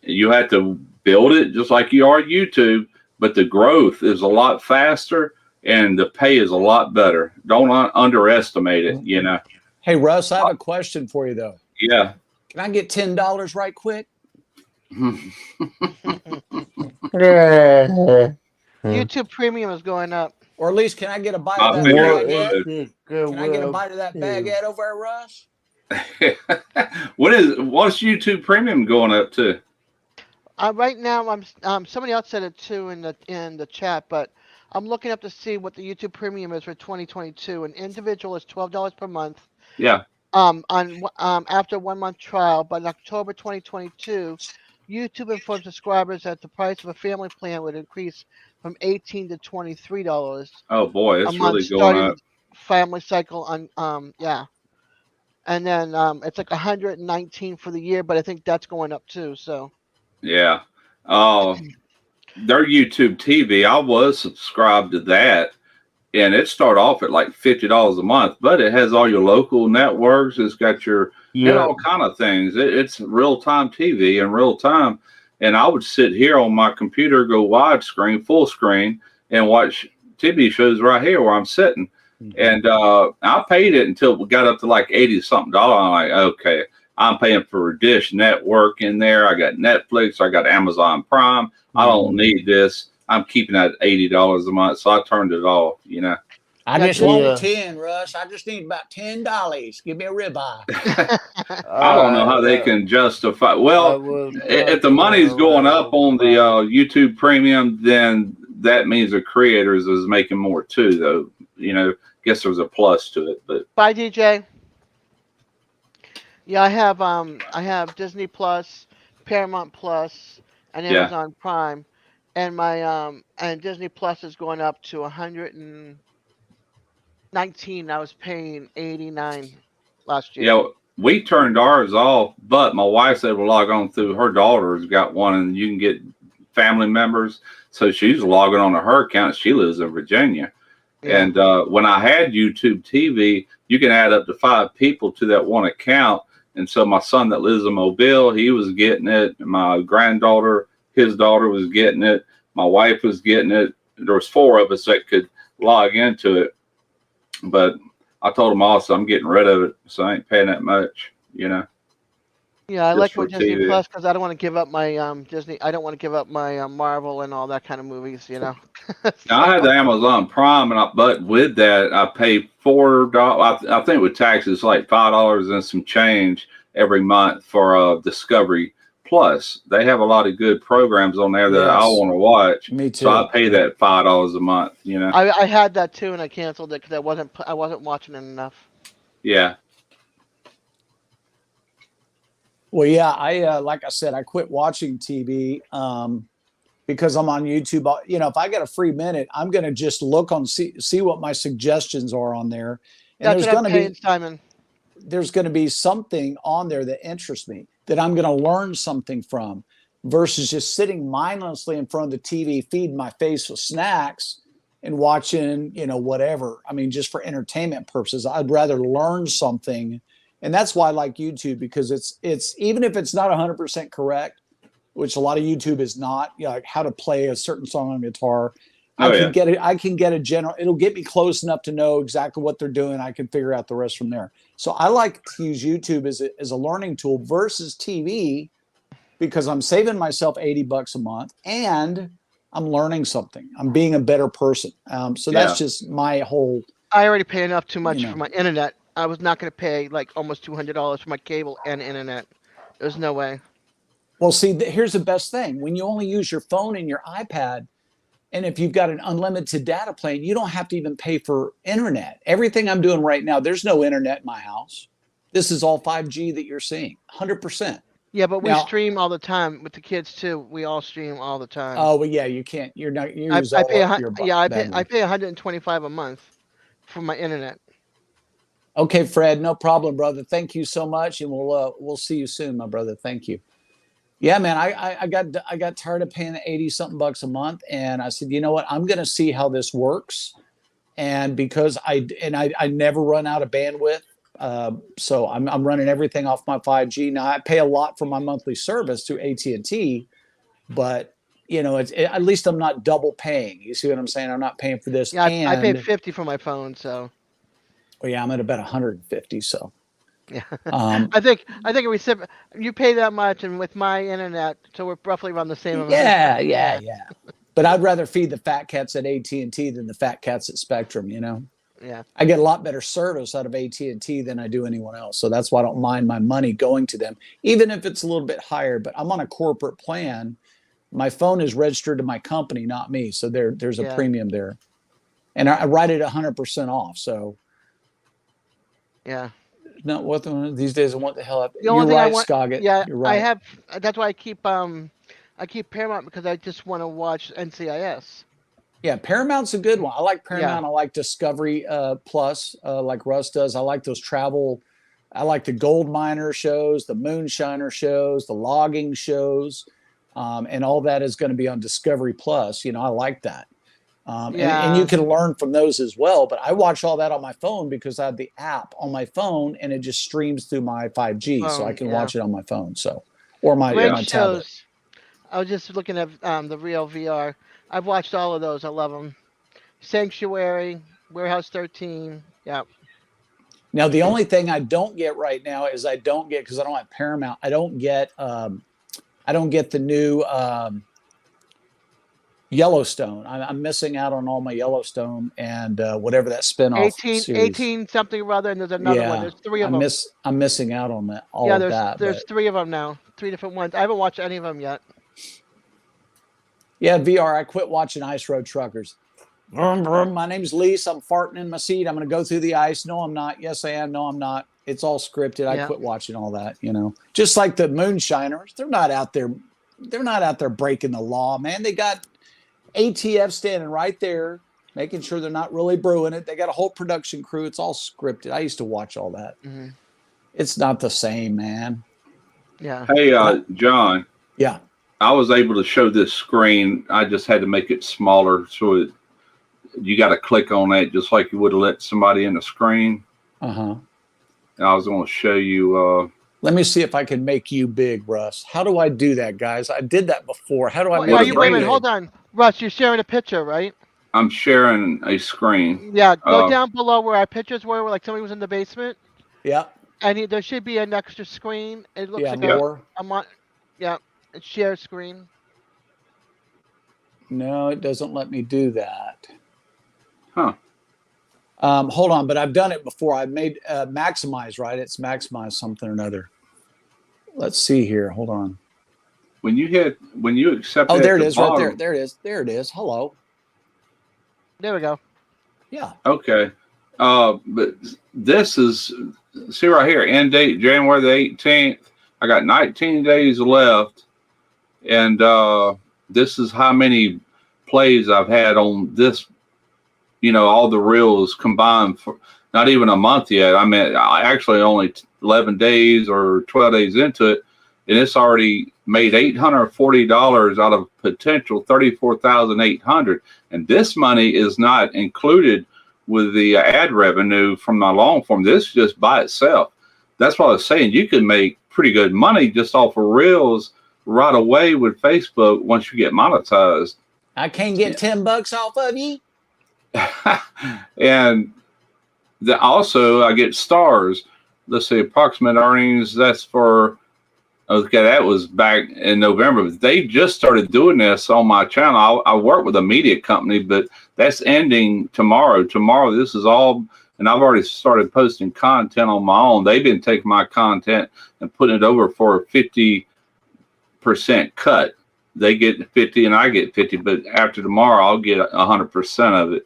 Speaker 4: You have to build it just like you are YouTube, but the growth is a lot faster and the pay is a lot better. Don't underestimate it,
Speaker 6: Hey, Russ, I have a question for you, though.
Speaker 4: Yeah.
Speaker 6: Can I get $10 right quick?
Speaker 3: YouTube Premium is going up.
Speaker 6: Or at least can I get a bite
Speaker 4: I
Speaker 6: of that
Speaker 4: figured
Speaker 6: baguette?
Speaker 4: it
Speaker 6: Can I get a bite of that baguette over there, Russ?
Speaker 4: What's YouTube Premium going up to?
Speaker 3: Right now, I'm somebody else said it too in the chat, but I'm looking up to see what the YouTube Premium is for 2022. An individual is $12 per month.
Speaker 4: Yeah.
Speaker 3: After a 1 month trial, but in October 2022, YouTube informed subscribers that the price of a family plan would increase from $18 to $23.
Speaker 4: Oh boy, it's
Speaker 3: a month,
Speaker 4: really going
Speaker 3: starting
Speaker 4: up.
Speaker 3: family cycle on and then it's like 119 for the year, but I think that's going up too. So
Speaker 4: Yeah. Their YouTube TV, I was subscribed to that, and it started off at like $50 a month, but it has all your local networks. It's got all kind of things. It's real-time TV in real time. And I would sit here on my computer, go widescreen, full screen, and watch TV shows right here where I'm sitting. And I paid it until we got up to like $80-something. I'm like, okay, I'm paying for a Dish Network in there. I got Netflix. I got Amazon Prime. I don't need this. I'm keeping that at $80 a month. So I turned it off,
Speaker 6: I just want 10, Russ. I just need about $10. Give me a ribeye.
Speaker 4: I don't know how they can justify. Well, if the money's going up on the YouTube Premium, then that means the creators is making more too, though. Guess there's a plus to it. But
Speaker 3: bye, DJ. Yeah, I have Disney Plus, Paramount Plus, and Amazon Prime, and my and Disney Plus is going up to 119. I was paying 89 last year.
Speaker 4: Yeah, we turned ours off, but my wife said we'll log on through her daughter's got one, and you can get family members. So she's logging on to her account. She lives in Virginia.
Speaker 3: Yeah.
Speaker 4: And when I had YouTube TV, you can add up to 5 people to that one account. And so my son that lives in Mobile, he was getting it. My granddaughter, his daughter was getting it. My wife was getting it. There was 4 of us that could log into it. But I told him also I'm getting rid of it, so I ain't paying that much, you know.
Speaker 3: Yeah, I
Speaker 4: Just
Speaker 3: like
Speaker 4: for
Speaker 3: my Disney
Speaker 4: TV.
Speaker 3: Plus because I don't want to give up my Disney. I don't want to give up my Marvel and all that kind of movies.
Speaker 4: Now, I had the Amazon Prime, but with that, I pay $4. I think with taxes, like $5 and some change every month for Discovery Plus. They have a lot of good programs on there that I
Speaker 1: Yes.
Speaker 4: want to watch.
Speaker 1: Me too.
Speaker 4: So I pay that $5 a month. You know.
Speaker 3: I had that too, and I canceled it because I wasn't watching it enough.
Speaker 4: Yeah.
Speaker 1: Well, yeah, I like I said, I quit watching TV because I'm on YouTube. You know, if I get a free minute, I'm going to just look on see what my suggestions are on there, and
Speaker 3: That's what I'm paying, Simon.
Speaker 1: there's going to be something on there that interests me that I'm going to learn something from, versus just sitting mindlessly in front of the TV, feeding my face with snacks and watching, you know, whatever. I mean, just for entertainment purposes, I'd rather learn something. And that's why I like YouTube, because it's even if it's not 100% correct, which a lot of YouTube is not, you know, like how to play a certain song on guitar. I can get a general, it'll get me close enough to know exactly what they're doing. I can figure out the rest from there. So I like to use YouTube as a learning tool versus TV, because I'm saving myself $80 a month and I'm learning something. I'm being a better person. So that's just my whole.
Speaker 3: I already pay enough too much
Speaker 1: You know.
Speaker 3: for my internet. I was not going to pay like almost $200 for my cable and internet. There's no way.
Speaker 1: Well, see, here's the best thing. When you only use your phone and your iPad, and if you've got an unlimited data plan, you don't have to even pay for internet. Everything I'm doing right now, there's no internet in my house. This is all 5G that you're seeing, 100%.
Speaker 3: Yeah, but we
Speaker 1: Now-
Speaker 3: stream all the time with the kids too. We all stream all the time.
Speaker 1: Oh, well, yeah, you can't. You're not. You use
Speaker 3: I
Speaker 1: all
Speaker 3: pay
Speaker 1: of your
Speaker 3: I
Speaker 1: bandwidth.
Speaker 3: pay 125 a month for my internet.
Speaker 1: Okay, Fred, no problem, brother. Thank you so much, and we'll see you soon, my brother. Thank you. Yeah, man, I got tired of paying 80 something bucks a month, and I said, you know what? I'm going to see how this works, and because I never run out of bandwidth, so I'm running everything off my 5G. Now I pay a lot for my monthly service through AT&T, but you know, at least I'm not double paying. You see what I'm saying? I'm not paying for this.
Speaker 3: Yeah, I pay
Speaker 1: and
Speaker 3: 50 for my phone, so.
Speaker 1: well, yeah, I'm at about 150. So
Speaker 3: Yeah.
Speaker 1: um,
Speaker 3: I think you pay that much, and with my internet, so we're roughly around the same amount.
Speaker 1: yeah. But I'd rather feed the fat cats at AT&T than the fat cats at Spectrum. You know.
Speaker 3: Yeah.
Speaker 1: I get a lot better service out of AT&T than I do anyone else. So that's why I don't mind my money going to them, even if it's a little bit higher. But I'm on a corporate plan. My phone is registered to my company, not me. So there's a premium there. And I write it 100% off. So
Speaker 3: yeah.
Speaker 1: Not what these days I want the hell out.
Speaker 3: The only
Speaker 1: You're
Speaker 3: thing I
Speaker 1: right,
Speaker 3: want,
Speaker 1: Scoggett.
Speaker 3: yeah,
Speaker 1: You're right.
Speaker 3: I have. That's why I keep Paramount, because I just want to watch NCIS.
Speaker 1: Yeah, Paramount's a good one. I like Paramount. I like Discovery Plus, like Russ does. I like those travel. I like the gold miner shows, the moonshiner shows, the logging shows, and all that is going to be on Discovery Plus. You know, I like that. And you can learn from those as well. But I watch all that on my phone because I have the app on my phone, and it just streams through my 5G, so I can watch it on my phone. So, or my tablet.
Speaker 3: I was just looking at the Real VR. I've watched all of those. I love them. Sanctuary, Warehouse 13. Yeah.
Speaker 1: Now, the only thing I don't get right now is because I don't have Paramount. I don't get the new Yellowstone. I'm missing out on all my Yellowstone and whatever that spinoff
Speaker 3: 18 something or other, and there's another one. There's 3 of them.
Speaker 1: I'm missing out on that. All of that.
Speaker 3: There's 3 of them now. 3 different ones. I haven't watched any of them yet.
Speaker 1: Yeah, VR. I quit watching Ice Road Truckers. Vroom, vroom. My name's Lise. I'm farting in my seat. I'm going to go through the ice. No, I'm not. Yes, I am. No, I'm not. It's all scripted. I quit watching all that. You know, just like the moonshiners. They're not out there breaking the law, man. They got
Speaker 6: ATF standing right there, making sure they're not really brewing it. They got a whole production crew. It's all scripted. I used to watch all that.
Speaker 3: Mm-hmm.
Speaker 6: It's not the same, man.
Speaker 3: Yeah.
Speaker 4: Hey, John,
Speaker 6: Yeah.
Speaker 4: I was able to show this screen. I just had to make it smaller, so you got to click on that just like you would have let somebody in the screen.
Speaker 6: Uh-huh.
Speaker 4: And I was going to show you.
Speaker 6: Let me see if I can make you big, Russ. How do I do that, guys? I did that before. How do I
Speaker 3: Well,
Speaker 6: make
Speaker 3: are
Speaker 6: you
Speaker 3: you, wait a minute,
Speaker 6: big?
Speaker 3: hold on. Russ, you're sharing a picture, right?
Speaker 4: I'm sharing a screen.
Speaker 3: Yeah, go down below where our pictures were, like somebody was in the basement.
Speaker 6: Yeah.
Speaker 3: And there should be an extra screen. It looks
Speaker 6: Yeah,
Speaker 3: like
Speaker 6: more.
Speaker 3: yeah, it's share screen.
Speaker 6: No, it doesn't let me do that.
Speaker 4: Huh.
Speaker 6: Hold on, but I've done it before. I've made maximize, right? It's maximize something or another. Let's see here. Hold on.
Speaker 4: When you accept
Speaker 6: Oh,
Speaker 4: it
Speaker 6: there
Speaker 4: at
Speaker 6: it
Speaker 4: the
Speaker 6: is, right there.
Speaker 4: bottom-
Speaker 6: There it is. There it is. Hello.
Speaker 3: There we go.
Speaker 6: Yeah.
Speaker 4: Okay. But this is, see right here, end date January the 18th. I got 19 days left. And this is how many plays I've had on this, all the reels combined for not even a month yet. I mean, I actually only 11 days or 12 days into it. And it's already made $840 out of potential $34,800. And this money is not included with the ad revenue from my long form. This is just by itself. That's what I was saying. You can make pretty good money just off of reels right away with Facebook once you get monetized.
Speaker 6: I can't get $10 off of you.
Speaker 4: And also I get stars. Let's see, approximate earnings. That's for, okay, that was back in November. They just started doing this on my channel. I work with a media company, but that's ending tomorrow. Tomorrow, this is all, and I've already started posting content on my own. They've been taking my content and putting it over for a 50% cut. They get 50 and I get 50, but after tomorrow, I'll get 100% of it.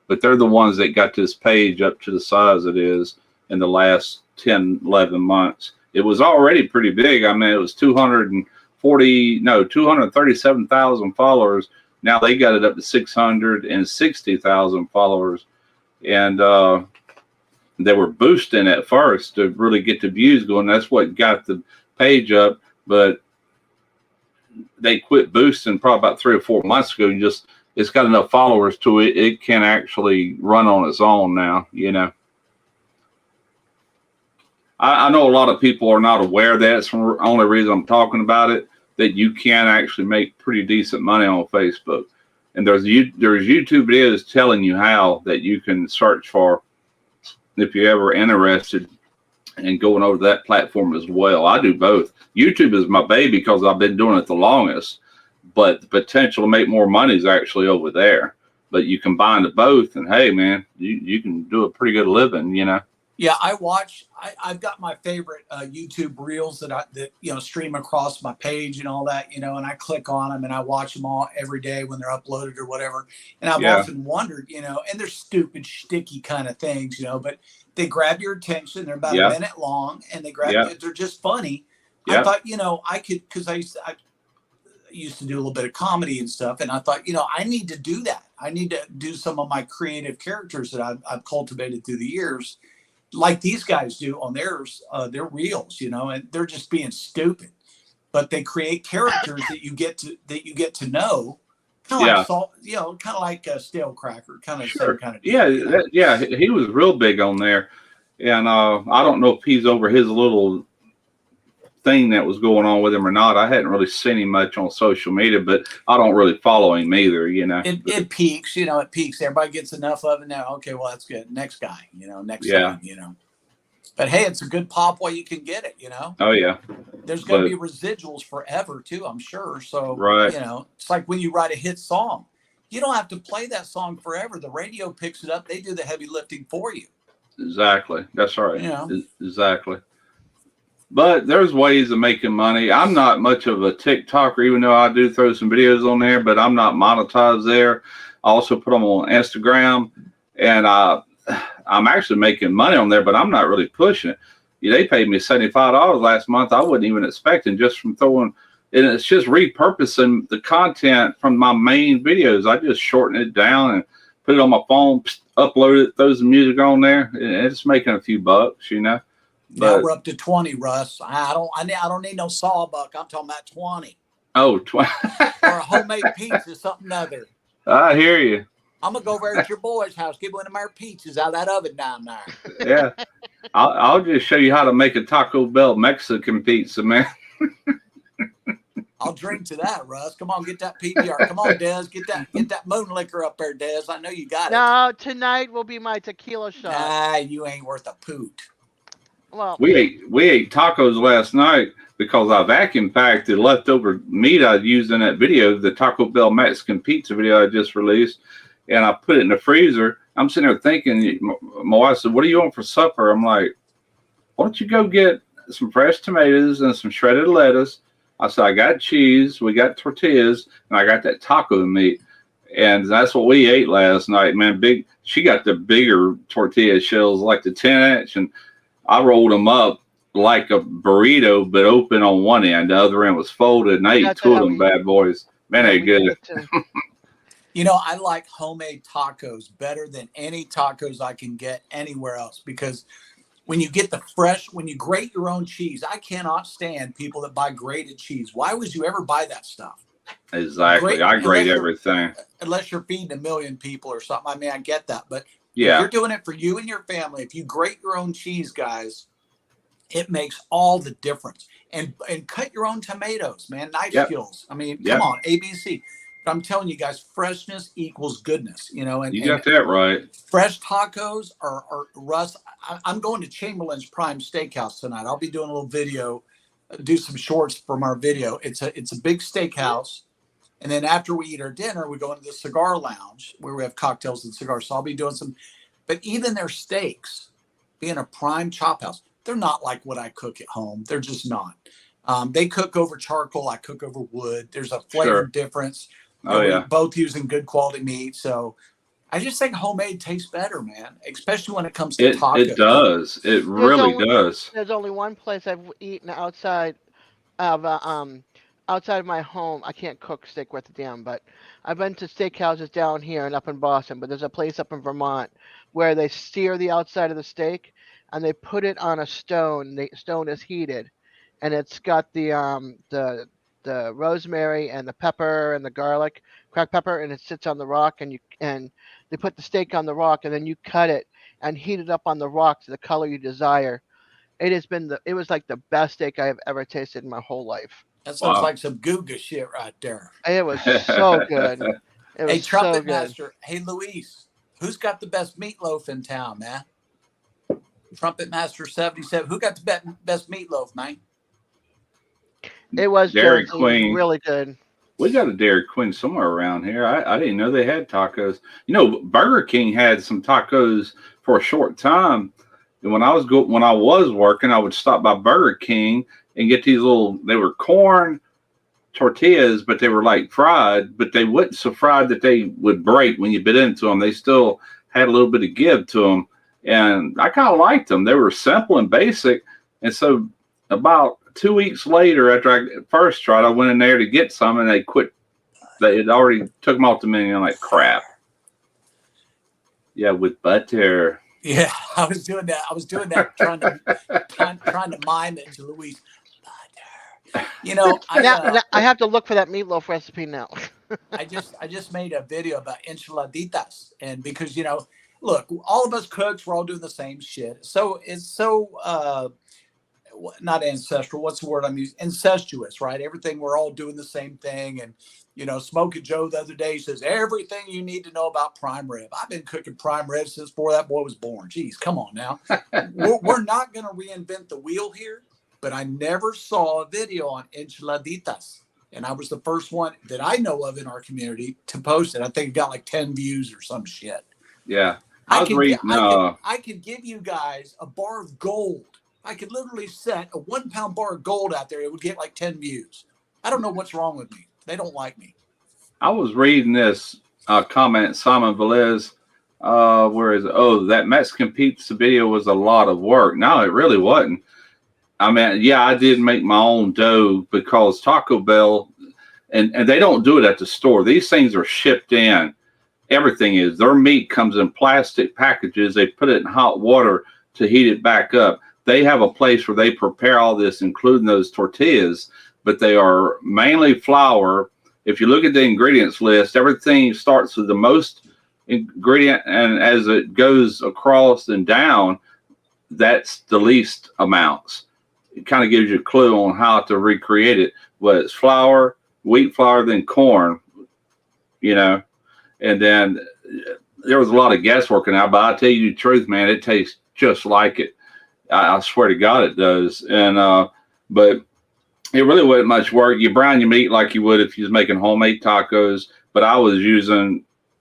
Speaker 4: But they're the ones that got this page up to the size it is in the last 10, 11 months. It was already pretty big. I mean, it was 237,000 followers. Now they got it up to 660,000 followers. And they were boosting at first to really get the views going. That's what got the page up. But they quit boosting probably about 3 or 4 months ago. It's got enough followers to it. It can actually run on its own now, I know a lot of people are not aware of that. It's the only reason I'm talking about it, that you can actually make pretty decent money on Facebook. And there's YouTube videos telling you how that you can search for if you're ever interested in going over to that platform as well. I do both. YouTube is my baby because I've been doing it the longest, but the potential to make more money is actually over there. But you combine the both, and hey, man, you can do a pretty good living,
Speaker 6: Yeah, I've got my favorite YouTube reels that stream across my page and all that, and I click on them and I watch them all every day when they're uploaded or whatever. And I've often wondered, and they're stupid, sticky kind of things, but they grab your attention. They're about a minute long, and they're just funny. I thought, I could, because I used to do a little bit of comedy and stuff, and I thought, I need to do that. I need to do some of my creative characters that I've cultivated through the years, like these guys do on their reels, and they're just being stupid, but they create characters that you get to know, kind of like Stale Cracker, kind of same kind of deal,
Speaker 4: He was real big on there, and I don't know if he's over his little thing that was going on with him or not. I hadn't really seen him much on social media, but I don't really follow him either,
Speaker 6: It peaks, it peaks. Everybody gets enough of it now. Okay, well, that's good. Next guy, next time, But hey, it's a good pop while you can get it,
Speaker 4: Oh yeah.
Speaker 6: There's going to be residuals forever too, I'm sure. So,
Speaker 4: right.
Speaker 6: It's like when you write a hit song, you don't have to play that song forever. The radio picks it up. They do the heavy lifting for you.
Speaker 4: Exactly. That's right. Exactly. But there's ways of making money. I'm not much of a TikToker, even though I do throw some videos on there, but I'm not monetized there. I also put them on Instagram, and I'm actually making money on there, but I'm not really pushing it. They paid me $75 last month. I wasn't even expecting, just from throwing and it's just repurposing the content from my main videos. I just shorten it down and put it on my phone, upload it, throw some music on there, and it's making a few bucks, you know.
Speaker 6: Now
Speaker 4: But
Speaker 6: we're up to 20, Russ. I don't need no sawbuck. I'm talking about 20.
Speaker 4: oh,
Speaker 6: Or a homemade pizza, something other.
Speaker 4: I hear you.
Speaker 6: I'm gonna go over at your boy's house, get one of my pizzas out of that oven down there.
Speaker 4: Yeah, I'll just show you how to make a Taco Bell Mexican pizza, man.
Speaker 6: I'll drink to that, Russ. Come on, get that PBR. Come on, Des, get that moon liquor up there, Des. I know you got it.
Speaker 3: No, tonight will be my tequila shot.
Speaker 6: Nah, you ain't worth a poot.
Speaker 3: Well,
Speaker 4: We ate tacos last night because I vacuum packed the leftover meat I used in that video, the Taco Bell Mexican pizza video I just released, and I put it in the freezer. I'm sitting there thinking, my wife said, "What do you want for supper?" I'm like, "Why don't you go get some fresh tomatoes and some shredded lettuce?" I said, "I got cheese, we got tortillas, and I got that taco meat." And that's what we ate last night, man. She got the bigger tortilla shells, like the 10-inch, and I rolled them up like a burrito, but open on one end. The other end was folded, and I ate two of them bad boys. Man, they good.
Speaker 6: You know, I like homemade tacos better than any tacos I can get anywhere else, because when you get when you grate your own cheese, I cannot stand people that buy grated cheese. Why would you ever buy that stuff?
Speaker 4: Exactly. I grate everything.
Speaker 6: Unless you're feeding 1 million people or something. I mean, I get that. But
Speaker 4: yeah,
Speaker 6: if you're doing it for you and your family, if you grate your own cheese, guys, it makes all the difference. And cut your own tomatoes, man. Knife skills. I mean, come on, ABC. But I'm telling you guys, freshness equals goodness, you know. And
Speaker 4: you got that right.
Speaker 6: Fresh tacos are Russ. I'm going to Chamberlain's Prime Steakhouse tonight. I'll be doing a little video, do some shorts from our video. It's a big steakhouse, and then after we eat our dinner, we go into the cigar lounge where we have cocktails and cigars. So I'll be doing some. But even their steaks, being a prime chop house, they're not like what I cook at home. They're just not. They cook over charcoal. I cook over wood. There's a flavor difference.
Speaker 4: Oh, yeah.
Speaker 6: We're both using good quality meat. So I just think homemade tastes better, man, especially when it comes to tacos.
Speaker 4: It does. It really does.
Speaker 3: There's only one place I've eaten outside of my home. I can't cook steak worth a damn, but I've been to steakhouses down here and up in Boston, but there's a place up in Vermont where they sear the outside of the steak and they put it on a stone. The stone is heated, and it's got the rosemary and the pepper and the garlic, cracked pepper, and it sits on the rock, and they put the steak on the rock, and then you cut it and heat it up on the rock to the color you desire. It was like the best steak I have ever tasted in my whole life.
Speaker 6: That sounds like some Googa shit right there.
Speaker 3: It was so good.
Speaker 6: Hey, Trumpet Master. Hey, Luis, who's got the best meatloaf in town, man? Trumpet Master 77. Who got the best meatloaf, man?
Speaker 3: It was
Speaker 4: Dairy Queen.
Speaker 3: Really good.
Speaker 4: We got a Dairy Queen somewhere around here. I didn't know they had tacos. You know, Burger King had some tacos for a short time. And when I was working, I would stop by Burger King and get these they were corn tortillas, but they were like fried, but they wasn't so fried that they would break when you bit into them. They still had a little bit of give to them. And I kind of liked them. They were simple and basic. And so about 2 weeks later, after I first tried, I went in there to get some, and they quit. They had already took them off the menu. I'm like, crap. Yeah, with butter.
Speaker 6: Yeah, I was doing that, trying to mime it to Luis. Butter. You know,
Speaker 3: I have to look for that meatloaf recipe now.
Speaker 6: I just made a video about enchiladitas, and because look, all of us cooks, we're all doing the same shit. So it's so not ancestral. What's the word I'm using? Incestuous, right? Everything, we're all doing the same thing. And, Smoky Joe the other day says, everything you need to know about prime rib. I've been cooking prime rib since before that boy was born. Jeez, come on now. We're not going to reinvent the wheel here, but I never saw a video on enchiladitas. And I was the first one that I know of in our community to post it. I think it got like 10 views or some shit.
Speaker 4: Yeah.
Speaker 6: I could give you guys a bar of gold. I could literally set a 1 pound bar of gold out there. It would get like 10 views. I don't know what's wrong with me. They don't like me.
Speaker 4: I was reading this comment, Simon Velez. Where is it? Oh, that Mexican pizza video was a lot of work. No, it really wasn't. I mean, yeah, I did make my own dough because Taco Bell, and they don't do it at the store. These things are shipped in. Everything is. Their meat comes in plastic packages. They put it in hot water to heat it back up. They have a place where they prepare all this, including those tortillas, but they are mainly flour. If you look at the ingredients list, everything starts with the most ingredient, and as it goes across and down, that's the least amounts. It kind of gives you a clue on how to recreate it. Well, it's flour, wheat flour, then corn, you know, and then there was a lot of guesswork in that, but I'll tell you the truth, man, it tastes just like it. I swear to God it does. And, but it really wasn't much work. You brown your meat like you would if you was making homemade tacos, but I was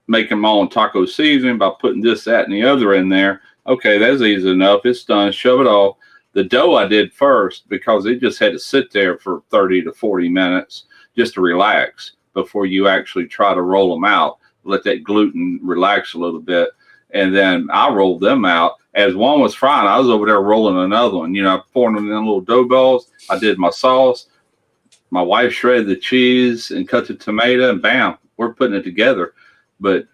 Speaker 4: making my own taco seasoning by putting this, that, and the other in there. Okay, that's easy enough. It's done. Shove it off. The dough I did first because it just had to sit there for 30 to 40 minutes just to relax before you actually try to roll them out. Let that gluten relax a little bit. And then I rolled them out. As one was frying, I was over there rolling another one. You know, pouring them in little dough balls. I did my sauce. My wife shredded the cheese and cut the tomato, and bam, we're putting it together. But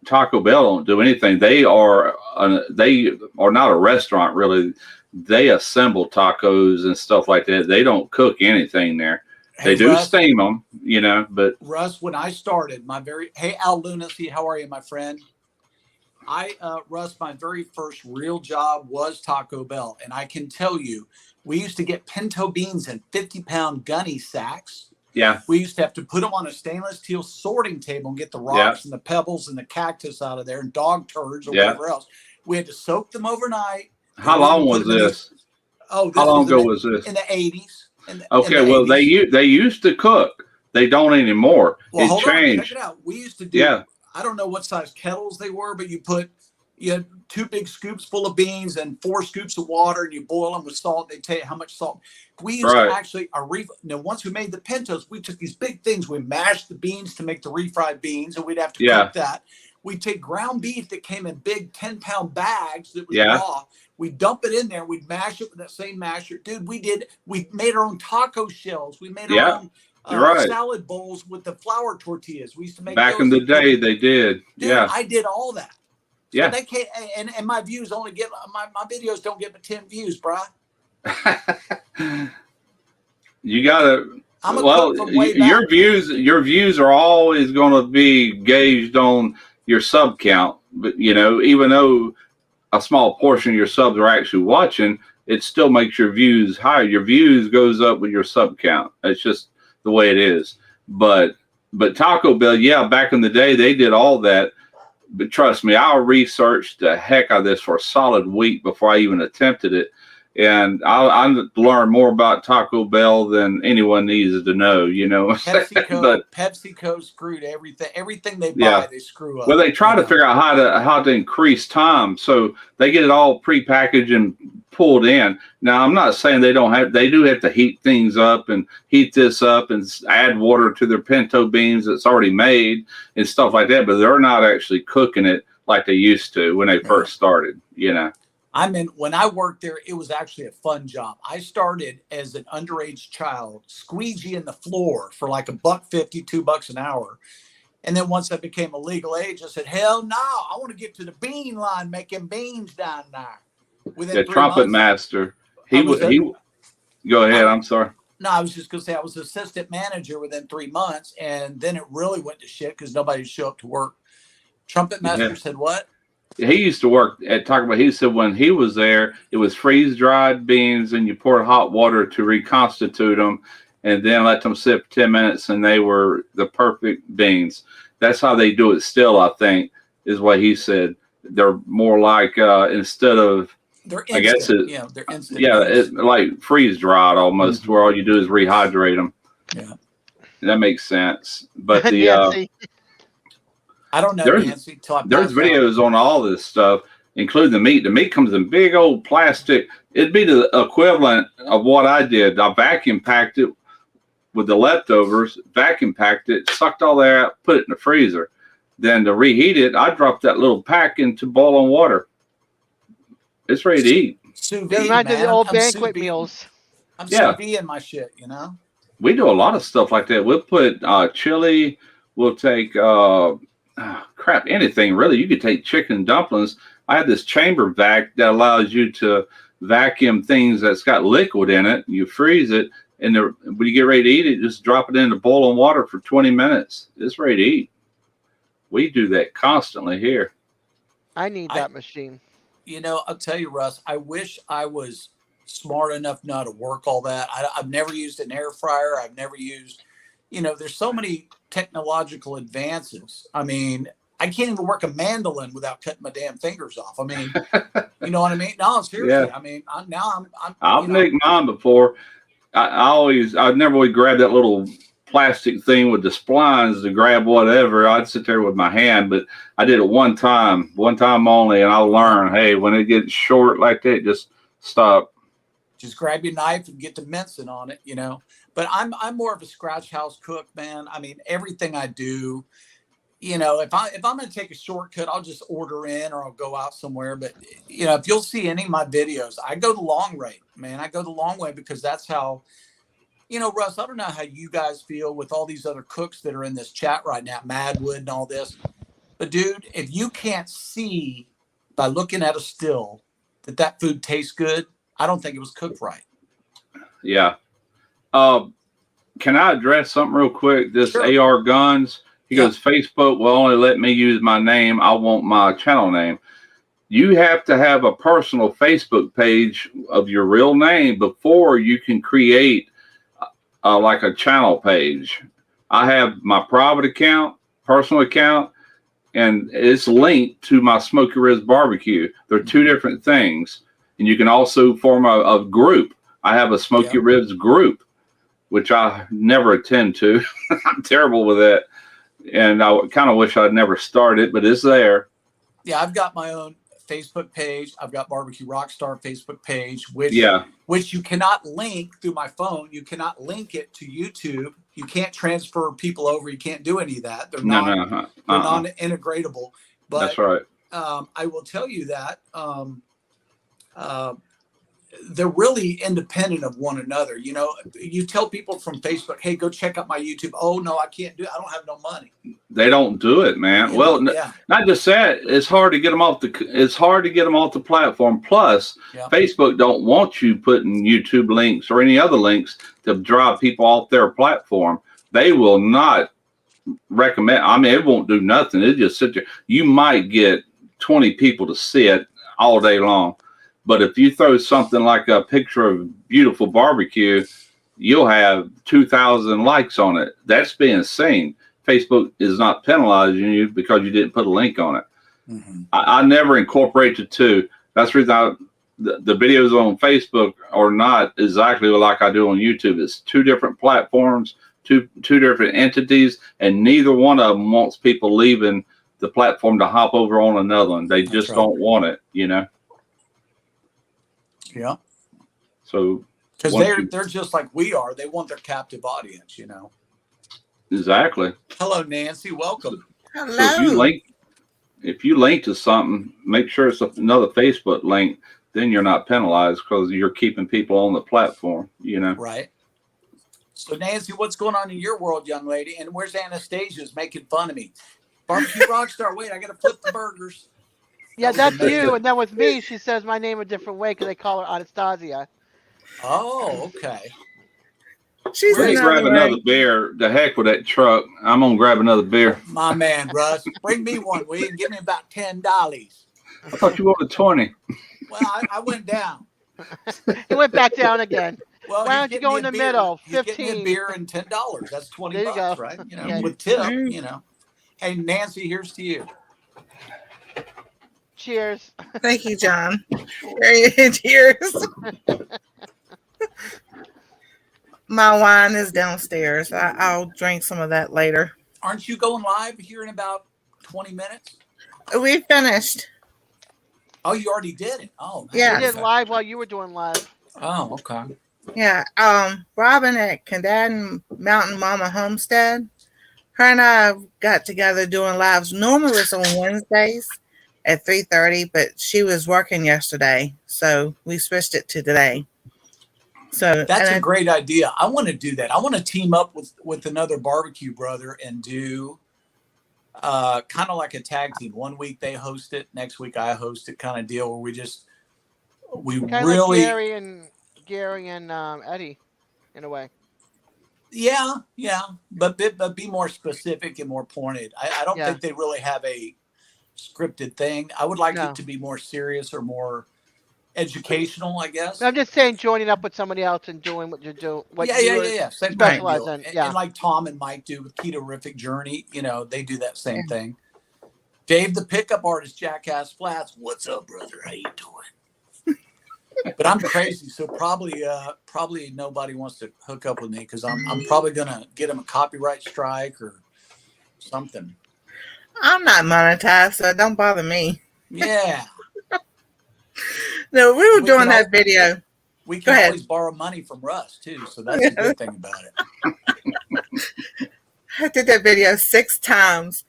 Speaker 4: Taco Bell don't do anything. They are not a restaurant, really. They assemble tacos and stuff like that. They don't cook anything there. They do steam them, you know. But
Speaker 6: Russ, when I started hey Al Lunacy, how are you, my friend? Russ, my very first real job was Taco Bell, and I can tell you, we used to get pinto beans in 50-pound gunny sacks.
Speaker 4: Yeah.
Speaker 6: We used to have to put them on a stainless steel sorting table and get the rocks and the pebbles and the cactus out of there and dog turds or whatever else. We had to soak them overnight.
Speaker 4: How long was this?
Speaker 6: How
Speaker 4: long ago was this?
Speaker 6: In the 80s.
Speaker 4: Okay, well, 80s. They used to cook. They don't anymore.
Speaker 6: Well,
Speaker 4: it changed.
Speaker 6: Check it out. We used to do, I don't know what size kettles they were, but you had 2 big scoops full of beans and 4 scoops of water, and you boil them with salt. They tell you how much salt. We used to actually, once we made the pintos, we took these big things. We mashed the beans to make the refried beans, and we'd have to cook that. We'd take ground beef that came in big 10-pound bags that was raw. We'd dump it in there. We'd mash it with that same masher. Dude, we made our own taco shells. We made our own salad bowls with the flour tortillas. We used to make
Speaker 4: back in the day. They did.
Speaker 6: Dude, I did all that. So
Speaker 4: yeah.
Speaker 6: They can't, and my views only get my videos don't get but 10 views, bro.
Speaker 4: You gotta. Your views are always going to be gauged on your sub count. But you know, even though a small portion of your subs are actually watching, it still makes your views higher. Your views goes up with your sub count. It's just the way it is. But Taco Bell, back in the day, they did all that. But trust me, I researched the heck out of this for a solid week before I even attempted it. And I learned more about Taco Bell than anyone needs to know, you know.
Speaker 6: PepsiCo screwed everything. Everything they buy, they screw up.
Speaker 4: Well, they try to figure out how to increase time. So they get it all prepackaged and pulled in. Now, I'm not saying they do have to heat things up and heat this up and add water to their pinto beans that's already made and stuff like that. But they're not actually cooking it like they used to when they first started, you know.
Speaker 6: When I worked there, it was actually a fun job. I started as an underage child, squeegeeing the floor for like $1.50, $2 an hour. And then once I became a legal age, I said, hell no, I want to get to the bean line, making beans down there.
Speaker 4: The trumpet master. Go ahead. I'm sorry.
Speaker 6: No, I was just going to say I was assistant manager within 3 months. And then it really went to shit because nobody would show up to work. Trumpet master said what?
Speaker 4: He used to work at Taco Bell. He said when he was there, it was freeze-dried beans, and you poured hot water to reconstitute them, and then let them sit for 10 minutes, and they were the perfect beans. That's how they do it still, I think, is what he said. They're more like instead of
Speaker 6: they're instant. They're instant.
Speaker 4: Yeah, it's like freeze-dried almost, where all you do is rehydrate them. Yeah, that makes sense. But the
Speaker 6: I don't know, Nancy.
Speaker 4: There's videos on all this stuff, including the meat. The meat comes in big old plastic. It'd be the equivalent of what I did. I vacuum packed it with the leftovers, vacuum packed it, sucked all that out, put it in the freezer. Then to reheat it, I dropped that little pack into boiling water. It's ready to eat.
Speaker 3: They're not the old banquet meals.
Speaker 6: I'm
Speaker 4: Yeah.
Speaker 6: CV in my shit, you know.
Speaker 4: We do a lot of stuff like that. We'll put chili. We'll take crap, anything really. You could take chicken dumplings. I have this chamber vac that allows you to vacuum things that's got liquid in it. You freeze it, and when you get ready to eat it, just drop it into boiling water for 20 minutes. It's ready to eat. We do that constantly here.
Speaker 3: I need that machine.
Speaker 6: You know, I'll tell you, Russ, I wish I was smart enough now to work all that. I've never used an air fryer. I've never used, you know, there's so many technological advances. I mean, I can't even work a mandolin without cutting my damn fingers off. I mean, you know what I mean? No, seriously.
Speaker 4: Yeah.
Speaker 6: I mean, I'm
Speaker 4: I've nicked mine before. I'd never would grab that little plastic thing with the splines to grab whatever. I'd sit there with my hand, but I did it one time only, and I learned, hey, when it gets short like that, just stop.
Speaker 6: Just grab your knife and get to mincing on it, you know. But I'm more of a scratch house cook, man. I mean, everything I do, you know, if I'm going to take a shortcut, I'll just order in or I'll go out somewhere. But you know, if you'll see any of my videos, I go the long way, man. I go the long way because that's how, you know, Russ, I don't know how you guys feel with all these other cooks that are in this chat right now, Madwood and all this. But dude, if you can't see by looking at a still that food tastes good, I don't think it was cooked right.
Speaker 4: Yeah. Can I address something real quick? This
Speaker 6: Sure.
Speaker 4: AR Guns, he goes, Facebook will only let me use my name. I want my channel name. You have to have a personal Facebook page of your real name before you can create like a channel page. I have my private account, personal account, and it's linked to my Smoky Ribs Barbecue. They're two different things. And you can also form a group. I have a Smoky Ribs group, which I never attend to. I'm terrible with that. And I kind of wish I'd never started, but it's there.
Speaker 6: Yeah, I've got my own Facebook page. I've got Barbecue Rockstar Facebook page, which you cannot link through my phone. You cannot link it to YouTube. You can't transfer people over. You can't do any of that. They're non-integratable. But
Speaker 4: that's right.
Speaker 6: I will tell you that they're really independent of one another. You know, you tell people from Facebook, hey, go check out my YouTube. Oh, no, I can't do it. I don't have no money.
Speaker 4: They don't do it, man. Not just that. It's hard to get them off the platform. Plus, Facebook don't want you putting YouTube links or any other links to drive people off their platform. They will not recommend. I mean, it won't do nothing. It just sit there. You might get 20 people to see it all day long. But if you throw something like a picture of beautiful barbecue, you'll have 2,000 likes on it. That's being seen. Facebook is not penalizing you because you didn't put a link on it. Mm-hmm. I never incorporate the two. That's the reason the videos on Facebook are not exactly like I do on YouTube. It's two different platforms, two different entities, and neither one of them wants people leaving the platform to hop over on another one. They just don't want it, you know.
Speaker 6: Yeah.
Speaker 4: So
Speaker 6: because they're just like we are. They want their captive audience, you know.
Speaker 4: Exactly.
Speaker 6: Hello, Nancy. Welcome.
Speaker 7: Hello.
Speaker 4: So if you link to something, make sure it's another Facebook link. Then you're not penalized because you're keeping people on the platform, you know.
Speaker 6: Right. So Nancy, what's going on in your world, young lady? And where's Anastasia's making fun of me? Barbecue Rockstar. Wait, I got to flip the burgers.
Speaker 3: Yeah, that's you. And then with me, she says my name a different way because they call her Anastasia.
Speaker 6: Oh, okay.
Speaker 7: She's
Speaker 4: gonna grab another beer. The heck with that truck. I'm gonna grab another beer.
Speaker 6: My man, Russ, bring me one, will you? And give me about $10.
Speaker 4: I thought you wanted 20.
Speaker 6: Well, I went down.
Speaker 3: He went back down again.
Speaker 6: Well,
Speaker 3: why don't you go in the middle? 15.
Speaker 6: He's getting a beer and $10. That's $20, right? You know,
Speaker 3: yeah.
Speaker 6: with tip. You know. Hey, Nancy, here's to you.
Speaker 3: Cheers.
Speaker 7: Thank you, John. Cheers. My wine is downstairs. I'll drink some of that later.
Speaker 6: Aren't you going live here in about 20 minutes?
Speaker 7: We finished.
Speaker 6: Oh, you already did it. Oh,
Speaker 7: yeah.
Speaker 3: We did live while you were doing live.
Speaker 6: Oh, okay.
Speaker 7: Yeah. Robin at Candan Mountain Mama Homestead. Her and I got together doing lives. Normally it's on Wednesdays at 3:30, but she was working yesterday, so we switched it to today. So
Speaker 6: That's a
Speaker 7: and
Speaker 6: great idea. I want to do that. I want to team up with another barbecue brother and do kind of like a tag team. One week they host it, next week I host it, kind of deal where we
Speaker 3: Kind of like
Speaker 6: really,
Speaker 3: Gary and Eddie, in a way.
Speaker 6: yeah, but be more specific and more pointed. I don't
Speaker 3: Yeah.
Speaker 6: think they really have a scripted thing. I would like it
Speaker 3: No.
Speaker 6: to be more serious or more educational, I
Speaker 3: But
Speaker 6: guess.
Speaker 3: I'm just saying, joining up with somebody else and doing what you do, what you
Speaker 6: Yeah. Same kind
Speaker 7: right.
Speaker 6: of
Speaker 3: specialize
Speaker 6: deal.
Speaker 3: in.
Speaker 6: And
Speaker 3: Yeah.
Speaker 6: like Tom and Mike do with Ketorific Journey, they do that
Speaker 7: Yeah.
Speaker 6: same thing. Dave, the pickup artist, Jackass Flats. What's up, brother? How you doing? But I'm crazy, so probably nobody wants to hook up with me because I'm probably gonna get them a copyright strike or something.
Speaker 7: I'm not monetized, so don't bother me.
Speaker 6: Yeah,
Speaker 7: No, we were
Speaker 6: we can
Speaker 7: doing that video.
Speaker 6: we
Speaker 7: Go
Speaker 6: can
Speaker 7: ahead.
Speaker 6: always borrow money from Russ too, so that's a good thing about it.
Speaker 7: I did that video 6 times.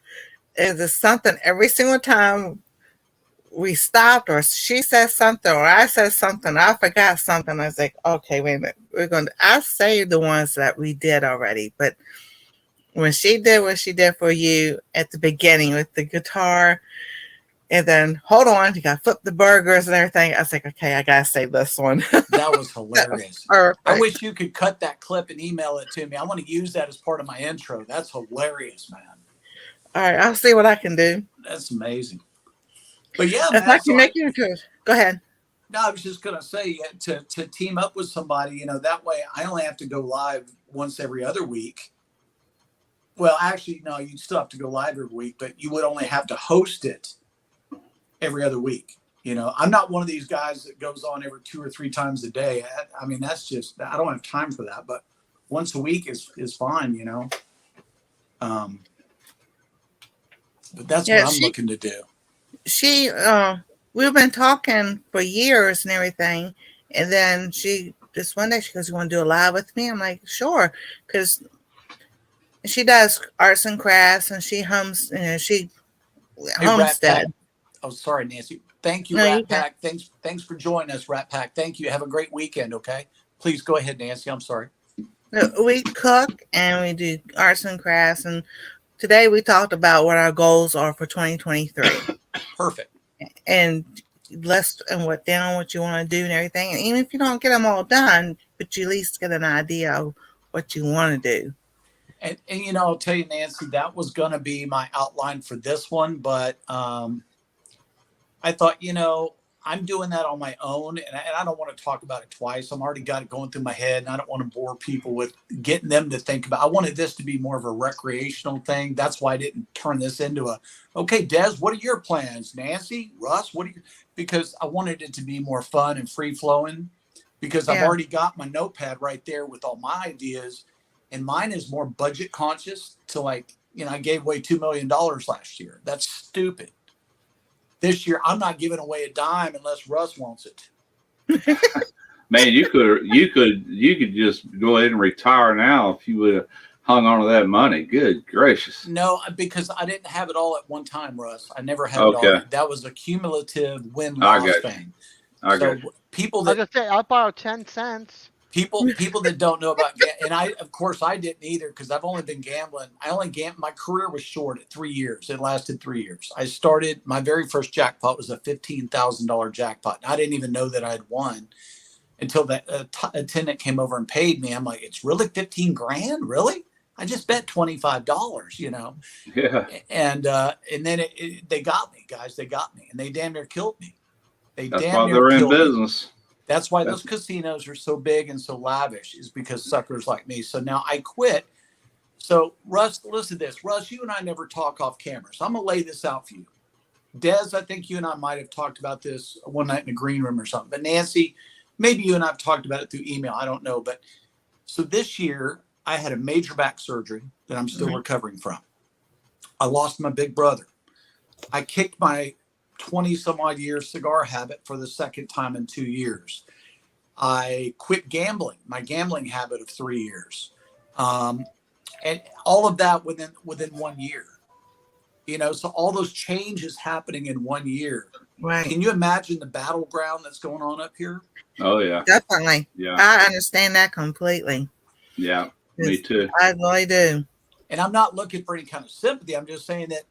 Speaker 7: Is it something every single time we stopped or she said something or I said something, I forgot something. I was like, okay, wait a minute. I saved the ones that we did already. But when she did what she did for you at the beginning with the guitar, and then hold on, you got to flip the burgers and everything. I was like, okay, I got to save this one.
Speaker 6: That was
Speaker 7: That was
Speaker 6: hilarious.
Speaker 7: perfect.
Speaker 6: I wish you could cut that clip and email it to me. I want to use that as part of my intro. That's hilarious, man.
Speaker 7: All right, I'll see what I can do.
Speaker 6: That's amazing. But yeah,
Speaker 7: If I
Speaker 6: man.
Speaker 7: can make you into it. Go ahead.
Speaker 6: No, I was just gonna say to team up with somebody, that way I only have to go live once every other week. Well, actually, no, you'd still have to go live every week, but you would only have to host it every other week. I'm not one of these guys that goes on every 2 or 3 times a day. I mean, that's just, I don't have time for that. But once a week is fine. But that's
Speaker 7: Yeah,
Speaker 6: what I'm looking to do.
Speaker 7: we've been talking for years and everything. And then this one day she goes, you want to do a live with me? I'm like, sure. Because she does arts and crafts and she she
Speaker 6: Hey, Rat Pack.
Speaker 7: homestead.
Speaker 6: Oh, sorry, Nancy. Thank you,
Speaker 7: No, you
Speaker 6: Rat Pack. Thanks for joining us, Rat Pack. Thank you. Have a great weekend, okay? Please go ahead, Nancy. I'm sorry.
Speaker 7: We cook and we do arts and crafts. And today we talked about what our goals are for 2023.
Speaker 6: Perfect.
Speaker 7: And what you want to do and everything. And even if you don't get them all done, but you at least get an idea of what you want to do.
Speaker 6: And I'll tell you, Nancy, that was going to be my outline for this one, but I thought, I'm doing that on my own, and I don't want to talk about it twice. I'm already got it going through my head, and I don't want to bore people with getting them to think about. I wanted this to be more of a recreational thing. That's why I didn't turn this into okay, Des, what are your plans? Nancy, Russ, because I wanted it to be more fun and free flowing. Because I've already got my notepad right there with all my ideas, and mine is more budget conscious. To I gave away $2 million last year. That's stupid. This year, I'm not giving away a dime unless Russ wants it.
Speaker 4: Man, you could just go ahead and retire now if you would have hung on to that money. Good gracious.
Speaker 6: No, because I didn't have it all at one time, Russ. I never had it all. That was a cumulative win-loss thing. People that
Speaker 3: I was gonna say, I'll borrow 10 cents.
Speaker 6: People that don't know about and of course I didn't either, because I've only been gambling. My career was short at 3 years. It lasted 3 years. I started, my very first jackpot was a $15,000 jackpot. I didn't even know that I had won until that attendant came over and paid me. I'm like, it's really 15 grand, really? I just bet $25,
Speaker 4: Yeah.
Speaker 6: And then they got me, guys. They got me, and they damn near killed me.
Speaker 4: That's why they're in business.
Speaker 6: That's why those casinos are so big and so lavish, is because suckers like me. So now I quit. So Russ, listen to this. Russ, you and I never talk off camera. So I'm going to lay this out for you. Des, I think you and I might have talked about this one night in the green room or something. But Nancy, maybe you and I have talked about it through email. I don't know. But so this year I had a major back surgery that I'm still recovering from. I lost my big brother. I kicked my 20 some odd year cigar habit for the second time in 2 years. I quit gambling, my gambling habit of 3 years. And all of that within 1 year. You know, so all those changes happening in 1 year.
Speaker 7: Right.
Speaker 6: Can you imagine the battleground that's going on up here?
Speaker 4: Oh yeah.
Speaker 7: Definitely.
Speaker 4: Yeah.
Speaker 7: I understand that completely.
Speaker 4: Yeah. Me too.
Speaker 7: I really do.
Speaker 6: And I'm not looking for any kind of sympathy. I'm just saying that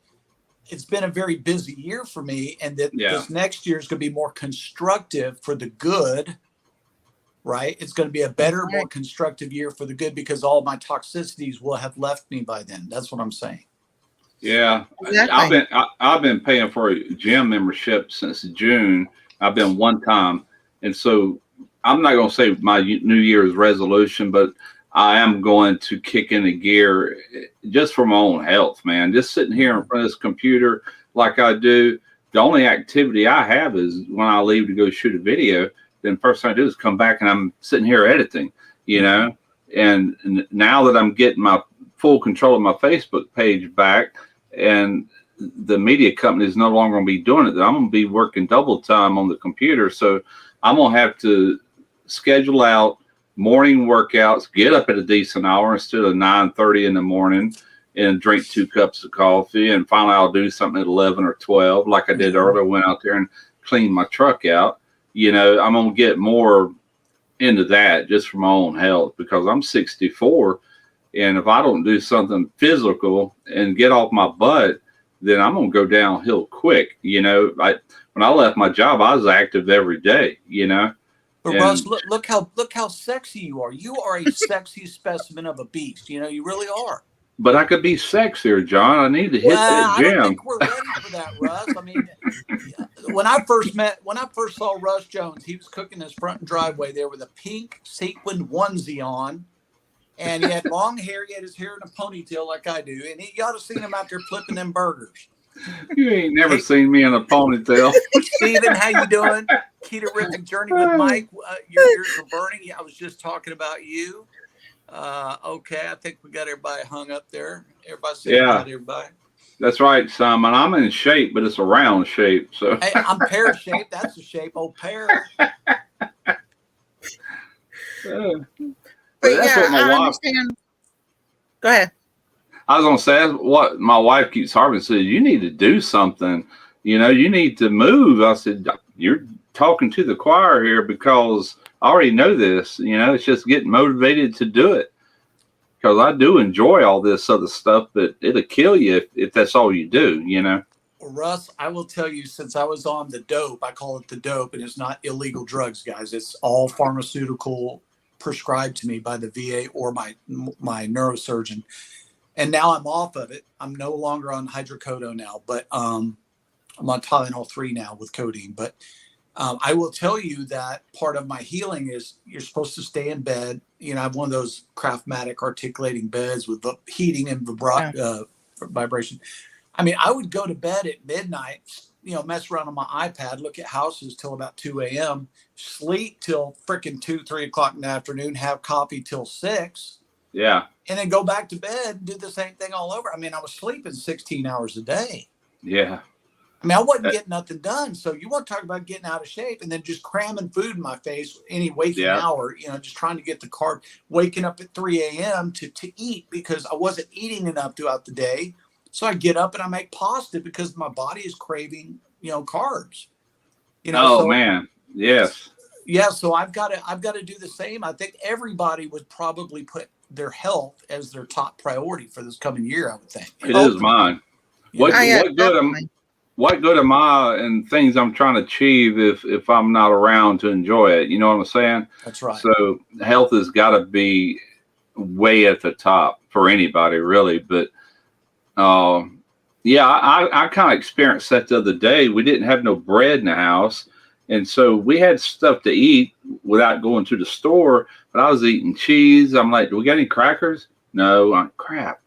Speaker 6: it's been a very busy year for me, and that this next year is going to be more constructive for the good, right? It's going to be a better, more constructive year for the good, because all my toxicities will have left me by then. That's what I'm saying.
Speaker 4: Yeah,
Speaker 7: Exactly.
Speaker 4: I've been paying for a gym membership since June. I've been one time, and so I'm not going to say my New Year's resolution, but I am going to kick into gear just for my own health, man. Just sitting here in front of this computer like I do. The only activity I have is when I leave to go shoot a video. Then first thing I do is come back and I'm sitting here editing, you know. And now that I'm getting my full control of my Facebook page back, and the media company is no longer going to be doing it, I'm going to be working double time on the computer. So I'm going to have to schedule out morning workouts, get up at a decent hour instead of 9:30 in the morning, and drink 2 cups of coffee. And finally, I'll do something at 11 or 12, like I did earlier. Went out there and cleaned my truck out. You know, I'm going to get more into that just for my own health, because I'm 64. And if I don't do something physical and get off my butt, then I'm going to go downhill quick. You know, when I left my job, I was active every day, you know.
Speaker 6: But Russ, look how sexy you are. You are a sexy specimen of a beast. You know, you really are.
Speaker 4: But I could be sexier, John. I need to hit that gym.
Speaker 6: I don't think we're ready for that, Russ. I mean, when I first saw Russ Jones, he was cooking his front driveway there with a pink sequined onesie on. And he had long hair. He had his hair in a ponytail like I do. And you ought to seen him out there flipping them burgers.
Speaker 4: You ain't never seen me in a ponytail.
Speaker 6: Steven, how you doing? Keto-rific Journey with Mike. Your ears are burning. I was just talking about you. Okay, I think we got everybody hung up there. Everybody say hi to everybody.
Speaker 4: That's right, Simon. I'm in shape, but it's a round shape. So
Speaker 6: hey, I'm pear-shaped. That's the shape. Oh, pear.
Speaker 7: But yeah, I understand. Go ahead.
Speaker 4: I was going to say, that's what my wife keeps harping, says, you need to do something. You know, you need to move. I said, you're talking to the choir here, because I already know this. You know, it's just getting motivated to do it, because I do enjoy all this other stuff, but it'll kill you if that's all you do, you know.
Speaker 6: Well, Russ, I will tell you, since I was on the dope, I call it the dope, and it's not illegal drugs, guys. It's all pharmaceutical prescribed to me by the VA or my neurosurgeon. And now I'm off of it. I'm no longer on hydrocodone now, but I'm on Tylenol 3 now with codeine. But I will tell you that part of my healing is you're supposed to stay in bed. You know, I have one of those Craftmatic articulating beds with the heating and vibration. I mean, I would go to bed at midnight, you know, mess around on my iPad, look at houses till about 2 a.m., sleep till freaking 2, 3 o'clock in the afternoon, have coffee till 6.
Speaker 4: Yeah.
Speaker 6: And then go back to bed and do the same thing all over. I mean, I was sleeping 16 hours a day.
Speaker 4: Yeah.
Speaker 6: I mean, I wasn't getting nothing done. So you want to talk about getting out of shape, and then just cramming food in my face any waking hour, you know, just trying to get the carb, waking up at 3 a.m. to eat, because I wasn't eating enough throughout the day. So I get up and I make pasta because my body is craving, you know, carbs. You know,
Speaker 4: man. Yes.
Speaker 6: Yeah. So I've got to do the same. I think everybody would probably put their health as their top priority for this coming year, I would think.
Speaker 4: It is mine. What good am I and things I'm trying to achieve if I'm not around to enjoy it? You know what I'm saying?
Speaker 6: That's right.
Speaker 4: So health has got to be way at the top for anybody, really. But I kind of experienced that the other day. We didn't have no bread in the house, and so we had stuff to eat without going to the store. But I was eating cheese. I'm like, do we got any crackers? No. I'm crap.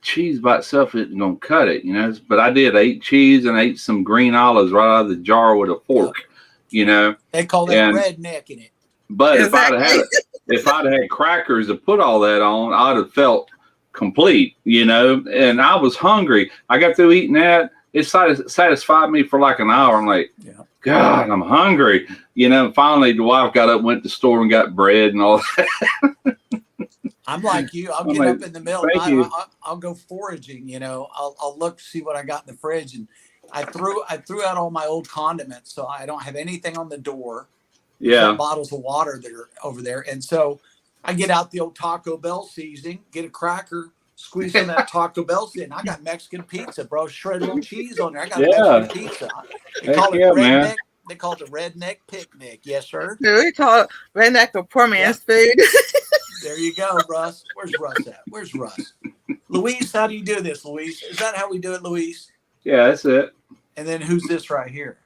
Speaker 4: Cheese by itself isn't gonna cut it, you know. But I did. I ate cheese and I ate some green olives right out of the jar with a fork, you know.
Speaker 6: They call that redneck in it.
Speaker 4: But if I'd had crackers to put all that on, I'd have felt complete, you know. And I was hungry. I got through eating that. It satisfied me for like an hour. I'm like, God, I'm hungry, you know. And finally, the wife got up, went to the store, and got bread and all that.
Speaker 6: I'm like you. I'll
Speaker 4: I'm
Speaker 6: get
Speaker 4: like,
Speaker 6: up in the middle of the
Speaker 4: thank
Speaker 6: night.
Speaker 4: you.
Speaker 6: I'll go foraging. You know, I'll look see what I got in the fridge, and I threw out all my old condiments, so I don't have anything on the door.
Speaker 4: Yeah.
Speaker 6: Bottles of water that are over there, and so I get out the old Taco Bell seasoning, get a cracker, squeeze some of that Taco Bell seasoning. I got Mexican pizza, bro. Shred a little cheese on there. I got
Speaker 4: Yeah.
Speaker 6: Mexican pizza. They
Speaker 4: Heck
Speaker 6: call it
Speaker 4: yeah,
Speaker 6: redneck.
Speaker 4: man.
Speaker 6: They call it the redneck picnic. Yes, sir.
Speaker 7: We call it redneck or poor man's food.
Speaker 6: There you go, Russ. Where's Russ at? Where's Russ? Luis, how do you do this, Luis? Is that how we do it, Luis?
Speaker 4: Yeah, that's it.
Speaker 6: And then who's this right here?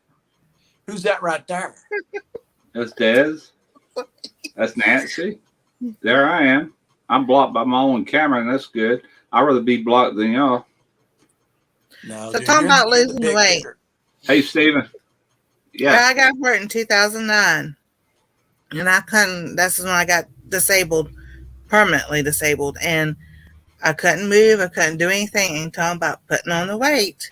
Speaker 6: Who's that right there?
Speaker 4: That's Dez. That's Nancy. There I am. I'm blocked by my own camera, and that's good. I'd rather be blocked than y'all.
Speaker 6: No,
Speaker 7: So
Speaker 6: dude,
Speaker 7: talking about
Speaker 6: you're the
Speaker 7: losing
Speaker 6: big
Speaker 7: weight.
Speaker 6: hitter.
Speaker 4: Hey, Steven. Yeah.
Speaker 7: I got hurt in 2009, and I couldn't. That's when I got disabled, permanently disabled, and I couldn't move. I couldn't do anything until about putting on the weight.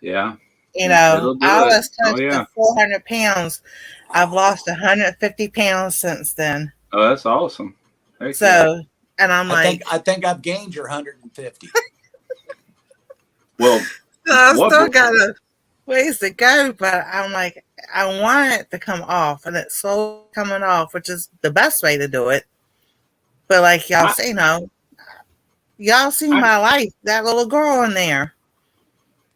Speaker 4: Yeah.
Speaker 7: You know,
Speaker 4: It'll do
Speaker 7: I
Speaker 4: it.
Speaker 7: was
Speaker 4: Oh,
Speaker 7: close
Speaker 4: yeah.
Speaker 7: to 400 pounds. I've lost 150 pounds since then.
Speaker 4: Oh, that's awesome. Heck yeah.
Speaker 7: So, and I'm like,
Speaker 6: I think I've gained your 150.
Speaker 4: Well,
Speaker 7: I
Speaker 4: what
Speaker 7: still
Speaker 4: bo-
Speaker 7: got a ways to go, but I'm like, I want it to come off, and it's slowly coming off, which is the best way to do it. But like y'all
Speaker 4: I-
Speaker 7: see, y'all see
Speaker 4: I-
Speaker 7: my life, that little girl in there.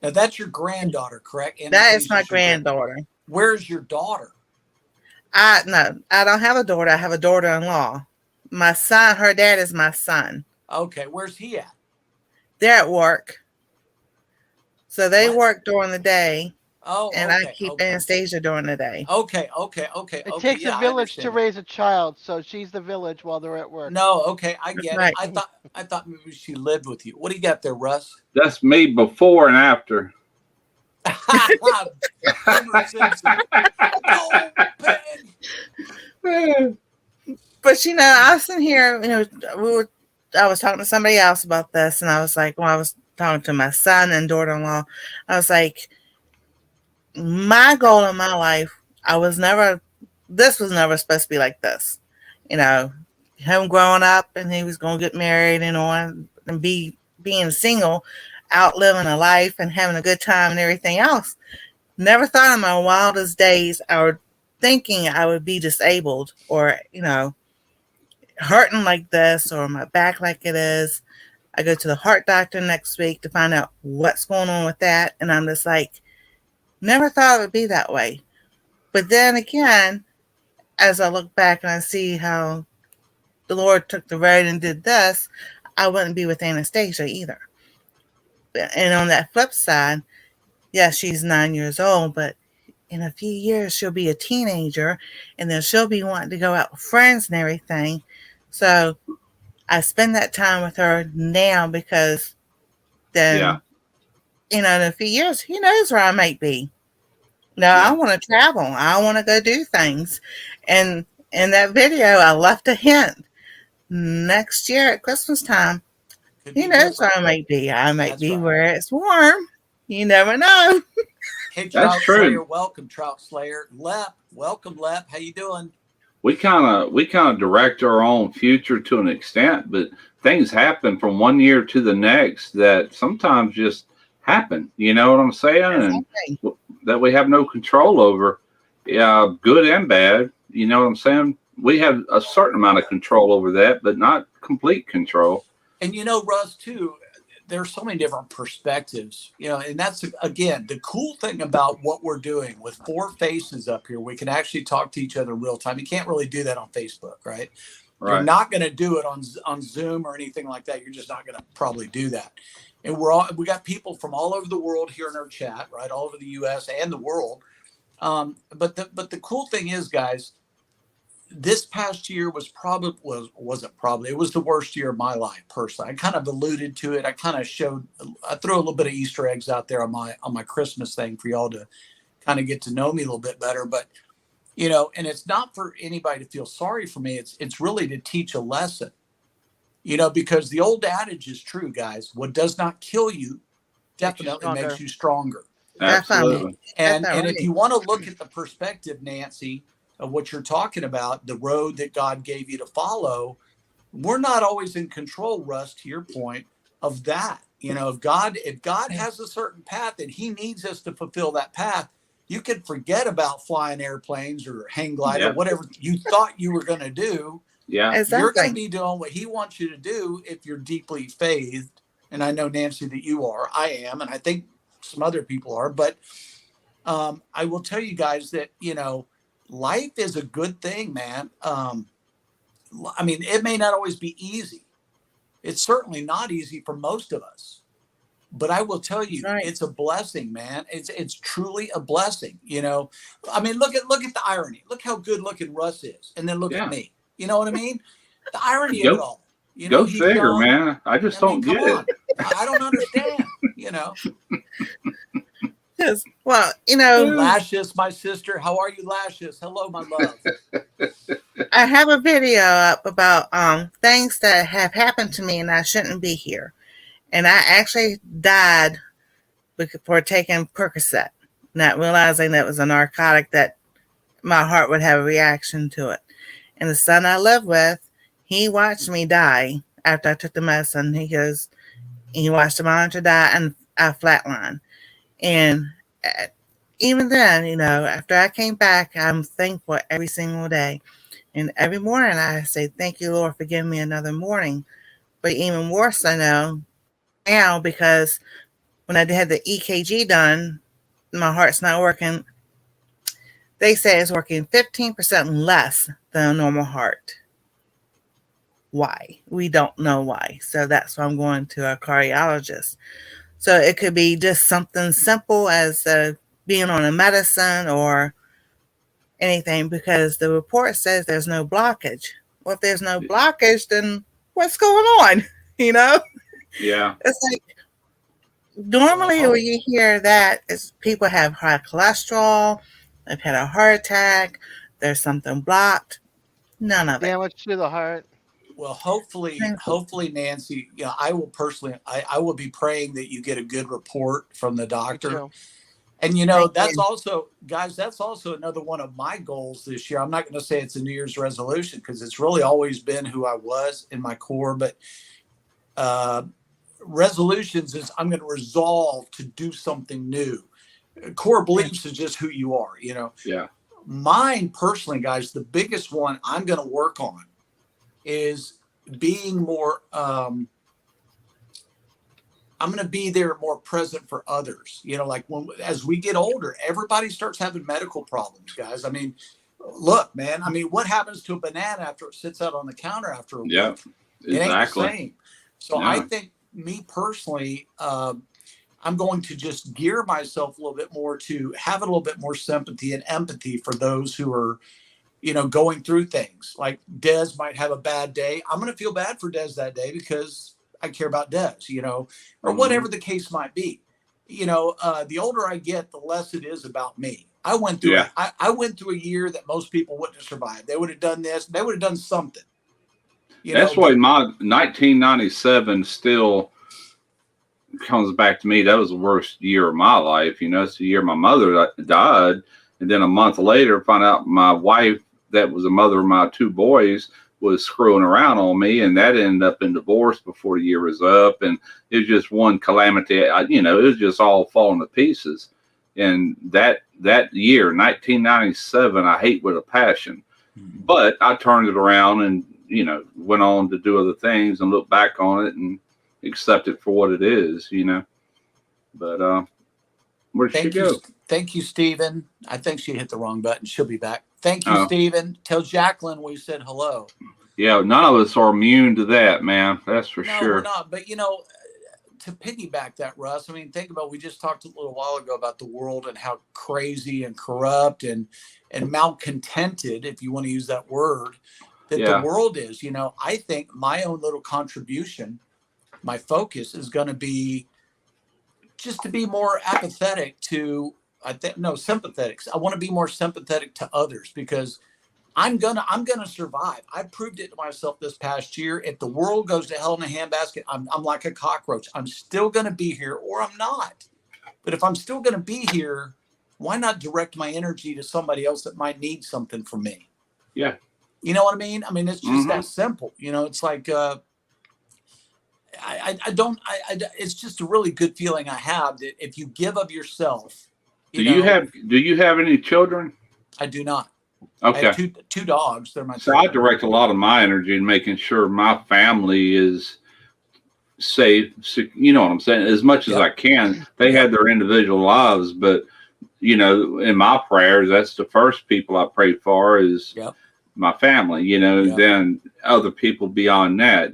Speaker 6: Now that's your granddaughter, correct?
Speaker 7: That is my
Speaker 6: Anastasia's your
Speaker 7: granddaughter.
Speaker 6: Where's your daughter?
Speaker 7: I don't have a daughter. I have a daughter-in-law. My son, her dad is my son.
Speaker 6: Okay, where's he at?
Speaker 7: They're at work. So they
Speaker 6: What?
Speaker 7: work during the day,
Speaker 6: Oh,
Speaker 7: and
Speaker 6: okay,
Speaker 7: I keep
Speaker 6: okay.
Speaker 7: Anastasia during the day.
Speaker 6: Okay.
Speaker 3: It takes
Speaker 6: Yeah,
Speaker 3: a
Speaker 6: I
Speaker 3: village to
Speaker 6: understand.
Speaker 3: raise a child, so she's the village while they're at work.
Speaker 6: No, okay, I get
Speaker 7: Right.
Speaker 6: it. I thought maybe she lived with you. What do you got there, Russ?
Speaker 4: That's me before and after.
Speaker 6: Homer Simpson. Go, Peg.
Speaker 7: But I was in here, I was talking to somebody else about this, and I was like, I was talking to my son and daughter-in-law. I was like, my goal in my life, this was never supposed to be like this. Him growing up and he was going to get married and being single, out living a life and having a good time and everything else. Never thought in my wildest days I would thinking I would be disabled or, hurting like this or my back like it is. I go to the heart doctor next week to find out what's going on with that. And I'm just like, never thought it would be that way. But then again, as I look back and I see how the Lord took the road and did this, I wouldn't be with Anastasia either. And on that flip side, yes, she's 9 years old, but in a few years, she'll be a teenager, and then she'll be wanting to go out with friends and everything. So I spend that time with her now because then, in a few years, who knows where I might be. I want to travel. I want to go do things. And in that video, I left a hint. Next year at Christmas time, who knows where I might be. I might be where it's warm. You never know.
Speaker 6: Hey,
Speaker 4: That's
Speaker 6: Trout
Speaker 4: true.
Speaker 6: Slayer, welcome, Trout Slayer. Lep, welcome, Lep. How you doing?
Speaker 4: We kind of direct our own future to an extent, but things happen from one year to the next that sometimes just happen. You know what I'm saying? And that we have no control over. Yeah, good and bad. You know what I'm saying? We have a certain amount of control over that, but not complete control.
Speaker 6: And Russ, too, there's so many different perspectives, and that's, again, the cool thing about what we're doing with four faces up here. We can actually talk to each other real time. You can't really do that on Facebook, right? You're not going to do it on Zoom or anything like that. You're just not going to probably do that. And we got people from all over the world here in our chat, right? All over the US and the world. But the cool thing is, guys, this past year was it was the worst year of my life personally. I kind of alluded to it. I threw a little bit of Easter eggs out there on my Christmas thing for y'all to kind of get to know me a little bit better. But, and it's not for anybody to feel sorry for me. It's really to teach a lesson, because the old adage is true, guys. What does not kill you definitely makes you stronger.
Speaker 4: Absolutely.
Speaker 6: And if you want to look at the perspective, Nancy, of what you're talking about, the road that God gave you to follow, we're not always in control, Russ, to your point, of that. You know, if God has a certain path and he needs us to fulfill that path, you can forget about flying airplanes or hang glide or
Speaker 4: Yeah.
Speaker 6: whatever you thought you were going to do.
Speaker 4: Yeah.
Speaker 6: You're going to
Speaker 7: Exactly.
Speaker 6: be doing what he wants you to do if you're deeply faithed. And I know, Nancy, that you are. I am. And I think some other people are. But I will tell you guys that, you know, life is a good thing, man. I mean, it may not always be easy. It's certainly not easy for most of us. But I will tell you,
Speaker 7: Right.
Speaker 6: it's a blessing, man. It's truly a blessing. You know, I mean, look at the irony. Look how good looking Russ is, and then look at
Speaker 4: Yeah.
Speaker 6: me. You know what I mean? The irony of it
Speaker 4: Go,
Speaker 6: all. You know,
Speaker 4: go
Speaker 6: he's
Speaker 4: figure,
Speaker 6: young.
Speaker 4: man. I just
Speaker 6: I mean,
Speaker 4: don't
Speaker 6: come
Speaker 4: get
Speaker 6: on.
Speaker 4: it.
Speaker 6: I don't understand. You know,
Speaker 7: Yes. Well, you know,
Speaker 6: Lashes, my sister. How are you, Lashes? Hello, my love.
Speaker 7: I have a video up about things that have happened to me and I shouldn't be here. And I actually died for taking Percocet, not realizing that it was a narcotic that my heart would have a reaction to it. And the son I live with, he watched me die after I took the medicine. He watched the monitor die and I flatlined. And even then, you know, after I came back, I'm thankful every single day. And every morning I say, thank you, Lord, for giving me another morning. But even worse, I know now, because when I had the EKG done, my heart's not working. They say it's working 15% less than a normal heart. Why? We don't know why. So that's why I'm going to a cardiologist. So it could be just something simple as being on a medicine or anything, because the report says there's no blockage. Well, if there's no blockage, then what's going on? You know?
Speaker 4: Yeah.
Speaker 7: It's like normally when you hear that, is people have high cholesterol, they've had a heart attack, there's something blocked. None of it.
Speaker 3: Damage to the heart.
Speaker 6: Well, hopefully, Nancy, you know, I will personally, I will be praying that you get a good report from the
Speaker 3: Me
Speaker 6: doctor.
Speaker 3: too.
Speaker 6: And, you know,
Speaker 7: Thank
Speaker 6: that's
Speaker 7: you.
Speaker 6: also, guys, that's also another one of my goals this year. I'm not going to say it's a New Year's resolution because it's really always been who I was in my core. But resolutions is I'm going to resolve to do something new. Core beliefs is just who you are, you know.
Speaker 4: Yeah.
Speaker 6: Mine personally, guys, the biggest one I'm going to work on is being more I'm going to be there more present for others. You know, like as we get older, everybody starts having medical problems, guys. I mean, look, man, I mean, what happens to a banana after it sits out on the counter after a week?
Speaker 4: Yeah.
Speaker 6: It ain't the
Speaker 4: Exactly.
Speaker 6: same. So I think me personally, I'm going to just gear myself a little bit more to have a little bit more sympathy and empathy for those who are, you know, going through things. Like Des might have a bad day. I'm going to feel bad for Des that day because I care about Des, you know, or whatever the case might be. You know, the older I get, the less it is about me. I went through I went through a year that most people wouldn't have survived. They would have done this. They would have done something.
Speaker 4: That's why my 1997 still comes back to me. That was the worst year of my life. You know, it's the year my mother died. And then a month later, found out my wife, that was the mother of my two boys, was screwing around on me. And that ended up in divorce before the year was up. And it was just one calamity. You know, it was just all falling to pieces. And that year, 1997, I hate with a passion. But I turned it around and, you know, went on to do other things and look back on it and accept it for what it is, you know. But where'd she go?
Speaker 6: Thank you, Stephen. I think she hit the wrong button. She'll be back. Thank you, Stephen. Tell Jacqueline we said hello.
Speaker 4: Yeah, none of us are immune to that, man. That's for sure.
Speaker 6: No, we're not. But, you know, to piggyback that, Russ, I mean, think about, we just talked a little while ago about the world and how crazy and corrupt and malcontented, if you want to use that word, that the world is. You know, I think my own little contribution, my focus is going to be just to be more apathetic to, sympathetic. I want to be more sympathetic to others because I'm gonna survive. I proved it to myself this past year. If the world goes to hell in a handbasket, I'm like a cockroach. I'm still gonna be here, or I'm not. But if I'm still gonna be here, why not direct my energy to somebody else that might need something from me?
Speaker 4: Yeah.
Speaker 6: You know what I mean? I mean, it's just
Speaker 4: Mhm.
Speaker 6: that simple. You know, it's like, it's just a really good feeling I have that if you give of yourself,
Speaker 4: Do you have any children?
Speaker 6: I do not. I have
Speaker 4: Okay.
Speaker 6: two dogs. They're my
Speaker 4: So I
Speaker 6: children.
Speaker 4: direct a lot of my energy in making sure my family is safe. You know what I'm saying? As much as
Speaker 6: Yep.
Speaker 4: I can. They
Speaker 6: Yep.
Speaker 4: have their individual lives, but in my prayers, that's the first people I pray for is
Speaker 6: Yep.
Speaker 4: my family.
Speaker 6: Yep.
Speaker 4: Then other people beyond that.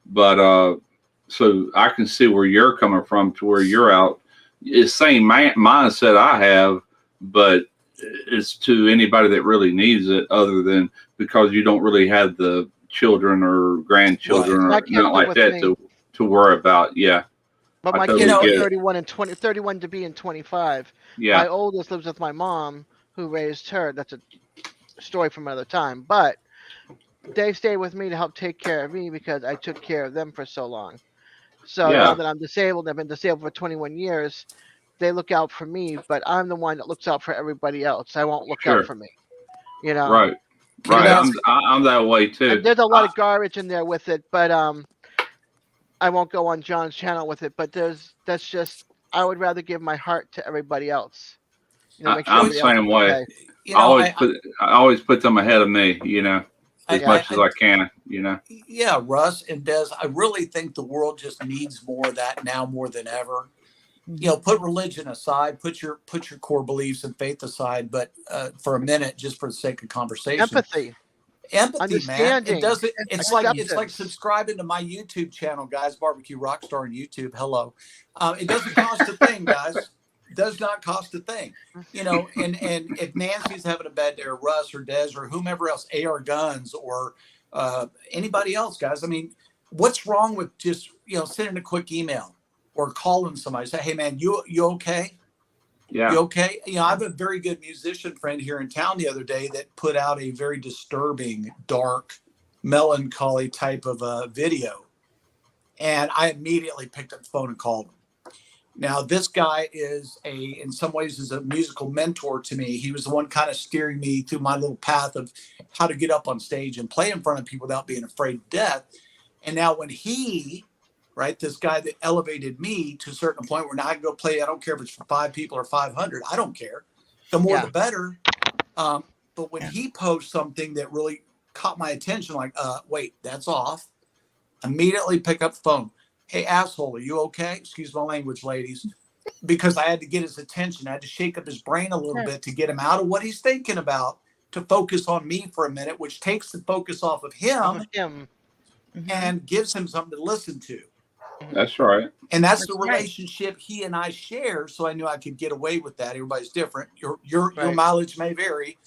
Speaker 4: But so I can see where you're coming from to where you're out. It's same mindset I have, but it's to anybody that really needs it, other than because you don't really have the children or grandchildren
Speaker 3: My
Speaker 4: or
Speaker 3: kids
Speaker 4: nothing
Speaker 3: live
Speaker 4: like
Speaker 3: with
Speaker 4: that
Speaker 3: me,
Speaker 4: to worry about. Yeah,
Speaker 3: but
Speaker 4: I
Speaker 3: my
Speaker 4: totally
Speaker 3: kids are
Speaker 4: get it.
Speaker 3: 31 and 20, 31 to be in 25.
Speaker 4: Yeah,
Speaker 3: My oldest lives with my mom, who raised her. That's a story from another time. But they stay with me to help take care of me because I took care of them for so long. So now
Speaker 4: yeah,
Speaker 3: that I'm disabled, I've been disabled for 21 years. They look out for me, but I'm the one that looks out for everybody else. I won't look out
Speaker 4: sure,
Speaker 3: for me, you know.
Speaker 4: right,
Speaker 6: Can
Speaker 3: And
Speaker 6: I
Speaker 4: right.
Speaker 3: that's
Speaker 6: ask?
Speaker 4: I'm that way
Speaker 3: and
Speaker 4: too.
Speaker 3: there's a lot of garbage in there with it, but I won't go on John's channel with it. But that's just I would rather give my heart to everybody else, make sure
Speaker 4: I'm
Speaker 6: Well,
Speaker 4: the
Speaker 3: everybody else is
Speaker 4: same way.
Speaker 3: okay.
Speaker 6: you know,
Speaker 4: I always put them ahead of me. As
Speaker 3: Yeah,
Speaker 4: much as I can.
Speaker 6: yeah, Russ and Des, I really think the world just needs more of that now more than ever. Put religion aside, put your core beliefs and faith aside, but for a minute, just for the sake of conversation,
Speaker 3: empathy,
Speaker 6: empathy, man. It
Speaker 3: understanding,
Speaker 6: doesn't. It's like
Speaker 3: acceptance.
Speaker 6: subscribing to my YouTube channel, guys. Barbecue Rockstar on YouTube. Hello. It doesn't cost a thing, guys. Does not cost a thing. And if Nancy's having a bad day, or Russ or Des or whomever else, AR Guns or anybody else, guys. I mean, what's wrong with just sending a quick email or calling somebody? Say, hey, man, you okay? You
Speaker 4: Yeah.
Speaker 6: okay? I have a very good musician friend here in town the other day that put out a very disturbing, dark, melancholy type of a video. And I immediately picked up the phone and called him. Now, this guy in some ways, is a musical mentor to me. He was the one kind of steering me through my little path of how to get up on stage and play in front of people without being afraid of death. And now when this guy that elevated me to a certain point where now I can go play, I don't care if it's for 5 people or 500, I don't care. The more, the better. But when he posts something that really caught my attention, like, wait, that's off, immediately pick up the phone. Hey, asshole, are you okay? Excuse my language, ladies. Because I had to get his attention. I had to shake up his brain a little bit to get him out of what he's thinking about to focus on me for a minute, which takes the focus off of him and gives him something to listen to.
Speaker 4: That's right.
Speaker 6: And that's the relationship he and I share. So I knew I could get away with that. Everybody's different. Your mileage may vary,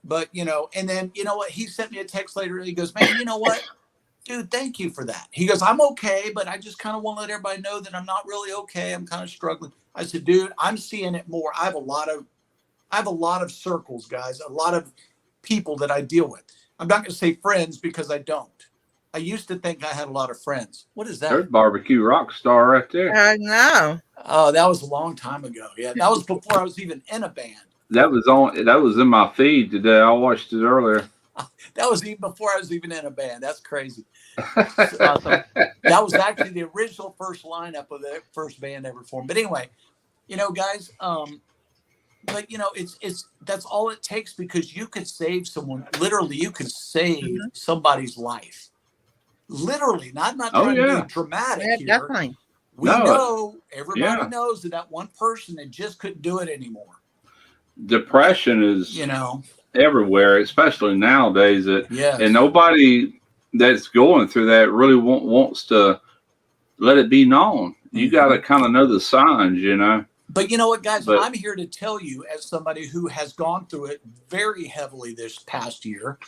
Speaker 6: but and then what? He sent me a text later. He goes, man, you know what? Dude, thank you for that. He goes, I'm okay, but I just kind of want to let everybody know that I'm not really okay. I'm kind of struggling. I said, dude, I'm seeing it more. I have a lot of circles, guys, a lot of people that I deal with. I'm not going to say friends because I don't. I used to think I had a lot of friends. What is that?
Speaker 4: There's Barbecue Rockstar right there.
Speaker 7: I know.
Speaker 6: Oh, that was a long time ago. Yeah, that was before I was even in a band.
Speaker 4: That was in my feed today. I watched it earlier.
Speaker 6: That was even before I was even in a band. That's crazy.
Speaker 3: Awesome.
Speaker 6: That was actually the original first lineup of the first band ever formed. But anyway, guys, but it's that's all it takes, because you could save someone. Literally, you could save somebody's life. Literally, not trying to be dramatic here.
Speaker 7: Definitely.
Speaker 6: We know, everybody knows that one person that just couldn't do it anymore.
Speaker 4: Depression is everywhere, especially nowadays. And nobody that's going through that really wants to let it be known. You got to kind of know the signs,
Speaker 6: But you know what, guys? I'm here to tell you, as somebody who has gone through it very heavily this past year,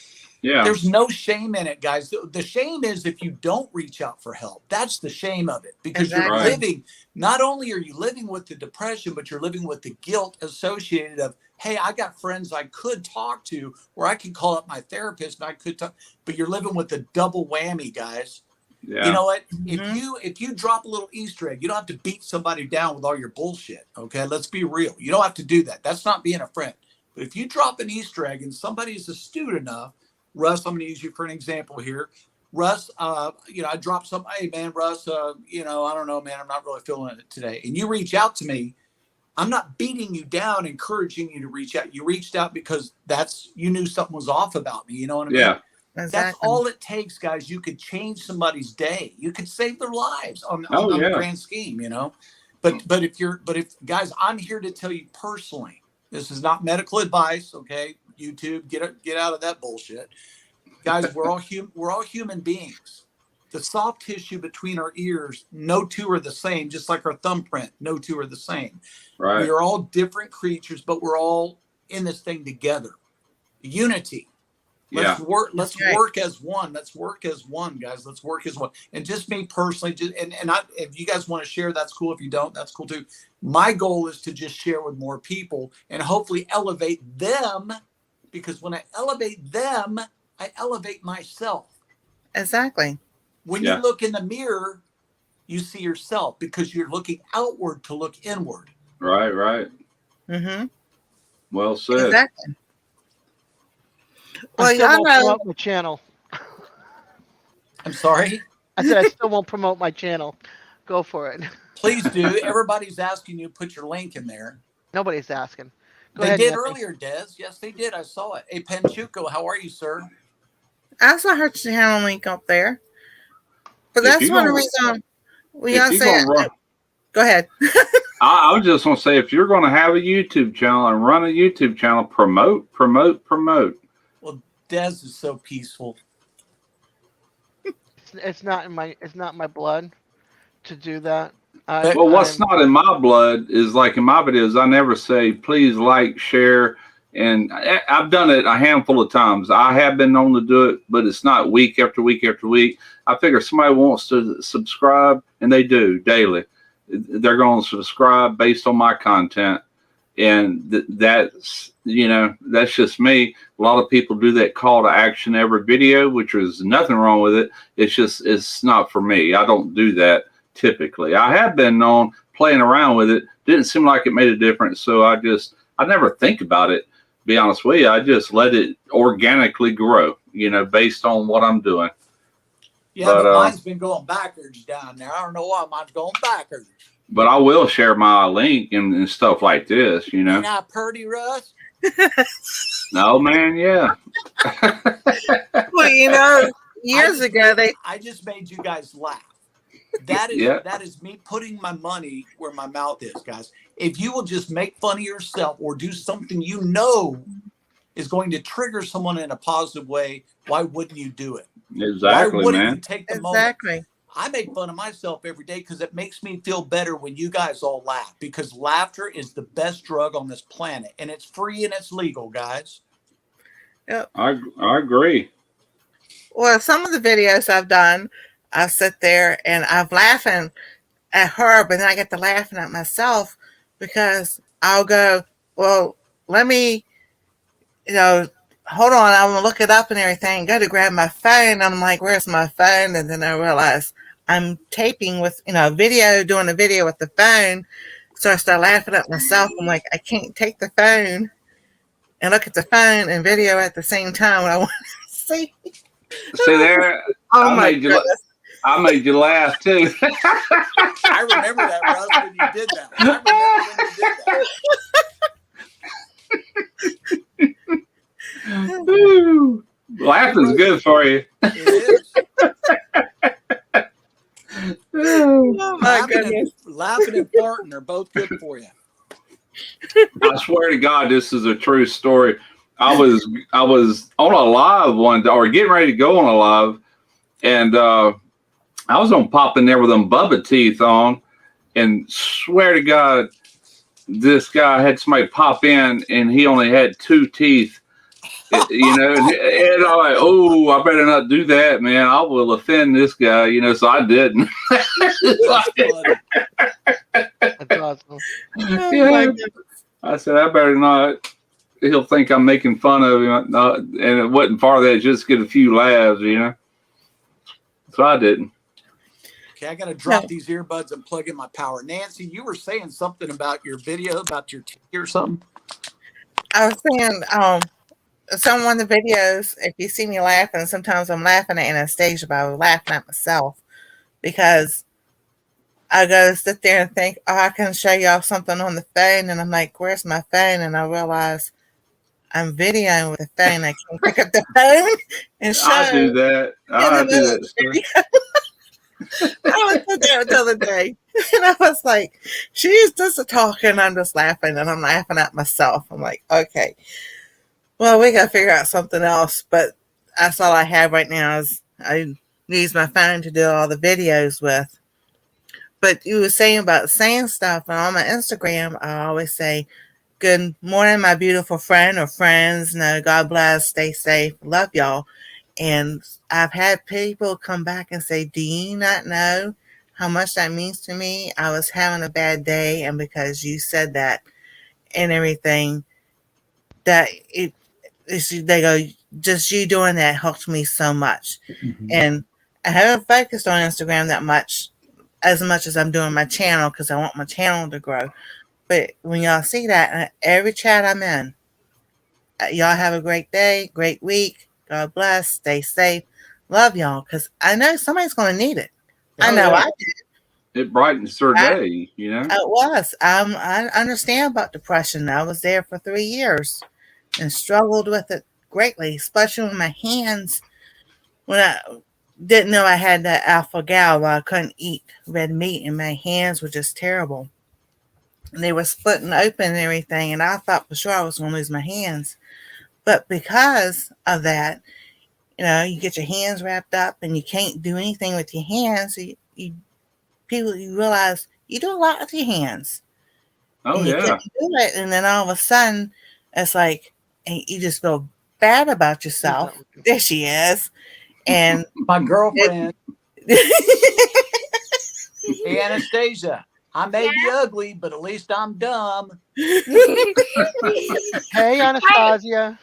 Speaker 6: there's no shame in it, guys. The shame is if you don't reach out for help. That's the shame of it, because you're living, not only are you living with the depression, but you're living with the guilt associated of, hey, I got friends I could talk to, or I could call up my therapist and I could talk, but you're living with the double whammy, guys.
Speaker 4: Yeah.
Speaker 6: You know what?
Speaker 7: Mhm.
Speaker 6: If you drop a little Easter egg, you don't have to beat somebody down with all your bullshit. Okay, let's be real. You don't have to do that. That's not being a friend. But if you drop an Easter egg and somebody is astute enough, Russ, I'm going to use you for an example here. Russ, I dropped some. Hey, man, Russ, I don't know, man. I'm not really feeling it today. And you reach out to me. I'm not beating you down, encouraging you to reach out. You reached out because you knew something was off about me. You know what I mean?
Speaker 4: Yeah.
Speaker 6: That's
Speaker 7: Exactly.
Speaker 6: all it takes, guys. You could change somebody's day. You could save their lives on
Speaker 4: Oh,
Speaker 6: the
Speaker 4: yeah.
Speaker 6: grand scheme, But if guys, I'm here to tell you personally, this is not medical advice. Okay, YouTube, get out of that bullshit, guys. We're all human beings. The soft tissue between our ears, no two are the same. Just like our thumbprint, no two are the same.
Speaker 4: Right.
Speaker 6: We are all different creatures, but we're all in this thing together. Unity. Let's work. Let's
Speaker 7: That's right.
Speaker 6: work as one. Let's work as one, guys. Let's work as one. And just me personally, if you guys want to share, that's cool. If you don't, that's cool too. My goal is to just share with more people and hopefully elevate them, because when I elevate them, I elevate myself.
Speaker 7: Exactly.
Speaker 6: When
Speaker 4: Yeah.
Speaker 6: you look in the mirror, you see yourself because you're looking outward to look inward.
Speaker 4: Right. Right.
Speaker 7: Mhm.
Speaker 4: Well said.
Speaker 7: Exactly.
Speaker 3: I
Speaker 7: Well,
Speaker 3: still
Speaker 7: y'all
Speaker 3: won't
Speaker 7: know.
Speaker 3: promote my channel.
Speaker 6: I'm sorry.
Speaker 3: I said I still won't promote my channel. Go for it.
Speaker 6: Please do. Everybody's asking you to put your link in there.
Speaker 3: Nobody's asking. Go
Speaker 6: They
Speaker 3: ahead,
Speaker 6: did
Speaker 3: Nancy.
Speaker 6: earlier, Des. Yes, they did. I saw it. Hey, Panchuco, how are you, sir?
Speaker 7: I saw her channel link up there, but
Speaker 4: If
Speaker 7: that's
Speaker 4: you
Speaker 7: one of the
Speaker 4: gonna-
Speaker 7: reasons we
Speaker 4: If
Speaker 7: gotta
Speaker 4: you're
Speaker 7: say.
Speaker 4: gonna run,
Speaker 7: Go ahead.
Speaker 4: I was just gonna say, if you're gonna have a YouTube channel and run a YouTube channel, promote.
Speaker 6: Well, Des is so peaceful.
Speaker 3: It's not my blood to do that.
Speaker 4: Well, what's not in my blood is, like in my videos, I never say please like, share, and I've done it a handful of times. I have been known to do it, but it's not week after week after week. I figure somebody wants to subscribe, and they do daily. They're going to subscribe based on my content, and that's just me. A lot of people do that call to action every video, which is nothing wrong with it. It's not for me. I don't do that typically. I have been known playing around with it. Didn't seem like it made a difference, so I never think about it. To be honest with you, I just let it organically grow, based on what I'm doing.
Speaker 6: Yeah, but mine's been going backwards down there. I don't know why mine's going backwards.
Speaker 4: But I will share my link and stuff like this,
Speaker 6: Ain't I pretty, Russ?
Speaker 4: No, man, yeah.
Speaker 7: Well, years ago
Speaker 6: I just made you guys laugh. That is me putting my money where my mouth is, guys. If you will just make fun of yourself or do something is going to trigger someone in a positive way, why wouldn't you do it?
Speaker 4: Exactly,
Speaker 6: why wouldn't
Speaker 4: man.
Speaker 6: you take the
Speaker 7: Exactly.
Speaker 6: moment? I make fun of myself every day because it makes me feel better when you guys all laugh, because laughter is the best drug on this planet, and it's free and it's legal, guys.
Speaker 7: Yep.
Speaker 4: I agree.
Speaker 7: Well, some of the videos I've done, I sit there and I'm laughing at her, but then I get to laughing at myself because I'll go, well, let me, hold on, I'm going to look it up and everything, go to grab my phone, and I'm like, where's my phone? And then I realize I'm taping with, doing a video with the phone. So I start laughing at myself. I'm like, I can't take the phone and look at the phone and video at the same time when I want to see.
Speaker 4: See there?
Speaker 7: Oh my goodness.
Speaker 4: I made you laugh too.
Speaker 6: I remember that, Russ, when you did that.
Speaker 4: Woo. Laughing's good for you.
Speaker 6: It is.
Speaker 7: Oh my goodness.
Speaker 6: Laughing and farting are both good for you.
Speaker 4: I swear to God, this is a true story. I was on a live one day, or getting ready to go on a live, and I was gonna pop in there with them Bubba teeth on, and swear to God, this guy had somebody pop in, and he only had 2 teeth. And I'm like, oh, I better not do that, man. I will offend this guy, so I didn't.
Speaker 3: That's awesome.
Speaker 4: Yeah. I said, I better not. He'll think I'm making fun of him. And it wasn't part of that, just get a few laughs, So I didn't.
Speaker 6: Okay, I got to drop these earbuds and plug in my power. Nancy, you were saying something about your video, about your TV or something?
Speaker 7: I was saying, some one of the videos, if you see me laughing, sometimes I'm laughing at Anastasia, but I was laughing at myself because I go to sit there and think, oh, I can show y'all something on the phone. And I'm like, where's my phone? And I realize I'm videoing with the phone. I can't pick up the phone and show
Speaker 4: I do that.
Speaker 7: in the
Speaker 4: I do
Speaker 7: middle of
Speaker 4: that
Speaker 7: the
Speaker 4: stuff.
Speaker 7: video. I was sitting there the other day, and I was like, she's just talking, I'm just laughing, and I'm laughing at myself. I'm like, okay, well, we got to figure out something else, but that's all I have right now is I use my phone to do all the videos with. But you were saying about saying stuff, and on my Instagram, I always say, good morning, my beautiful friend or friends. No, God bless, stay safe, love y'all. And I've had people come back and say, do you not know how much that means to me? I was having a bad day, and because you said that and everything, that they go, just you doing that helped me so much.
Speaker 6: Mm-hmm.
Speaker 7: And I haven't focused on Instagram that much as I'm doing my channel because I want my channel to grow. But when y'all see that, every chat I'm in, y'all have a great day, great week. God bless. Stay safe. Love y'all because I know somebody's going to need it. I know I did.
Speaker 4: It brightens their day, you know.
Speaker 7: It was. I understand about depression. I was there for 3 years and struggled with it greatly, especially with my hands. When I didn't know I had that alpha gal, I couldn't eat red meat, and my hands were just terrible. And they were splitting open and everything, and I thought for sure I was going to lose my hands. But because of that, you get your hands wrapped up and you can't do anything with your hands. You realize you do a lot with your hands.
Speaker 4: Oh,
Speaker 7: and you couldn't do it. And then all of a sudden, it's like, and you just feel bad about yourself. There she is. And
Speaker 6: my girlfriend. Hey, Anastasia, I may be ugly, but at least I'm dumb.
Speaker 3: Hey, Anastasia.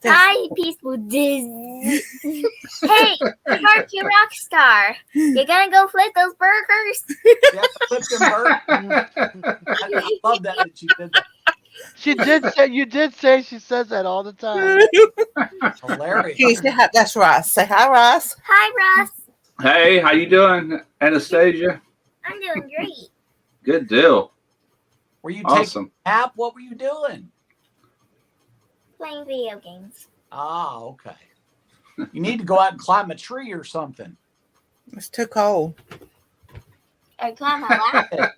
Speaker 8: Hi, peaceful Disney. Hey, Mark, you rock star. You gonna go flip those burgers?
Speaker 6: Yeah, flip them burgers. I love that you did that.
Speaker 3: She did say, you did say she says that all the time.
Speaker 6: Hilarious.
Speaker 7: That's Ross. Say hi, Ross.
Speaker 8: Hi, Ross.
Speaker 4: Hey, how you doing, Anastasia?
Speaker 8: I'm doing great.
Speaker 4: Good deal.
Speaker 6: Were you
Speaker 4: awesome?
Speaker 6: Taking a nap? What were you doing?
Speaker 8: Playing video games.
Speaker 6: Ah, okay. You need to go out and climb a tree or something.
Speaker 7: It's too cold.
Speaker 8: Or climb a ladder.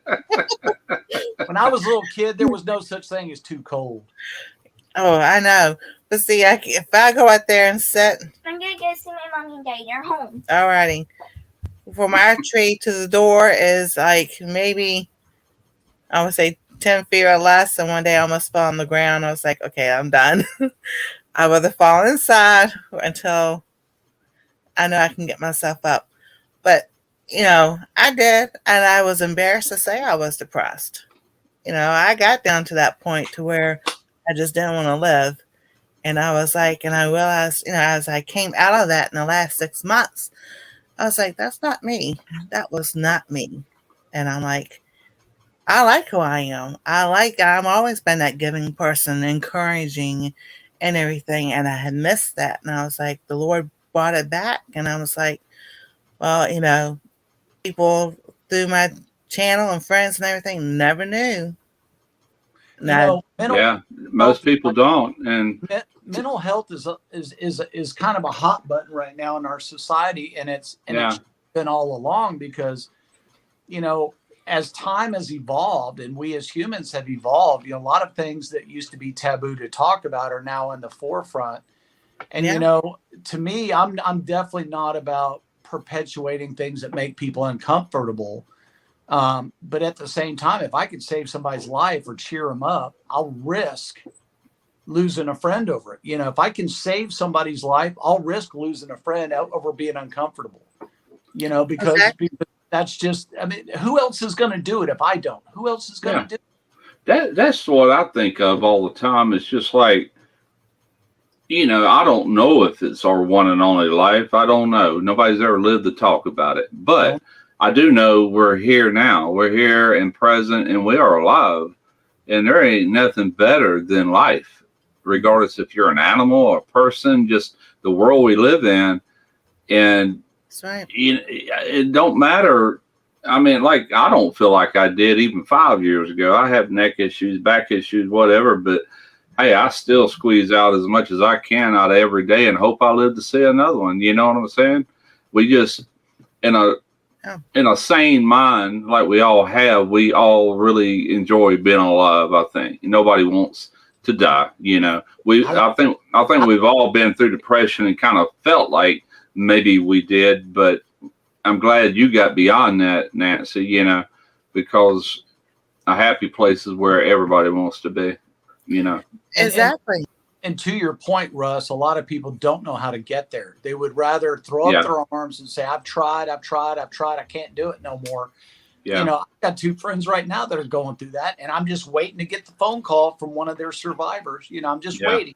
Speaker 6: When I was a little kid, there was no such thing as too cold.
Speaker 7: Oh, I know. But see, if I go out there and sit.
Speaker 8: I'm going to go see my mom and daddy. They're home.
Speaker 7: Alrighty. From our tree to the door is like maybe, I would say 10 feet or less. And one day I almost fell on the ground. I was like, okay, I'm done. I would have fallen inside until I know I can get myself up. But, I did. And I was embarrassed to say I was depressed. I got down to that point to where I just didn't want to live. And I was like, and I realized, as I came out of that in the last 6 months, I was like, that's not me. That was not me. And I'm like, I like who I am. I've always been that giving person, encouraging and everything. And I had missed that. And I was like, the Lord brought it back. And I was like, well, people through my channel and friends and everything never knew.
Speaker 4: Most people don't. And
Speaker 6: mental health is kind of a hot button right now in our society. And it's been all along because, as time has evolved and we as humans have evolved, a lot of things that used to be taboo to talk about are now in the forefront. And, to me, I'm definitely not about perpetuating things that make people uncomfortable. But at the same time, if I could save somebody's life or cheer them up, I'll risk losing a friend over it. If I can save somebody's life, I'll risk losing a friend over being uncomfortable, because that's just, who else is going to do it if I don't? Who else is going to do it?
Speaker 4: That's what I think of all the time. It's just like, you know, I don't know if it's our one and only life. I don't know. Nobody's ever lived to talk about it. But I do know we're here now. We're here and present, and we are alive. And there ain't nothing better than life, regardless if you're an animal or a person, just the world we live in. And
Speaker 7: That's right.
Speaker 4: it don't matter. I mean, like, I don't feel like I did even 5 years ago. I have neck issues, back issues, whatever, but hey, I still squeeze out as much as I can out of every day and hope I live to see another one. You know what I'm saying? We just, in a sane mind, like we all have, we all really enjoy being alive. I think nobody wants to die. You know, I think we've all been through depression and kind of felt like maybe we did, but I'm glad you got beyond that, Nancy. You know, because a happy place is where everybody wants to be. You know.
Speaker 7: Exactly.
Speaker 6: And to your point, Russ, a lot of people don't know how to get there. They would rather throw up their arms and say, I've tried. I can't do it no more.
Speaker 4: Yeah.
Speaker 6: You know, I've got 2 friends right now that are going through that, and I'm just waiting to get the phone call from one of their survivors. You know, I'm just waiting.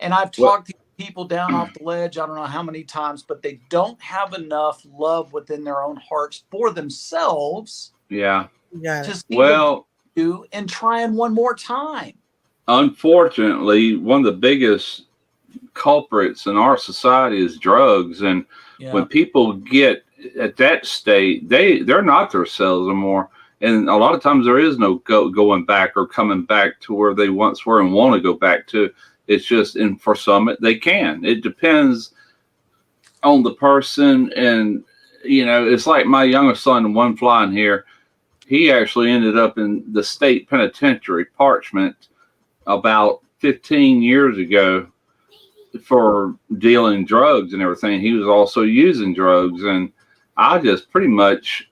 Speaker 6: And I've talked to people down off the ledge, I don't know how many times, but they don't have enough love within their own hearts for themselves.
Speaker 4: Yeah.
Speaker 6: To see what they do and trying one more time.
Speaker 4: Unfortunately, one of the biggest culprits in our society is drugs. And when people get at that state, they're not themselves anymore. And a lot of times there is no going back or coming back to where they once were and want to go back to. It's just, and for some, they can. It depends on the person. And, you know, it's like my youngest son, one flying here, he actually ended up in the state penitentiary, Parchment, about 15 years ago for dealing drugs and everything. He was also using drugs, and I just pretty much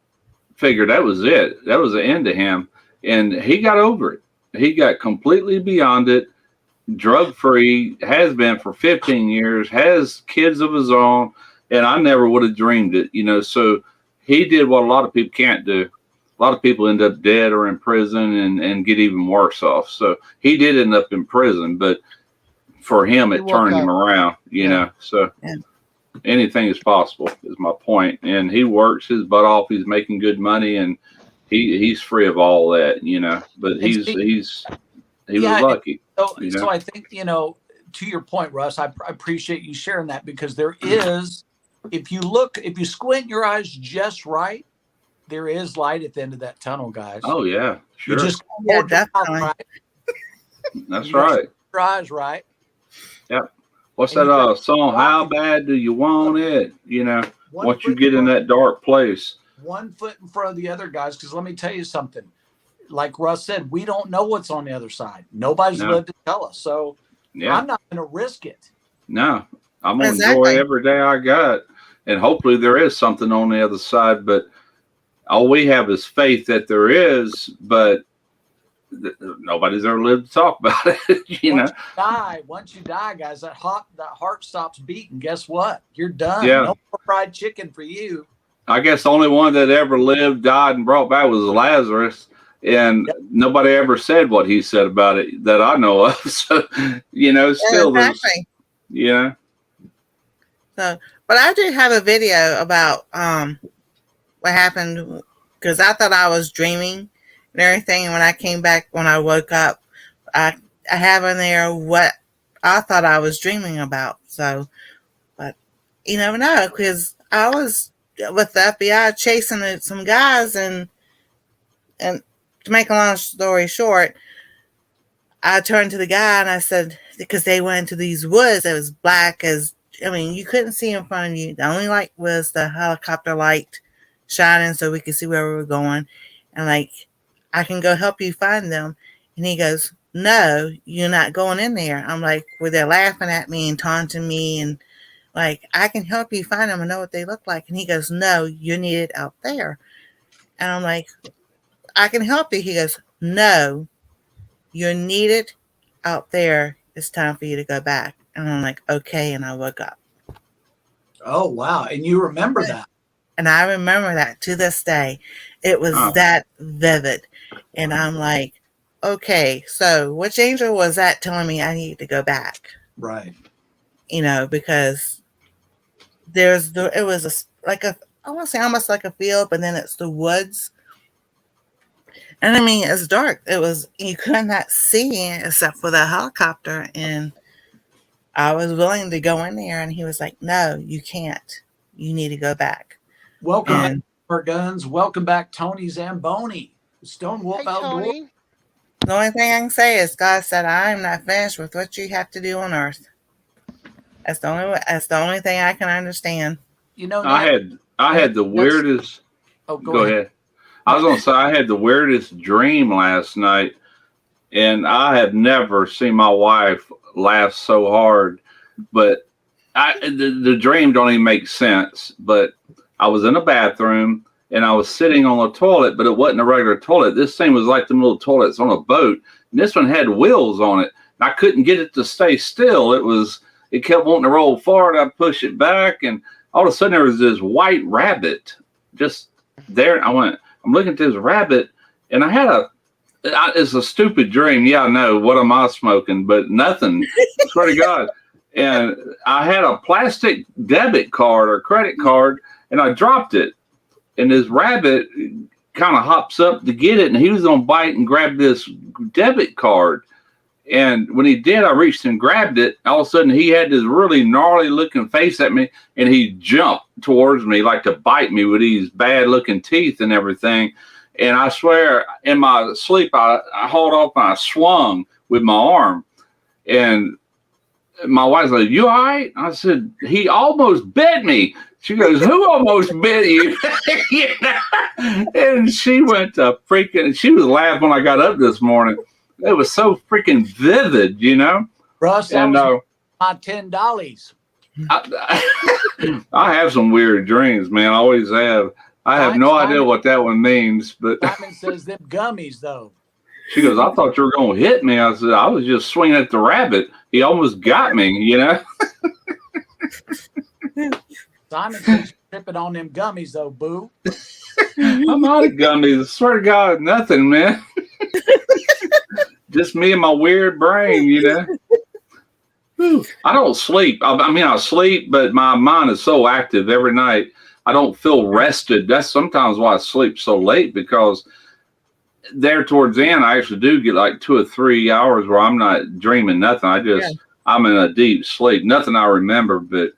Speaker 4: figured that was it. That was the end of him, and he got over it. He got completely beyond it, drug free, has been for 15 years, has kids of his own, and I never would have dreamed it, you know. So he did what a lot of people can't do. A lot of people end up dead or in prison and get even worse off. So he did end up in prison, but for him, it turned him around, you know. So anything is possible is my point. And he works his butt off. He's making good money, and he's free of all that, you know. But he was lucky.
Speaker 6: So I think, you know, to your point, Russ, I appreciate you sharing that, because there is, if you squint your eyes just right, there is light at the end of that tunnel, guys.
Speaker 4: Oh yeah, sure.
Speaker 6: You just
Speaker 7: definitely.
Speaker 6: right.
Speaker 4: That's right.
Speaker 6: Your eyes right.
Speaker 4: Yep. What's that song? How bad do you want it? You know, once you get in that dark place.
Speaker 6: 1 foot in front of the other guys, because let me tell you something. Like Russ said, we don't know what's on the other side. Nobody's lived to tell us. So I'm not going to risk it.
Speaker 4: No, I'm going to enjoy every day I got. And hopefully there is something on the other side. But all we have is faith that there is, but nobody's ever lived to talk about it.
Speaker 6: Once you die, guys, that heart stops beating. Guess what? You're done.
Speaker 4: Yeah.
Speaker 6: No more fried chicken for you.
Speaker 4: I guess the only one that ever lived, died, and brought back was Lazarus. And nobody ever said what he said about it that I know of. So, you know, still
Speaker 7: exactly.
Speaker 4: Yeah.
Speaker 7: So, but I do have a video about what happened, because I thought I was dreaming and everything. And when I came back, when I woke up, I have in there what I thought I was dreaming about. So, but you never know, because I was with the FBI chasing some guys, and to make a long story short, I turned to the guy and I said, because they went into these woods that was black as, I mean, you couldn't see in front of you. The only light was the helicopter light shining so we could see where we were going. And like, I can go help you find them. And he goes, no, you're not going in there. I'm like, well, they're laughing at me and taunting me. And like, I can help you find them and know what they look like. And he goes, no, you need it out there. And I'm like, I can help you. He goes, no, you're needed out there. It's time for you to go back. And I'm like, okay. And I woke up.
Speaker 6: Oh, wow. And you remember that?
Speaker 7: And I remember that to this day. It was that vivid. And I'm like, okay, so which angel was that telling me I need to go back?
Speaker 6: Right.
Speaker 7: because it was I want to say almost like a field, but then it's the woods. And I mean, it's dark. You could not see except for the helicopter. And I was willing to go in there, and he was like, "No, you can't. You need to go back."
Speaker 6: Welcome back,
Speaker 7: And
Speaker 6: our guns. Welcome back, Tony Zamboni, Stone Wolf
Speaker 3: Hey,
Speaker 6: Outdoors.
Speaker 3: Tony.
Speaker 7: the only thing I can say is God said, "I am not finished with what you have to do on earth." That's the only thing I can understand.
Speaker 6: You know,
Speaker 4: I had the weirdest.
Speaker 6: Oh,
Speaker 4: Go ahead. I was gonna say I had the weirdest dream last night, and I have never seen my wife laugh so hard. But the dream don't even make sense. But I was in a bathroom and I was sitting on a toilet, but it wasn't a regular toilet. This thing was like them little toilets on a boat, and this one had wheels on it. And I couldn't get it to stay still. It kept wanting to roll forward. I push it back, and all of a sudden there was this white rabbit just there. I'm looking at this rabbit, and it's a stupid dream. Yeah, I know. What am I smoking? But nothing. I swear to God. And I had a plastic debit card or credit card, and I dropped it. And this rabbit kind of hops up to get it, and he was going to bite and grab this debit card. And when he did, I reached and grabbed it. All of a sudden, he had this really gnarly looking face at me, and he jumped towards me like to bite me with these bad looking teeth and everything. And I swear, in my sleep, I hauled off and I swung with my arm. And my wife's like, "You all right?" I said, "He almost bit me." She goes, "Who almost bit you?" And she went to freaking, she was laughing when I got up this morning. It was so freaking vivid,
Speaker 6: Russ,
Speaker 4: and
Speaker 6: my $10.
Speaker 4: I have some weird dreams, man. I always have. I have no idea what that one means, but
Speaker 6: Simon says them gummies, though.
Speaker 4: She goes, "I thought you were going to hit me." I said, "I was just swinging at the rabbit. He almost got me,
Speaker 6: Simon says you're tripping on them gummies, though, boo.
Speaker 4: I'm not a gummy. I swear to God, nothing, man. Just me and my weird brain, I don't sleep. I sleep, but my mind is so active every night. I don't feel rested. That's sometimes why I sleep so late, because there towards the end, I actually do get like 2 or 3 hours where I'm not dreaming nothing. I'm in a deep sleep. Nothing I remember, but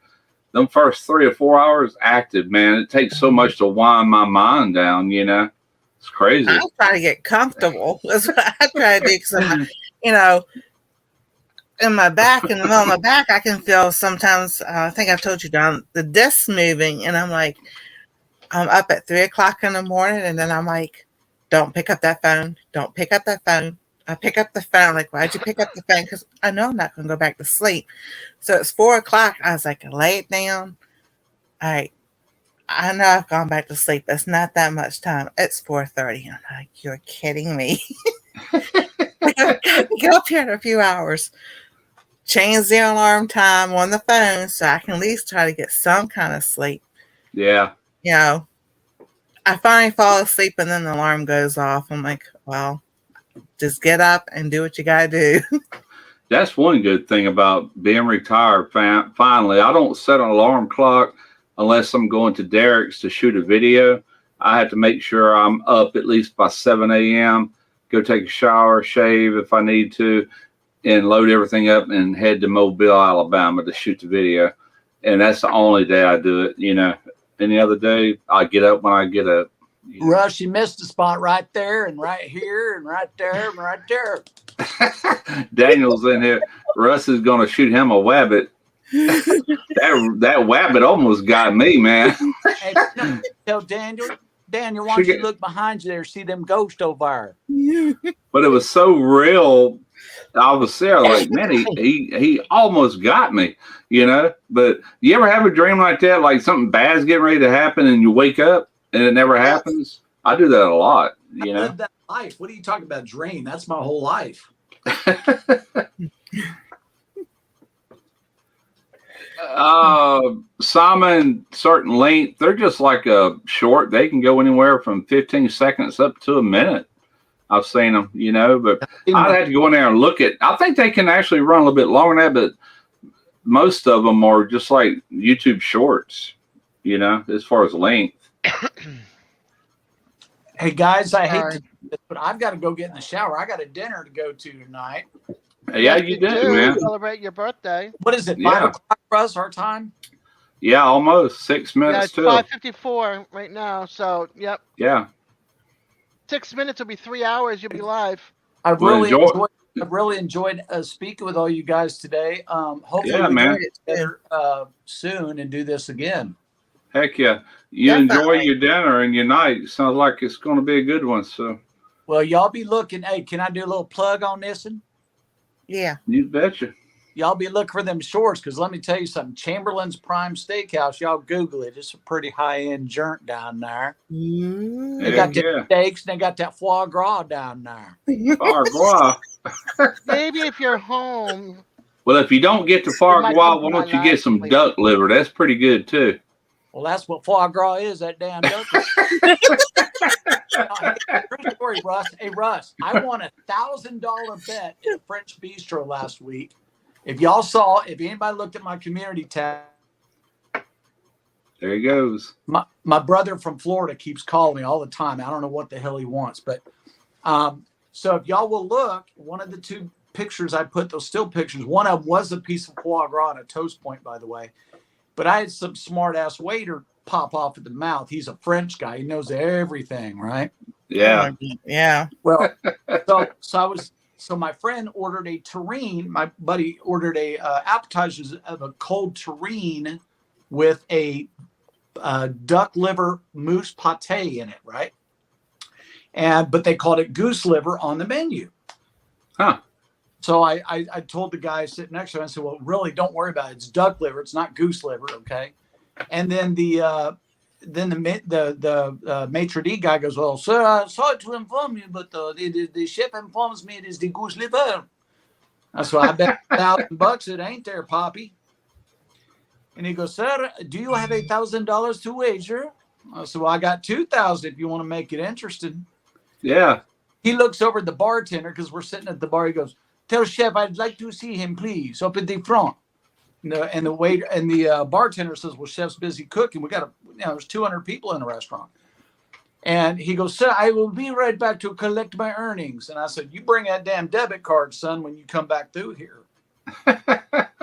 Speaker 4: them first 3 or 4 hours active, man. It takes so much to wind my mind down, It's crazy.
Speaker 7: I try to get comfortable. That's what I try to do, because in my back, in the middle of my back, I can feel sometimes, I think I've told you, Don, the disc moving, and I'm like, I'm up at 3 o'clock in the morning, and then I'm like, "Don't pick up that phone. Don't pick up that phone." I pick up the phone. Like, "Why'd you pick up the phone?" Because I know I'm not going to go back to sleep. So it's 4 o'clock. I was like, lay it down. All right. I know I've gone back to sleep. It's not that much time. It's 4:30. I'm like, "You're kidding me." Like, I've got to get up here in a few hours. Change the alarm time on the phone so I can at least try to get some kind of sleep.
Speaker 4: Yeah.
Speaker 7: I finally fall asleep, and then the alarm goes off. I'm like, well, just get up and do what you got to do.
Speaker 4: That's one good thing about being retired. Finally, I don't set an alarm clock unless I'm going to Derek's to shoot a video. I have to make sure I'm up at least by 7 a.m., go take a shower, shave if I need to, and load everything up and head to Mobile, Alabama to shoot the video. And that's the only day I do it, Any other day, I get up when I get up.
Speaker 6: Russ, you missed a spot right there, and right here, and right there, and right there.
Speaker 4: Daniel's in here. Russ is going to shoot him a wabbit. that wabbit almost got me, man.
Speaker 6: Hey, tell Daniel, why don't you look behind you there, see them ghosts over there?
Speaker 4: But it was so real. I was there like, man, he almost got me, But you ever have a dream like that, like something bad's getting ready to happen, and you wake up and it never happens? I do that a lot,
Speaker 6: I live that life. What are you talking about, dream? That's my whole life.
Speaker 4: Simon, certain length, they're just like a short. They can go anywhere from 15 seconds up to a minute. I've seen them, but I'd have to go in there and look at. I think they can actually run a little bit longer than that, but most of them are just like YouTube shorts, you know, as far as length.
Speaker 6: Hey guys, I hate
Speaker 3: Sorry.
Speaker 6: to do this, but I've got to go get in the shower. I got a dinner to go to tonight.
Speaker 4: Yeah,
Speaker 3: Yes,
Speaker 4: you do, man.
Speaker 3: Celebrate your birthday.
Speaker 6: What is it?
Speaker 4: Yeah.
Speaker 6: 5 o'clock for us, our time?
Speaker 4: Yeah, almost 6
Speaker 3: Yeah,
Speaker 4: minutes
Speaker 3: it's
Speaker 4: too.
Speaker 3: 5:54 right now. So, yep.
Speaker 4: Yeah.
Speaker 3: 6 minutes will be 3 hours. You'll be live.
Speaker 6: I've
Speaker 4: Well,
Speaker 6: really enjoyed speaking with all you guys today. Hopefully
Speaker 4: Yeah,
Speaker 6: we
Speaker 4: man.
Speaker 6: can get together soon and do this again.
Speaker 4: Heck yeah. You
Speaker 7: Definitely.
Speaker 4: enjoy your dinner and your night. Sounds like it's going to be a good one. So
Speaker 6: Well, y'all be looking. Hey, can I do a little plug on this one?
Speaker 7: Yeah.
Speaker 4: you betcha.
Speaker 6: Y'all be looking for them shorts, because let me tell you something. Chamberlain's Prime Steakhouse, y'all Google it. It's a pretty high-end joint down there. They got
Speaker 4: Heck
Speaker 6: the
Speaker 4: yeah.
Speaker 6: steaks and they got that foie gras down there.
Speaker 4: Foie gras.
Speaker 3: Maybe if you're home.
Speaker 4: Well, if you don't get the foie
Speaker 3: might
Speaker 4: gras,
Speaker 3: come to
Speaker 4: why
Speaker 3: my
Speaker 4: don't you get
Speaker 3: live
Speaker 4: some
Speaker 3: place.
Speaker 4: duck liver? That's pretty good too.
Speaker 6: Well, that's what foie gras is, that damn duck. True story, Russ. Hey, Russ, I won $1,000 bet at French Bistro last week. If y'all saw, if anybody looked at my community tab,
Speaker 4: There he goes.
Speaker 6: my brother from Florida keeps calling me all the time. I don't know what the hell he wants, but so if y'all will look, one of the 2 pictures I put, those still pictures, one of them was a piece of foie gras and a toast point, by the way. But I had some smart ass waiter pop off at the mouth. He's a French guy. He knows everything, right?
Speaker 4: Yeah.
Speaker 7: Yeah.
Speaker 6: Well, so my friend ordered a terrine. My buddy ordered a appetizers of a cold terrine with a duck liver mousse pate in it, right? But they called it goose liver on the menu.
Speaker 4: Huh.
Speaker 6: So I told the guy sitting next to him, I said, well, really, don't worry about it. It's duck liver. It's not goose liver, okay? And then the maitre d' guy goes, well, sir, I'm sorry to inform you, but the chef informs me it is the goose liver. So I bet $1,000 it ain't there, Poppy. And he goes, sir, do you have $1,000 to wager? I said, well, I got 2,000 if you want to make it interesting.
Speaker 4: Yeah.
Speaker 6: He looks over at the bartender, because we're sitting at the bar. He goes, tell chef I'd like to see him, please, up at the front. And the waiter and the bartender says, well, chef's busy cooking. We got there's 200 people in the restaurant. And he goes, sir, I will be right back to collect my earnings. And I said, you bring that damn debit card, son, when you come back through here.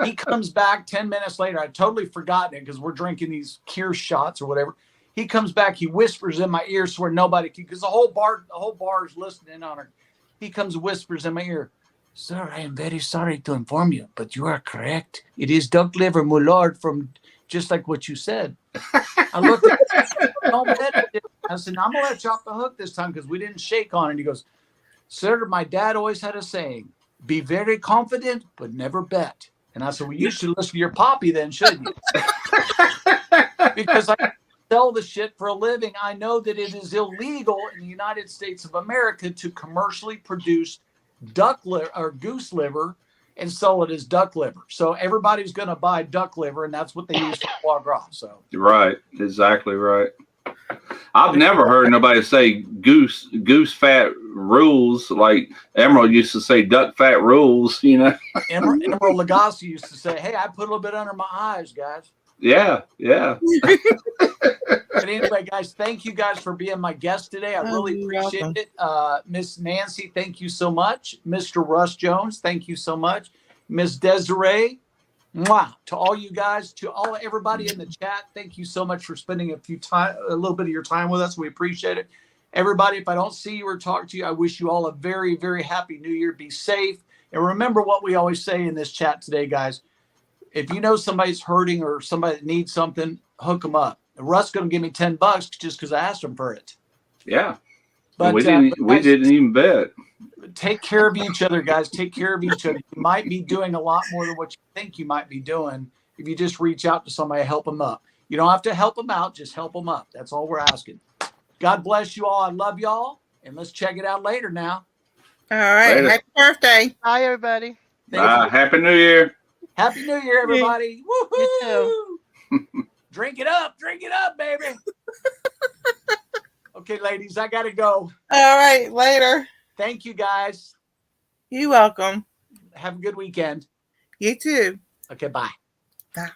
Speaker 6: He comes back 10 minutes later. I totally forgotten it because we're drinking these Kier shots or whatever. He comes back. He whispers in my ear, so where nobody can, because the whole bar is listening on her. He comes, whispers in my ear, sir, I am very sorry to inform you, but you are correct. It is duck liver, my lord, from just like what you said. I looked at it. I said, I'm going to let you off the hook this time because we didn't shake on it. He goes, sir, my dad always had a saying, be very confident, but never bet. And I said, well, you should listen to your poppy then, shouldn't you? Because I sell the shit for a living. I know that it is illegal in the United States of America to commercially produce duck liver or goose liver and sell it as duck liver. So everybody's going to buy duck liver, and that's what they use for foie gras. So
Speaker 4: Right. Exactly right. I've never heard nobody say goose fat rules like Emerald used to say duck fat rules, you know?
Speaker 6: Emerald Lagasse used to say, hey, I put a little bit under my eyes, guys.
Speaker 4: Yeah. Yeah.
Speaker 6: But anyway, guys, thank you guys for being my guest today. I really appreciate it. Miss Nancy, thank you so much. Mr. Russ Jones, thank you so much. Miss Desiree, mwah. To all you guys, to everybody in the chat, thank you so much for spending a little bit of your time with us. We appreciate it. Everybody, if I don't see you or talk to you, I wish you all a very, very happy New Year. Be safe. And remember what we always say in this chat today, guys. If you know somebody's hurting or somebody that needs something, hook them up. Russ going to give me $10 just because I asked him for it.
Speaker 4: Yeah.
Speaker 6: But
Speaker 4: we didn't even bet.
Speaker 6: Take care of each other, guys. Take care of each other. You might be doing a lot more than what you think you might be doing if you just reach out to somebody, help them up. You don't have to help them out. Just help them up. That's all we're asking. God bless you all. I love y'all. And let's check it out later now.
Speaker 7: All right.
Speaker 4: Later.
Speaker 7: Happy birthday.
Speaker 3: Bye, everybody.
Speaker 4: Happy New Year.
Speaker 6: Happy New Year, everybody.
Speaker 3: You
Speaker 6: Woohoo! Drink it up, baby. Okay, ladies, I got to go.
Speaker 7: All right. Later.
Speaker 6: Thank you, guys.
Speaker 7: You're welcome.
Speaker 6: Have a good weekend.
Speaker 7: You too.
Speaker 6: Okay, bye.
Speaker 7: Bye.